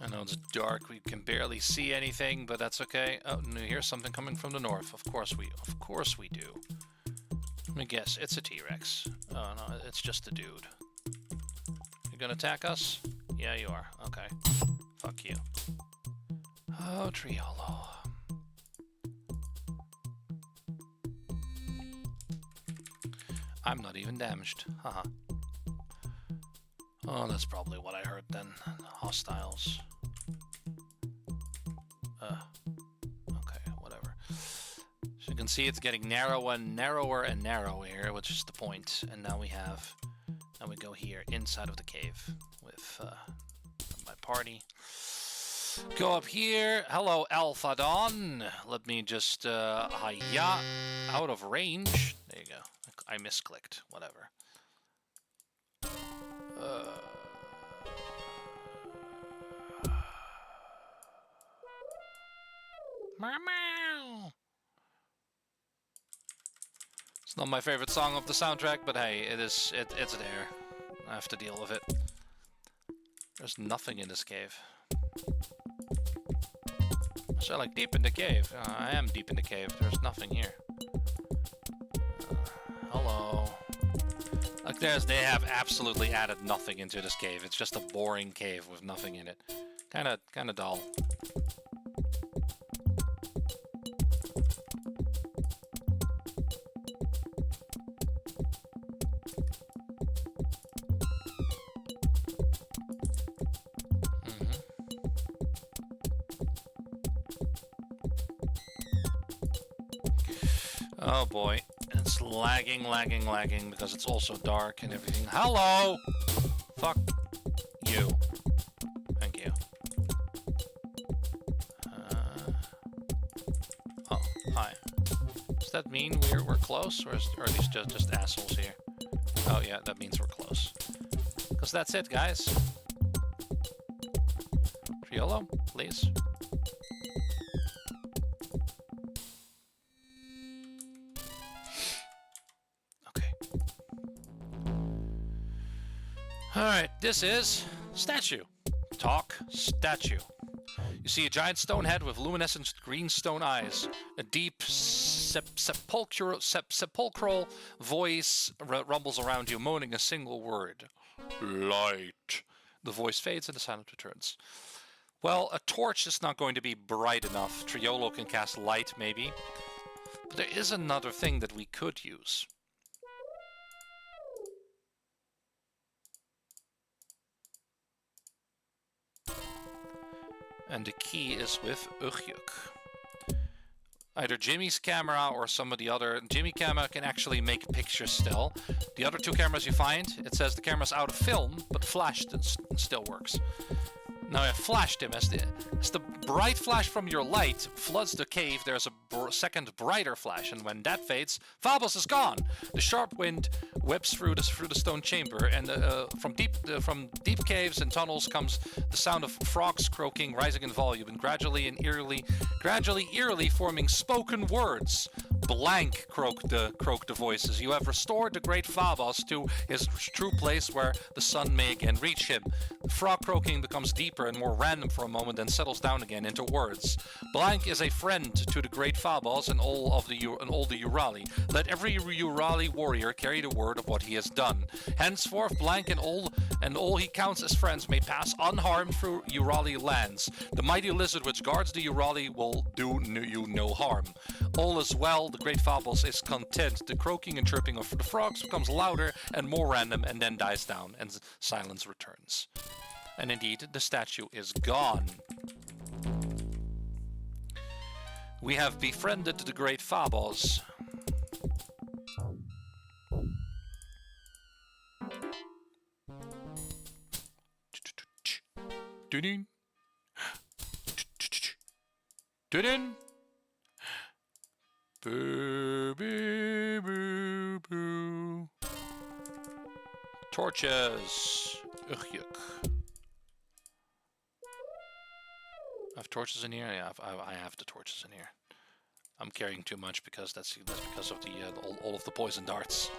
know it's dark, we can barely see anything, but that's okay. Oh, no, here's something coming from the north. Of course we do. Let me guess, it's a T-Rex. Oh no, it's just a dude. You gonna attack us? Yeah, you are. Okay. Fuck you. Oh, Triolo. I'm not even damaged. Haha. Oh, that's probably what I heard then. Hostiles. Okay, whatever. So you can see it's getting narrower and narrower and narrower here, which is the point. And now we go here inside of the cave with my party. Go up here. Hello, Alpha Dawn. Let me just hiya, out of range. There you go. I misclicked. Whatever. Meow. It's not my favorite song of the soundtrack, but hey, it's there. I have to deal with it. There's nothing in this cave. So like deep in the cave. I am deep in the cave. There's nothing here. Hello. Like they have absolutely added nothing into this cave. It's just a boring cave with nothing in it. Kinda dull. Oh boy, it's lagging because it's also dark and everything. Hello! Fuck you. Thank you. Oh, hi. Does that mean we're close, or are these just assholes here? Oh yeah, that means we're close. Because that's it, guys. Triolo, please. Alright, this is statue. Talk statue. You see a giant stone head with luminescent green stone eyes. A deep sepulchral voice rumbles around you, moaning a single word. Light. The voice fades and the silence returns. Well, a torch is not going to be bright enough. Triolo can cast light, maybe. But there is another thing that we could use. And the key is with Ugyuk. Either Jimmy's camera or some of the other... Jimmy camera can actually make pictures still. The other two cameras you find, it says the camera's out of film, but flashed still works. Now I flashed him. As the bright flash from your light floods the cave, there's a second brighter flash, and when that fades, Phobos is gone. The sharp wind whips through the stone chamber, and from deep caves and tunnels comes the sound of frogs croaking, rising in volume, and gradually eerily forming spoken words. Blank, croaked the voices. You have restored the great Phobos to his true place where the sun may again reach him. The frog croaking becomes deeper and more random for a moment, then settles down again into words. Blank is a friend to the great Phobos and all the Urali. Let every Urali warrior carry the word of what he has done. Henceforth, Blank and all he counts as friends may pass unharmed through Urali lands. The mighty lizard which guards the Urali will do you no harm. All is well. The great Phobos is content. The croaking and chirping of the frogs becomes louder and more random and then dies down, and silence returns. And indeed, the statue is gone. We have befriended the great Phobos. Dun-dun. Dun-dun. Boo, boo, boo, boo. Torches. Ugyuk. torches in here? Yeah, I have the torches in here. I'm carrying too much because that's because of the all of the poison darts.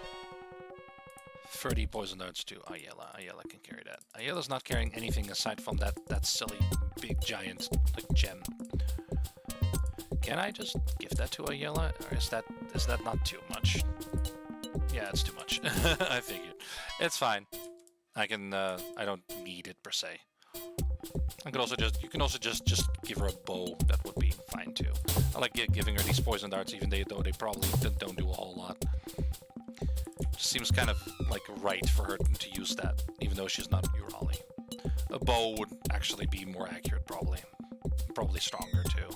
30 poison darts to Ayala. Ayala can carry that. Ayala's not carrying anything aside from that silly big giant like gem. Can I just give that to Ayala, or is that not too much? Yeah, it's too much. I figured. It's fine. I can. I don't need it per se. You can also just give her a bow. That would be fine too. I like giving her these poison darts, even though they probably don't do a whole lot. Just seems kind of like right for her to use that, even though she's not Urali. A bow would actually be more accurate, probably stronger too.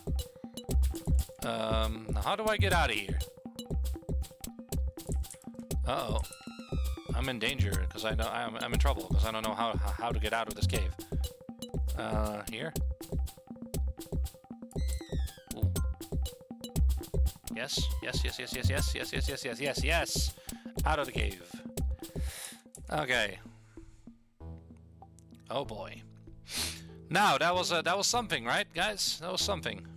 Now how do I get out of here? Uh-oh. I'm in danger because I'm in trouble because I don't know how to get out of this cave. Here? Ooh. Yes. Out of the cave. Okay. Oh boy. Now that was something, right, guys? That was something.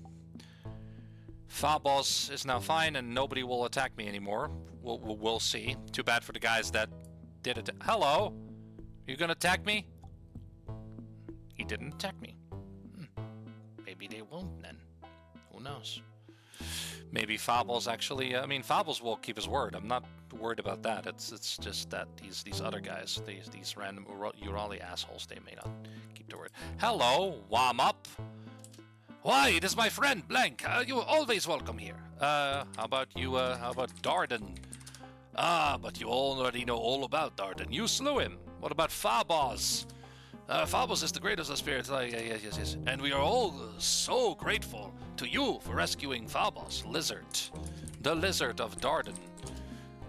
Phobos is now fine and nobody will attack me anymore. We'll see. Too bad for the guys that did it. Hello? You gonna attack me? He didn't attack me. Maybe they won't then. Who knows? Maybe Phobos actually... I mean, Phobos will keep his word. I'm not worried about that. It's just that these other guys, these random Urali assholes, they may not keep their word. Hello, Wam up. Why, it is my friend Blank. You're always welcome here. How about you? How about Darden? Ah, but you already know all about Darden. You slew him. What about Phobos? Phobos is the greatest of spirits. Yes. And we are all so grateful to you for rescuing Phobos, Lizard. The Lizard of Darden.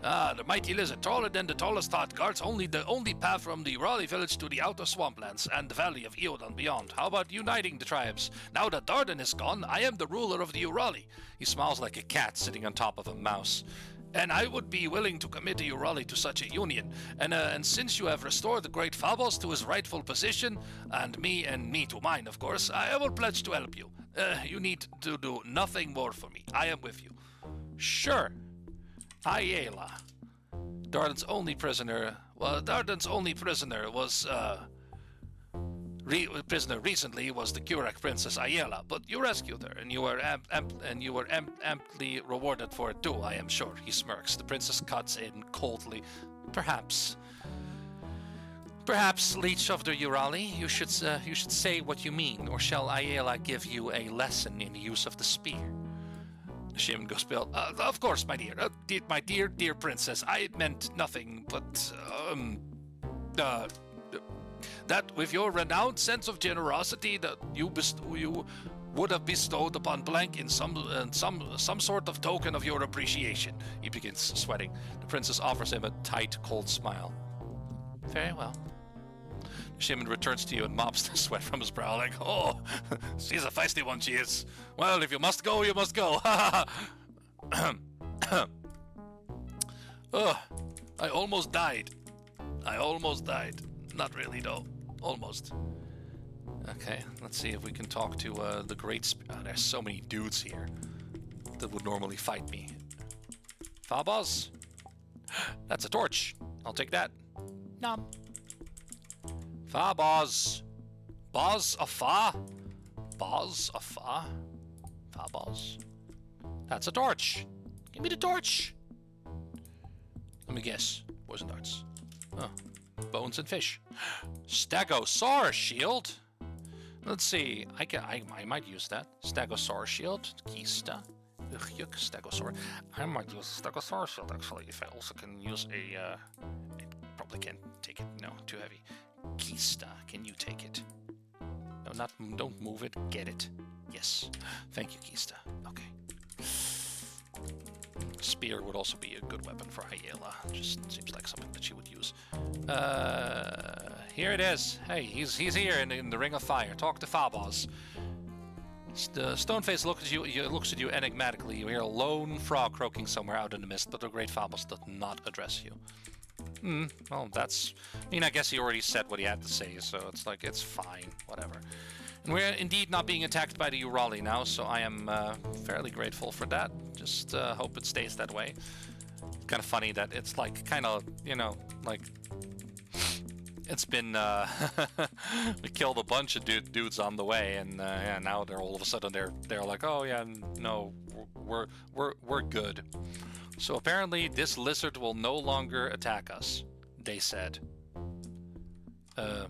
Ah, the mighty lizard, taller than the tallest thought, guards the only path from the Raleigh village to the outer swamplands and the valley of Eodan beyond. How about uniting the tribes? Now that Darden is gone, I am the ruler of the Urali. He smiles like a cat sitting on top of a mouse. And I would be willing to commit the Urali to such a union. And since you have restored the great Phobos to his rightful position, and me to mine, of course, I will pledge to help you. You need to do nothing more for me. I am with you. Sure. Ayala. Darden's only prisoner was recently was the Kurak princess Ayala, but you rescued her, and you were amply rewarded for it too, I am sure. He smirks. The princess cuts in coldly. Perhaps, Leech of the Urali, you should say what you mean, or shall Ayala give you a lesson in the use of the spear? The shaman goes pale. Of course, my dear princess. I meant nothing, but that with your renowned sense of generosity that you would have bestowed upon Blank in some sort of token of your appreciation. He begins sweating. The princess offers him a tight, cold smile. Very well. The shaman returns to you and mops the sweat from his brow like, oh, she's a feisty one, she is. Well, if you must go, you must go. Ugh, I almost died. Not really, though. Almost. Okay, let's see if we can talk to the great... there's so many dudes here that would normally fight me. Phobos? That's a torch. I'll take that. Nom. Phobos. Boz afa? Boz afa? Phobos. That's a torch. Give me the torch. Let me guess. Poison darts. Oh. Bones and fish. Stegosaur shield. Let's see. I might use that. Stegosaur shield. Kista. Yuck, Stegosaur. I might use Stegosaur shield actually. If I also can use I probably can't take it. No, too heavy. Kista, can you take it? No, don't move it. Get it. Yes. Thank you, Kista. Okay. Spear would also be a good weapon for Ayala. Just seems like something that she would use. Here it is. Hey, he's here in the Ring of Fire. Talk to Phobos. The Stoneface looks at you enigmatically. You hear a lone frog croaking somewhere out in the mist, but the great Phobos does not address you. Sure, Ayala. Phobos, Well, that's... I mean, I guess he already said what he had to say, so it's like, it's fine, whatever. And we're indeed not being attacked by the Urali now, so I am fairly grateful for that. Just hope it stays that way. Kind of funny that it's like, kind of, you know, like... It's been, we killed a bunch of dudes on the way, and yeah, now they're all of a sudden they're like, oh yeah, no, we're good. So apparently this lizard will no longer attack us, they said. Sorry.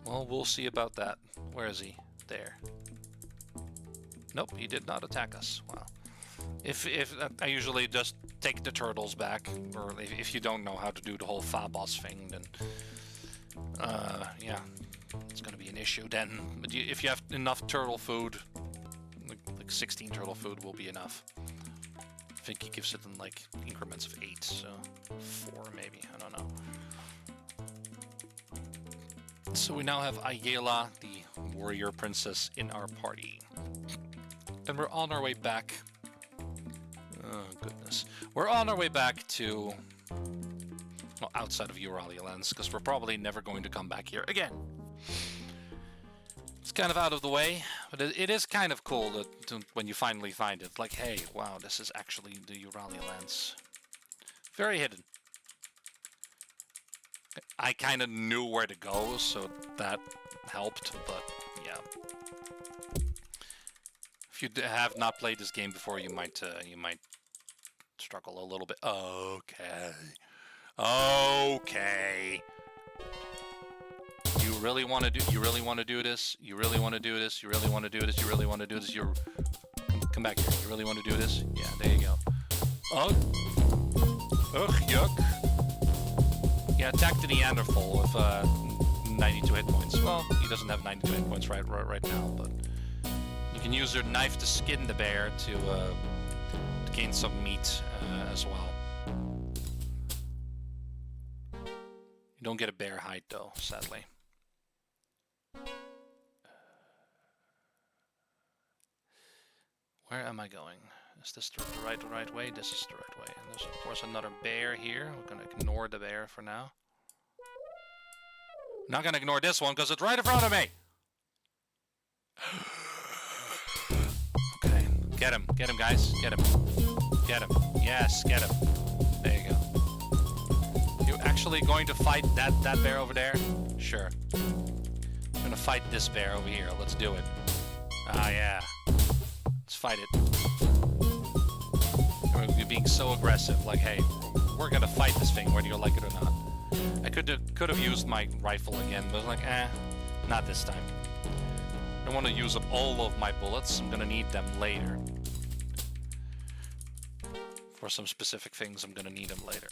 Well, we'll see about that. Where is he? There. Nope, he did not attack us. Wow. If I usually just take the turtles back, or if you don't know how to do the whole Fabos thing, then yeah, it's gonna be an issue then. But if you have enough turtle food, like 16 turtle food will be enough. I think he gives it in like increments of 8, so 4 maybe, I don't know. So we now have Ayala, the warrior princess, in our party. And we're on our way back. Oh, goodness. We're on our way back to... well, outside of Euralia lands, because we're probably never going to come back here again. It's kind of out of the way, but it is kind of cool when you finally find it. Like, hey, wow, this is actually the Euralia lands. Very hidden. I kind of knew where to go, so that helped, but yeah. If you have not played this game before, you might struggle a little bit. Okay. Okay. You really want to do this? You really want to do this? You really want to do this? You really want to do this? You really want to do this? Come back here. You really want to do this? Yeah, there you go. Ugh. Ugh, yuck. Yeah, attack the Neanderthal with 92 hit points. Well, he doesn't have 92 hit points right now, but you can use your knife to skin the bear to gain some meat as well. You don't get a bear hide though, sadly. Where am I going? Is this the right way? This is the right way. And there's of course another bear here. We're gonna ignore the bear for now. Not gonna ignore this one because it's right in front of me. Okay, get him, guys, get him, yes, get him. There you go. You're actually going to fight that bear over there? Sure. I'm gonna fight this bear over here. Let's do it. Ah, yeah. Let's fight it. You're being so aggressive. Like, hey, we're gonna fight this thing, whether you like it or not. I could have used my rifle again, but I was like, not this time. I don't want to use up all of my bullets. I'm gonna need them later. For some specific things, I'm gonna need them later.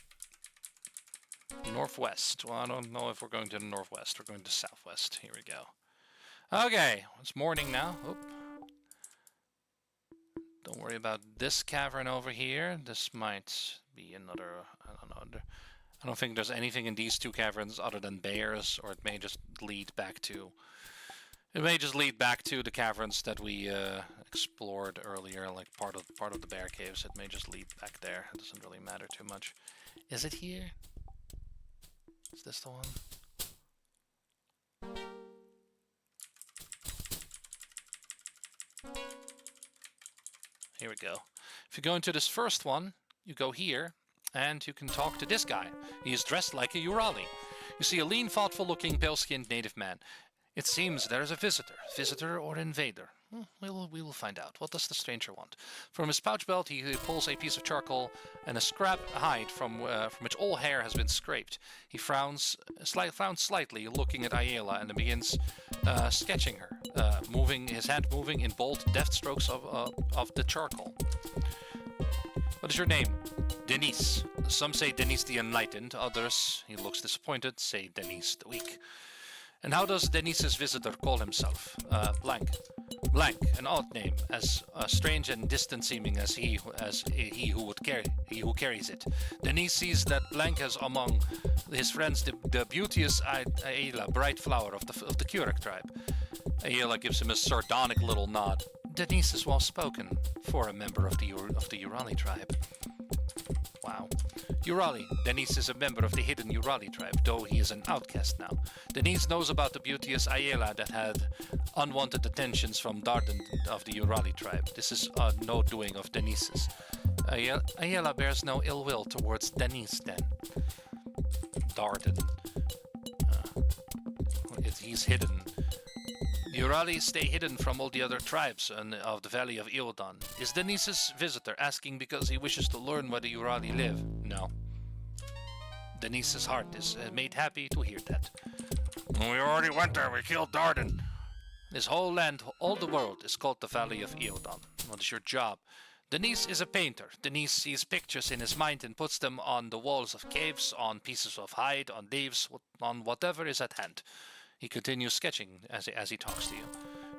Northwest. Well, I don't know if we're going to the northwest. We're going to southwest. Here we go. Okay, it's morning now. Oop. Don't worry about this cavern over here. This might be another, I don't know. I don't think there's anything in these two caverns other than bears, or it may just lead back to... It may just lead back to the caverns that we explored earlier, like part of the bear caves. It may just lead back there. It doesn't really matter too much. Is it here? Is this the one? Here we go. If you go into this first one, you go here, and you can talk to this guy. He is dressed like a Urali. You see a lean, thoughtful-looking, pale-skinned native man. It seems there is a visitor or invader. We will find out. What does the stranger want? From his pouch belt, he pulls a piece of charcoal and a scrap hide from which all hair has been scraped. He frowns slightly, looking at Ayala, and begins sketching her, his hand moving in bold, deft strokes of the charcoal. What is your name? Denise. Some say Denise the Enlightened. Others, he looks disappointed, say Denise the Weak. And how does Denise's visitor call himself? Blank. Blank, an odd name, as strange and distant seeming as he who carries it. Denise sees that Blank has among his friends the beauteous Ayla, bright flower of the Kurek tribe. Ayla gives him a sardonic little nod. Denise is well spoken for a member of the Urali tribe. Wow. Urali. Denise is a member of the hidden Urali tribe, though he is an outcast now. Denise knows about the beauteous Ayala that had unwanted attentions from Darden of the Urali tribe. This is no doing of Denise's. Ayala bears no ill will towards Denise then. Darden. He's hidden. The Urali stay hidden from all the other tribes of the Valley of Eodon. Is Denise's visitor asking because he wishes to learn where the Urali live? No. Denise's heart is made happy to hear that. We already went there. We killed Darden. This whole land, all the world, is called the Valley of Eodon. What is your job? Denise is a painter. Denise sees pictures in his mind and puts them on the walls of caves, on pieces of hide, on leaves, on whatever is at hand. He continues sketching as he talks to you.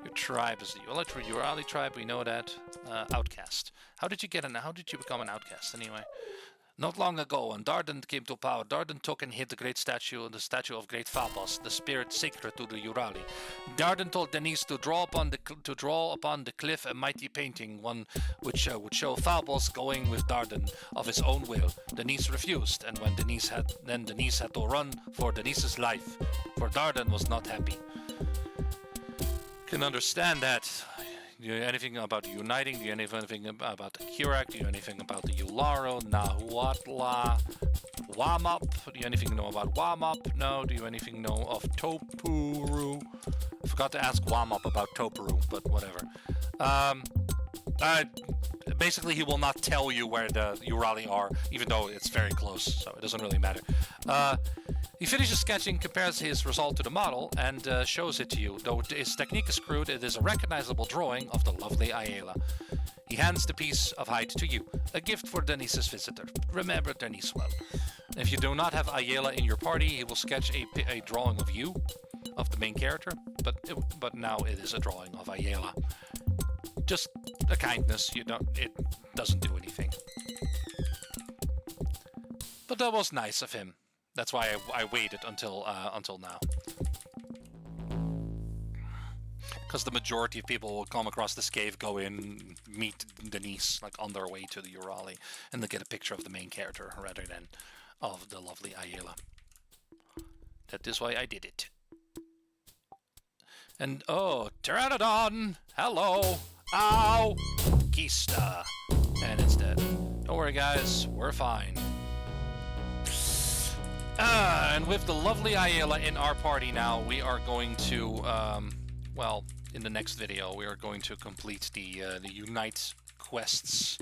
Your tribe is the Urali tribe, we know that. Outcast. How did you become an outcast anyway? Not long ago, when Darden came to power, Darden took and hid the statue of Great Phobos, the spirit sacred to the Urali. Darden told Denise to draw upon the cliff a mighty painting, one which would show Phobos going with Darden of his own will. Denise refused, and when Denise had to run for Denise's life, for Darden was not happy. Can understand that. Do you know anything about uniting? Do you know anything about the Kirak? Do you know anything about the Yularo, Nahuatla, Wamop? Do you anything know about Wamop? No. Do you anything know of Topuru? I forgot to ask Wamop about Topuru, but whatever. Basically, he will not tell you where the Urali are, even though it's very close, so it doesn't really matter. He finishes sketching, compares his result to the model, and shows it to you. Though his technique is crude, it is a recognizable drawing of the lovely Ayala. He hands the piece of hide to you, a gift for Denise's visitor. Remember Denise well. If you do not have Ayala in your party, he will sketch a drawing of you, of the main character, but now it is a drawing of Ayala. Just a kindness, it doesn't do anything. But that was nice of him. That's why I waited until now. Because the majority of people will come across this cave, go in, meet Denise, like on their way to the Urali, and they get a picture of the main character rather than of the lovely Ayala. That is why I did it. And oh, Pteranodon! Hello! Ow! Kista! And it's dead. Don't worry guys, we're fine. And with the lovely Ayala in our party now, we are going to, in the next video, we are going to complete the Unite quests.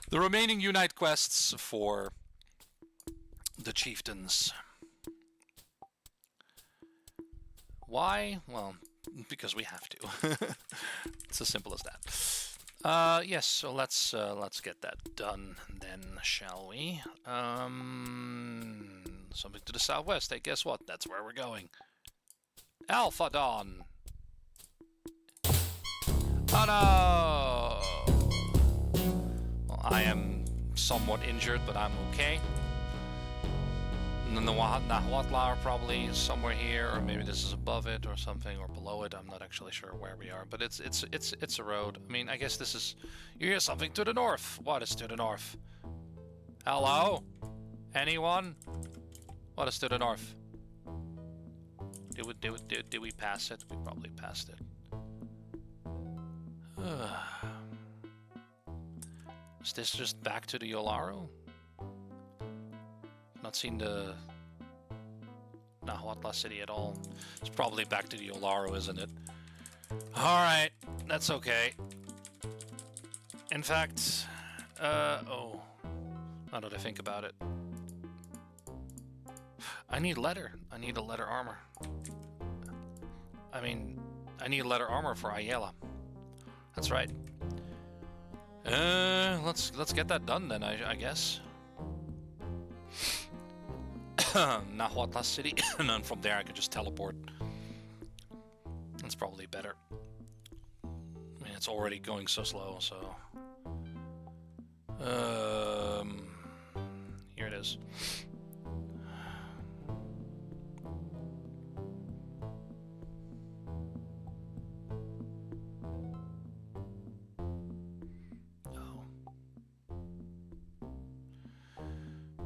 The remaining Unite quests for the chieftains. Why? Well, because we have to. It's as simple as that. Yes, so let's get that done then, shall we? Something to the southwest. Hey, guess what? That's where we're going. Alpha Dawn. Oh no! Well, I am somewhat injured, but I'm okay. And then the Nahuatl are probably somewhere here, or maybe this is above it or something, or below it. I'm not actually sure where we are, but it's a road. I mean, I guess this is. You hear something to the north. What is to the north? Hello? Anyone? What is to the north? Did we pass it? We probably passed it. Is this just back to the Yolaro? Not seen the Nahuatl city at all. It's probably back to the Yolaro, isn't it? Alright, that's okay. In fact, now that I think about it. I need leather. I need a leather armor. I mean, I need leather armor for Ayala. That's right. Let's get that done then, I guess. Nahuatl City, and then from there I could just teleport. That's probably better. I mean, it's already going so slow, so... Here it is.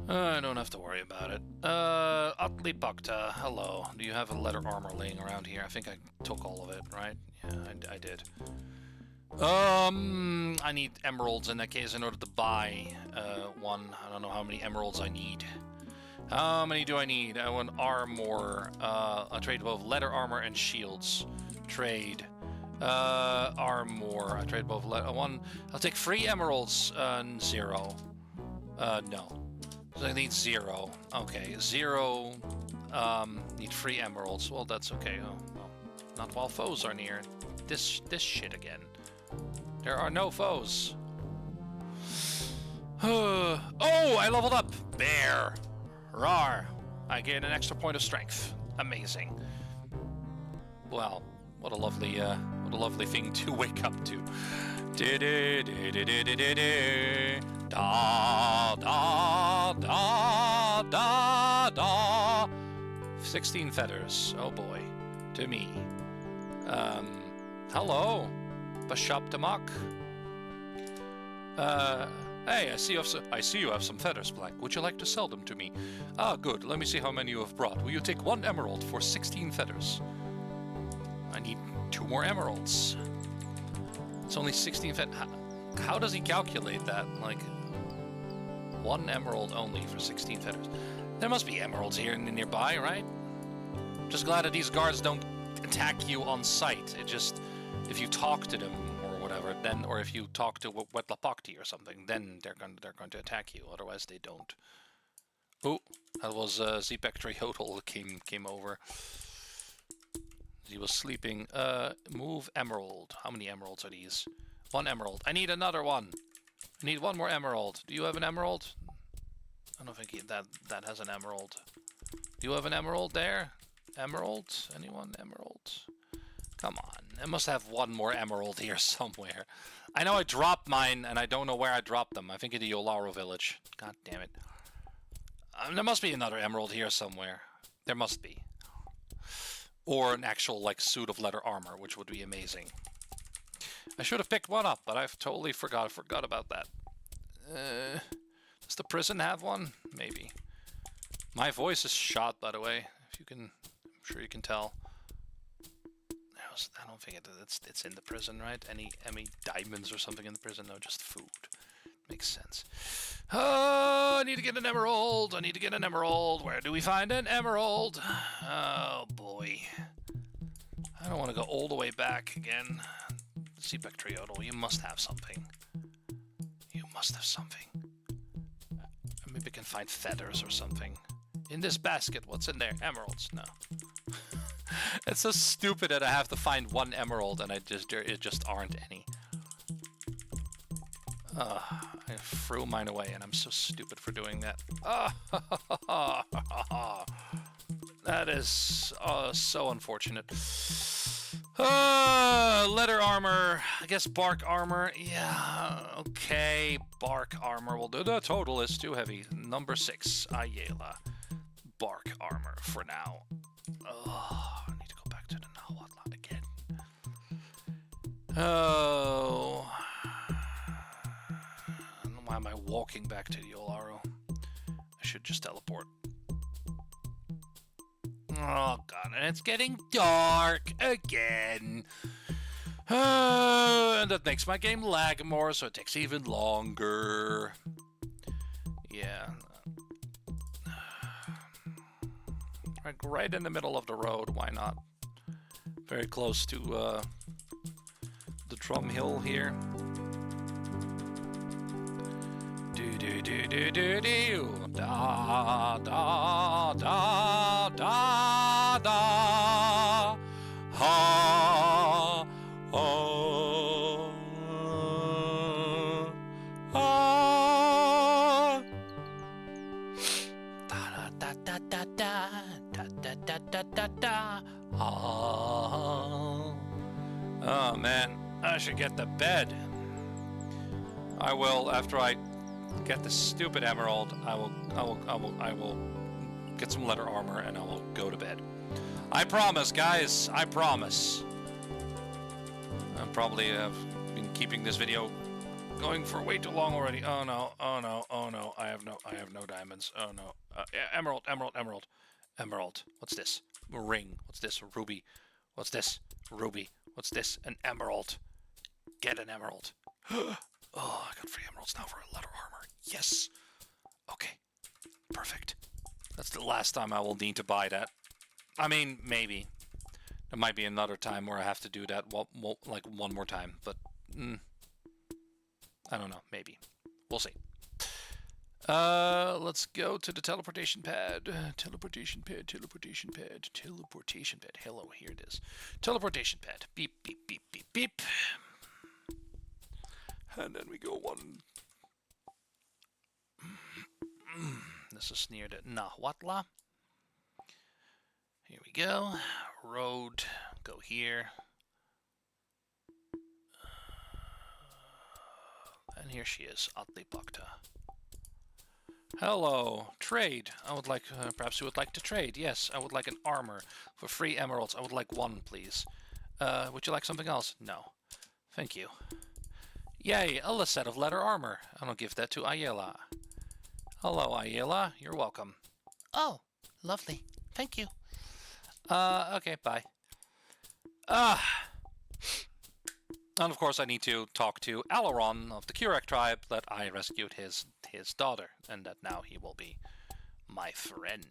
I don't have to worry about it. Utley Bukta, hello. Do you have a leather armor laying around here? I think I took all of it, right? Yeah, I did. I need emeralds in that case in order to buy one. I don't know how many emeralds I need. How many do I need? I want armor. A trade both leather armor and shields. Trade. Armor. I trade both one. I'll take 3 emeralds and 0. No. So I need 0. Okay, 0. Need 3 emeralds. Well, that's okay. Oh, well, not while foes are near. This shit again. There are no foes. Oh, I leveled up. Bear. Rawr. I gained an extra point of strength. Amazing. Well, what a lovely thing to wake up to. Da da da da da. 16 feathers. Oh boy. To me. Hello. Bashop Damak. Hey, I see you have some feathers, Blank. Would you like to sell them to me? Ah, good. Let me see how many you have brought. Will you take 1 emerald for 16 feathers? I need 2 more emeralds. It's only 16 feathers. How does he calculate that? Like, 1 emerald only for 16 feathers. There must be emeralds here nearby, right? Just glad that these guards don't attack you on sight. It just, if you talk to them or whatever, then, or if you talk to Wetlapakti or something, then they're going to attack you. Otherwise, they don't. Oh, that was Ep.3 Hodel came over. He was sleeping. Move emerald. How many emeralds are these? 1 emerald. I need another one. I need 1 more emerald. Do you have an emerald? I don't think that has an emerald. Do you have an emerald there? Emerald? Anyone? Emerald? Come on. I must have 1 more emerald here somewhere. I know I dropped mine, and I don't know where I dropped them. I think in the Yolaro village. God damn it. There must be another emerald here somewhere. There must be. Or an actual, like, suit of leather armor, which would be amazing. I should have picked one up, but I've totally forgot about that. Does the prison have one? Maybe. My voice is shot, by the way. If you can, I'm sure you can tell. I don't think it's in the prison, right? Any diamonds or something in the prison? No, just food. Makes sense. Oh, I need to get an emerald. I need to get an emerald. Where do we find an emerald? Oh, boy. I don't want to go all the way back again. Ep.3 Hodel, you must have something. You must have something. Maybe I can find feathers or something. In this basket, what's in there? Emeralds? No. It's so stupid that I have to find 1 emerald and it just aren't any. I threw mine away and I'm so stupid for doing that. That is so unfortunate. Leather armor. I guess bark armor. Yeah, okay. Bark armor will do. The total is too heavy. Number 6, Ayala. Bark armor for now. Oh, I need to go back to the Nahuatl again. Oh. Why am I walking back to the Yolaro? I should just teleport. Oh god, and it's getting dark again. And that makes my game lag more, so it takes even longer. Yeah. Right in the middle of the road, why not? Very close to the Drum Hill here. Do do do do do da da da da da ha ha ha da da da da da da da da da da ha. Oh man, I should get to bed. I will after I get the stupid emerald. I will get some leather armor and I will go to bed. I promise, guys. I promise. I probably have been keeping this video Going for way too long already. Oh no, oh no, oh no. I have no diamonds. Oh no. Yeah, emerald, emerald, emerald. Emerald. What's this? A ring. What's this? A ruby. What's this? Ruby. What's this? An emerald. Get an emerald. Oh, I got 3 emeralds now for a leather armor. Yes. Okay. Perfect. That's the last time I will need to buy that. I mean, maybe. There might be another time where I have to do that, like one more time, but I don't know. Maybe. We'll see. Let's go to the teleportation pad. Teleportation pad, teleportation pad, teleportation pad. Hello, here it is. Teleportation pad. Beep, beep, beep, beep, beep. And then we go one. This is near the Nahuatl. Here we go. Road. Go here. And here she is, Atlipakta. Hello, trade. I would like, perhaps you would like to trade. Yes, I would like an armor for 3 emeralds. I would like 1, please. Would you like something else? No. Thank you. Yay, a set of leather armor. I will give that to Ayala. Hello, Ayala. You're welcome. Oh, lovely. Thank you. Okay, bye. And of course I need to talk to Alaron of the Kurek tribe that I rescued his daughter, and that now he will be my friend.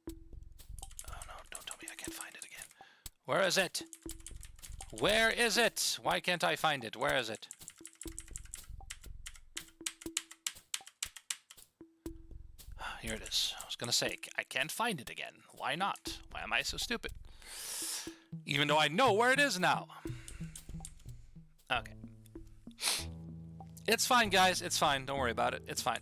Oh no, don't tell me I can't find it again. Where is it? Where is it? Why can't I find it? Where is it? Here it is. I was gonna say, I can't find it again. Why not? Why am I so stupid? Even though I know where it is now. Okay. It's fine, guys. It's fine. Don't worry about it. It's fine.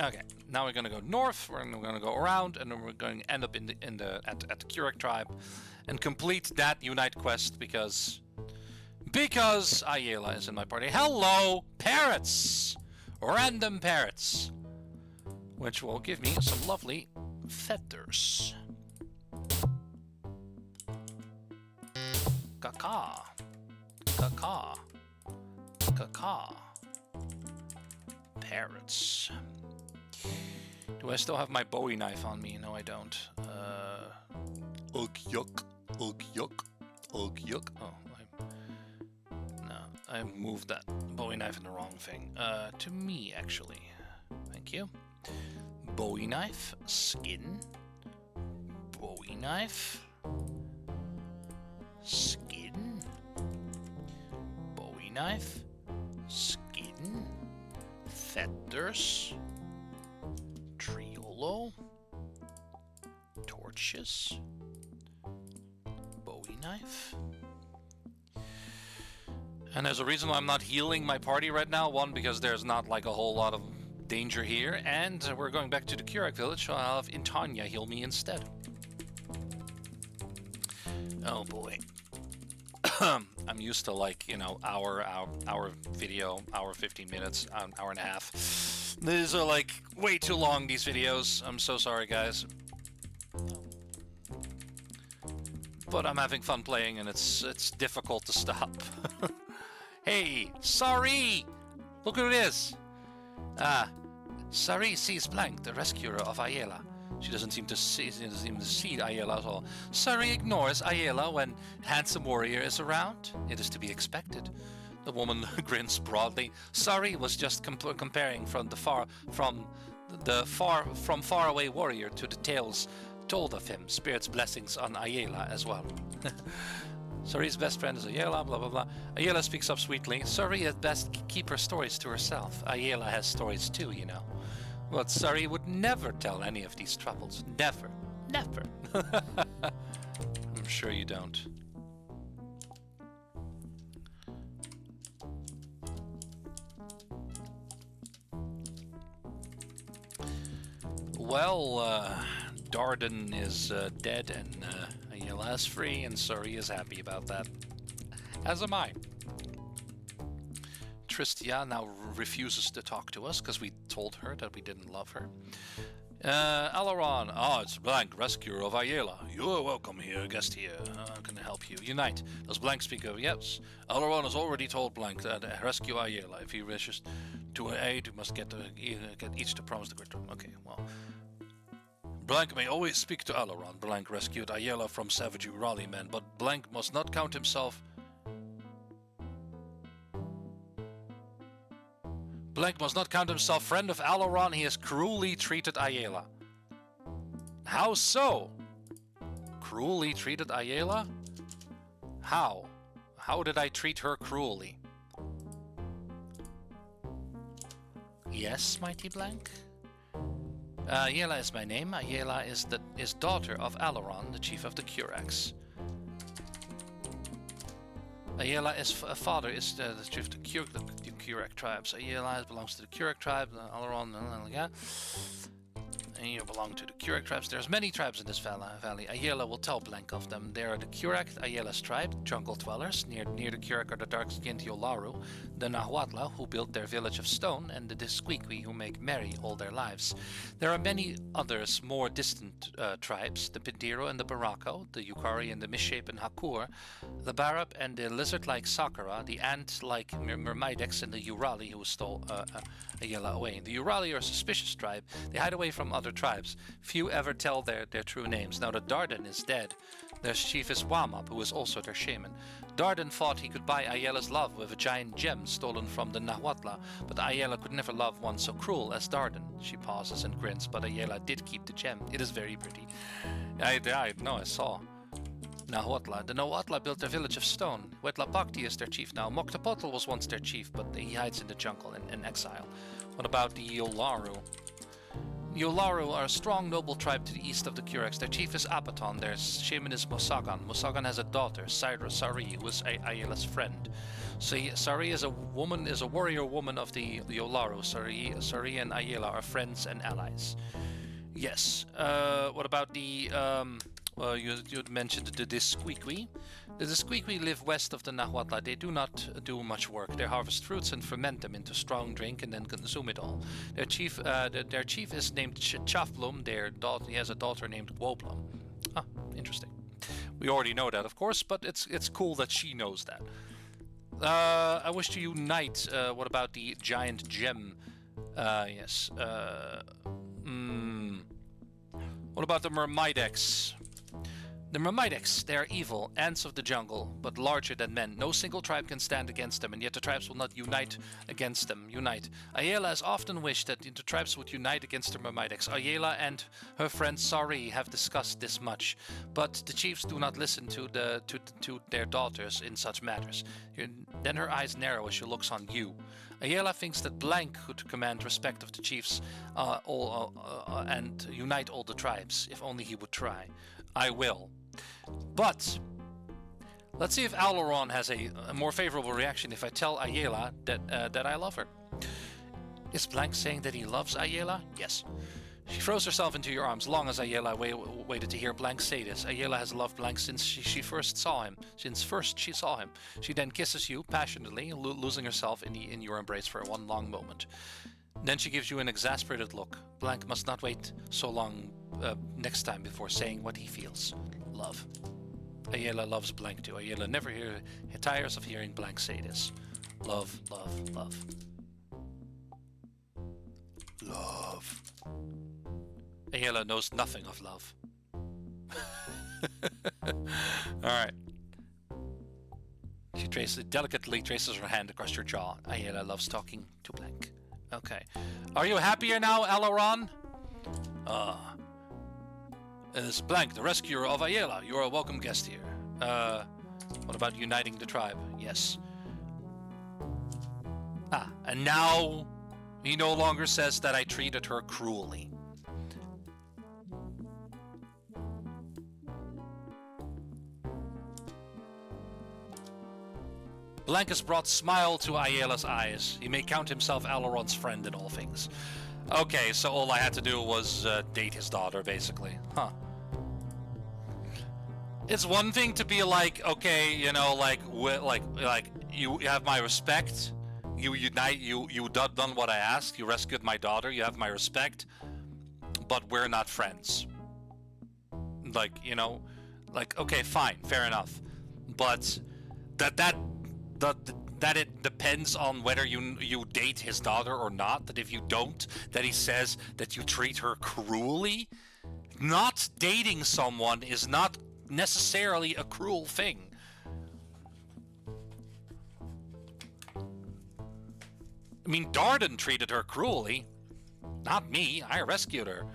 Okay. Now we're gonna go north. We're gonna go around, and then we're going to end up at the Kurek tribe, and complete that Unite quest because Ayala is in my party. Hello, parrots. Random parrots, which will give me some lovely feathers. Caca. Caca. Caca. Parrots. Do I still have my Bowie knife on me? No, I don't. Ugh, yuck. Ugh, yuck. Ugh, yuck. Oh, I moved that Bowie knife in the wrong thing. To me, actually. Thank you. Bowie knife. Skin. Bowie knife. Skin. Bowie knife. Skin. Feathers. Triolo. Torches. Bowie knife. And there's a reason why I'm not healing my party right now. One, because there's not like a whole lot of danger here. And we're going back to the Kurek village, so I'll have Intanya heal me instead. Oh boy. I'm used to like, you know, hour video, hour 15 minutes, hour and a half. These are like way too long, these videos. I'm so sorry, guys. But I'm having fun playing, and it's difficult to stop. Hey, Sari! Look who it is! Sari sees Blank, the rescuer of Ayala. She doesn't seem to see Ayala at all. Sari ignores Ayala when handsome warrior is around. It is to be expected. The woman grins broadly. Sari was just comparing from faraway warrior to the tales told of him. Spirit's blessings on Ayala as well. Sari's best friend is Ayala, blah blah blah. Ayala speaks up sweetly. Sari at best keep her stories to herself. Ayala has stories too, you know. But Sari would never tell any of these troubles. Never. Never. I'm sure you don't. Well, Darden is dead and Ayala is free, and Sari is happy about that. As am I. Tristia now refuses to talk to us because we told her that we didn't love her. Alaron. Oh, it's Blank, rescuer of Ayala. You are welcome here, guest here. How can I help you? Unite. Does Blank speak of? Yes. Alaron has already told Blank that rescue Ayala. If he wishes to aid, he must get each to promise the great. Okay, well. Blank may always speak to Alaron. Blank rescued Ayala from savage Urali men, but Blank must not count himself. Blank must not count himself friend of Alaron. He has cruelly treated Ayala. How so? Cruelly treated Ayala? How? How did I treat her cruelly? Yes, mighty Blank? Ayala is my name. Ayala is daughter of Alaron, the chief of the Curax. Ayala is father is the chief of the Curac tribes. Ayala belongs to the Curac tribe. Alaron, and you belong to the Curac tribes. There's many tribes in this valley. Ayala will tell Blank of them. They are the Curac, Ayala's tribe, jungle dwellers. Near the Curac are the dark-skinned Yolaru, the Nahuatl, who built their village of stone, and the Disquiqui, who make merry all their lives. There are many others, more distant tribes, the Pindiro and the Barako, the Yukari and the misshapen Hakur, the Barab and the lizard-like Sakura, the ant-like Myrmidex and the Urali, who stole Ayala away. The Urali are a suspicious tribe. They hide away from other tribes. Few ever tell their true names. Now the Dardan is dead. Their chief is Wamap, who is also their shaman. Dardan thought he could buy Ayala's love with a giant gem stolen from the Nahuatl, but Ayala could never love one so cruel as Dardan. She pauses and grins, but Ayala did keep the gem. It is very pretty. I saw. Nahuatl. The Nahuatl built their village of stone. Huetlapacti is their chief now. Moctopotl was once their chief, but he hides in the jungle in exile. What about the Yolaru? The Yolaru are a strong, noble tribe to the east of the Curex. Their chief is Apaton. Their shaman is Mosagan. Mosagan has a daughter, Sari, who is Ayala's friend. Sari is a warrior woman of the Yolaru. Sari and Ayala are friends and allies. Yes. What about the you mentioned the Disquiqui. The Disquiqui live west of the Nahuatl. They do not do much work. They harvest fruits and ferment them into strong drink and then consume it all. Their chief is named Chafblum. He has a daughter named Woblum. Ah, interesting. We already know that, of course, but it's cool that she knows that. I wish to unite. What about the giant gem? Yes. What about the Myrmidex? The Myrmidex, they are evil, ants of the jungle, but larger than men. No single tribe can stand against them, and yet the tribes will not unite against them. Ayala has often wished that the tribes would unite against the Myrmidex. Ayala and her friend Sari have discussed this much, but the chiefs do not listen to their daughters in such matters. Then her eyes narrow as she looks on you. Ayala thinks that Blank could command respect of the chiefs and unite all the tribes, if only he would try. I will. But let's see if Alaron has a more favorable reaction if I tell Ayala that I love her. Is Blank saying that he loves Ayala? Yes. She throws herself into your arms, long as Ayala waited to hear Blank say this. Ayala has loved Blank since she first saw him. Since first she saw him. She then kisses you passionately, losing herself in your embrace for one long moment. Then she gives you an exasperated look. Blank must not wait so long next time before saying what he feels. Love. Ayala loves Blank too. Ayala never tires of hearing Blank say this. Love, love, love. Love. Ayala knows nothing of love. Alright. She delicately traces her hand across your jaw. Ayala loves talking to Blank. Okay. Are you happier now, Alaron? It's Blank, the rescuer of Ayala. You're a welcome guest here. What about uniting the tribe? Yes. And now he no longer says that I treated her cruelly. Blank has brought smile to Ayala's eyes. He may count himself Alaron's friend in all things. Okay, so all I had to do was date his daughter, basically. Huh. It's one thing to be like, okay, you know, like you have my respect. You done what I asked. You rescued my daughter. You have my respect. but we're not friends. Like, you know, like, okay, fine, fair enough. But that it depends on whether you date his daughter or not, that if you don't, that he says that you treat her cruelly. Not dating someone is not necessarily a cruel thing. I mean, Darden treated her cruelly. Not me. I rescued her.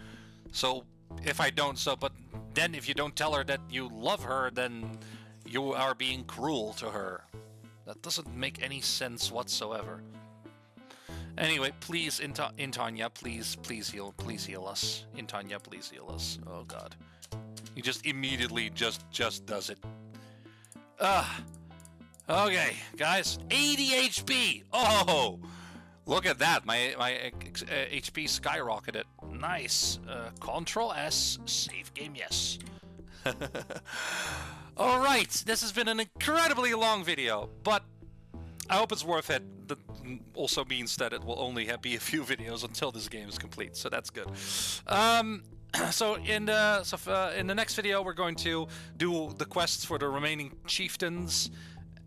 So, if I don't, but then if you don't tell her that you love her, then you are being cruel to her. That doesn't make any sense whatsoever. Anyway, please, Intanya, please heal us. Intanya, please heal us. Oh God. He just immediately just does it. Okay, guys, 80 HP. Oh, look at that. My HP skyrocketed. Nice. Control S, save game, yes. All right, this has been an incredibly long video, but I hope it's worth it. That also means that it will only be a few videos until this game is complete, so that's good. So in the next video, we're going to do the quests for the remaining chieftains,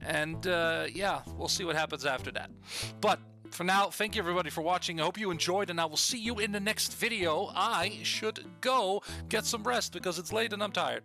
and yeah, we'll see what happens after that. But for now, thank you everybody for watching. I hope you enjoyed, and I will see you in the next video. I should go get some rest because it's late and I'm tired.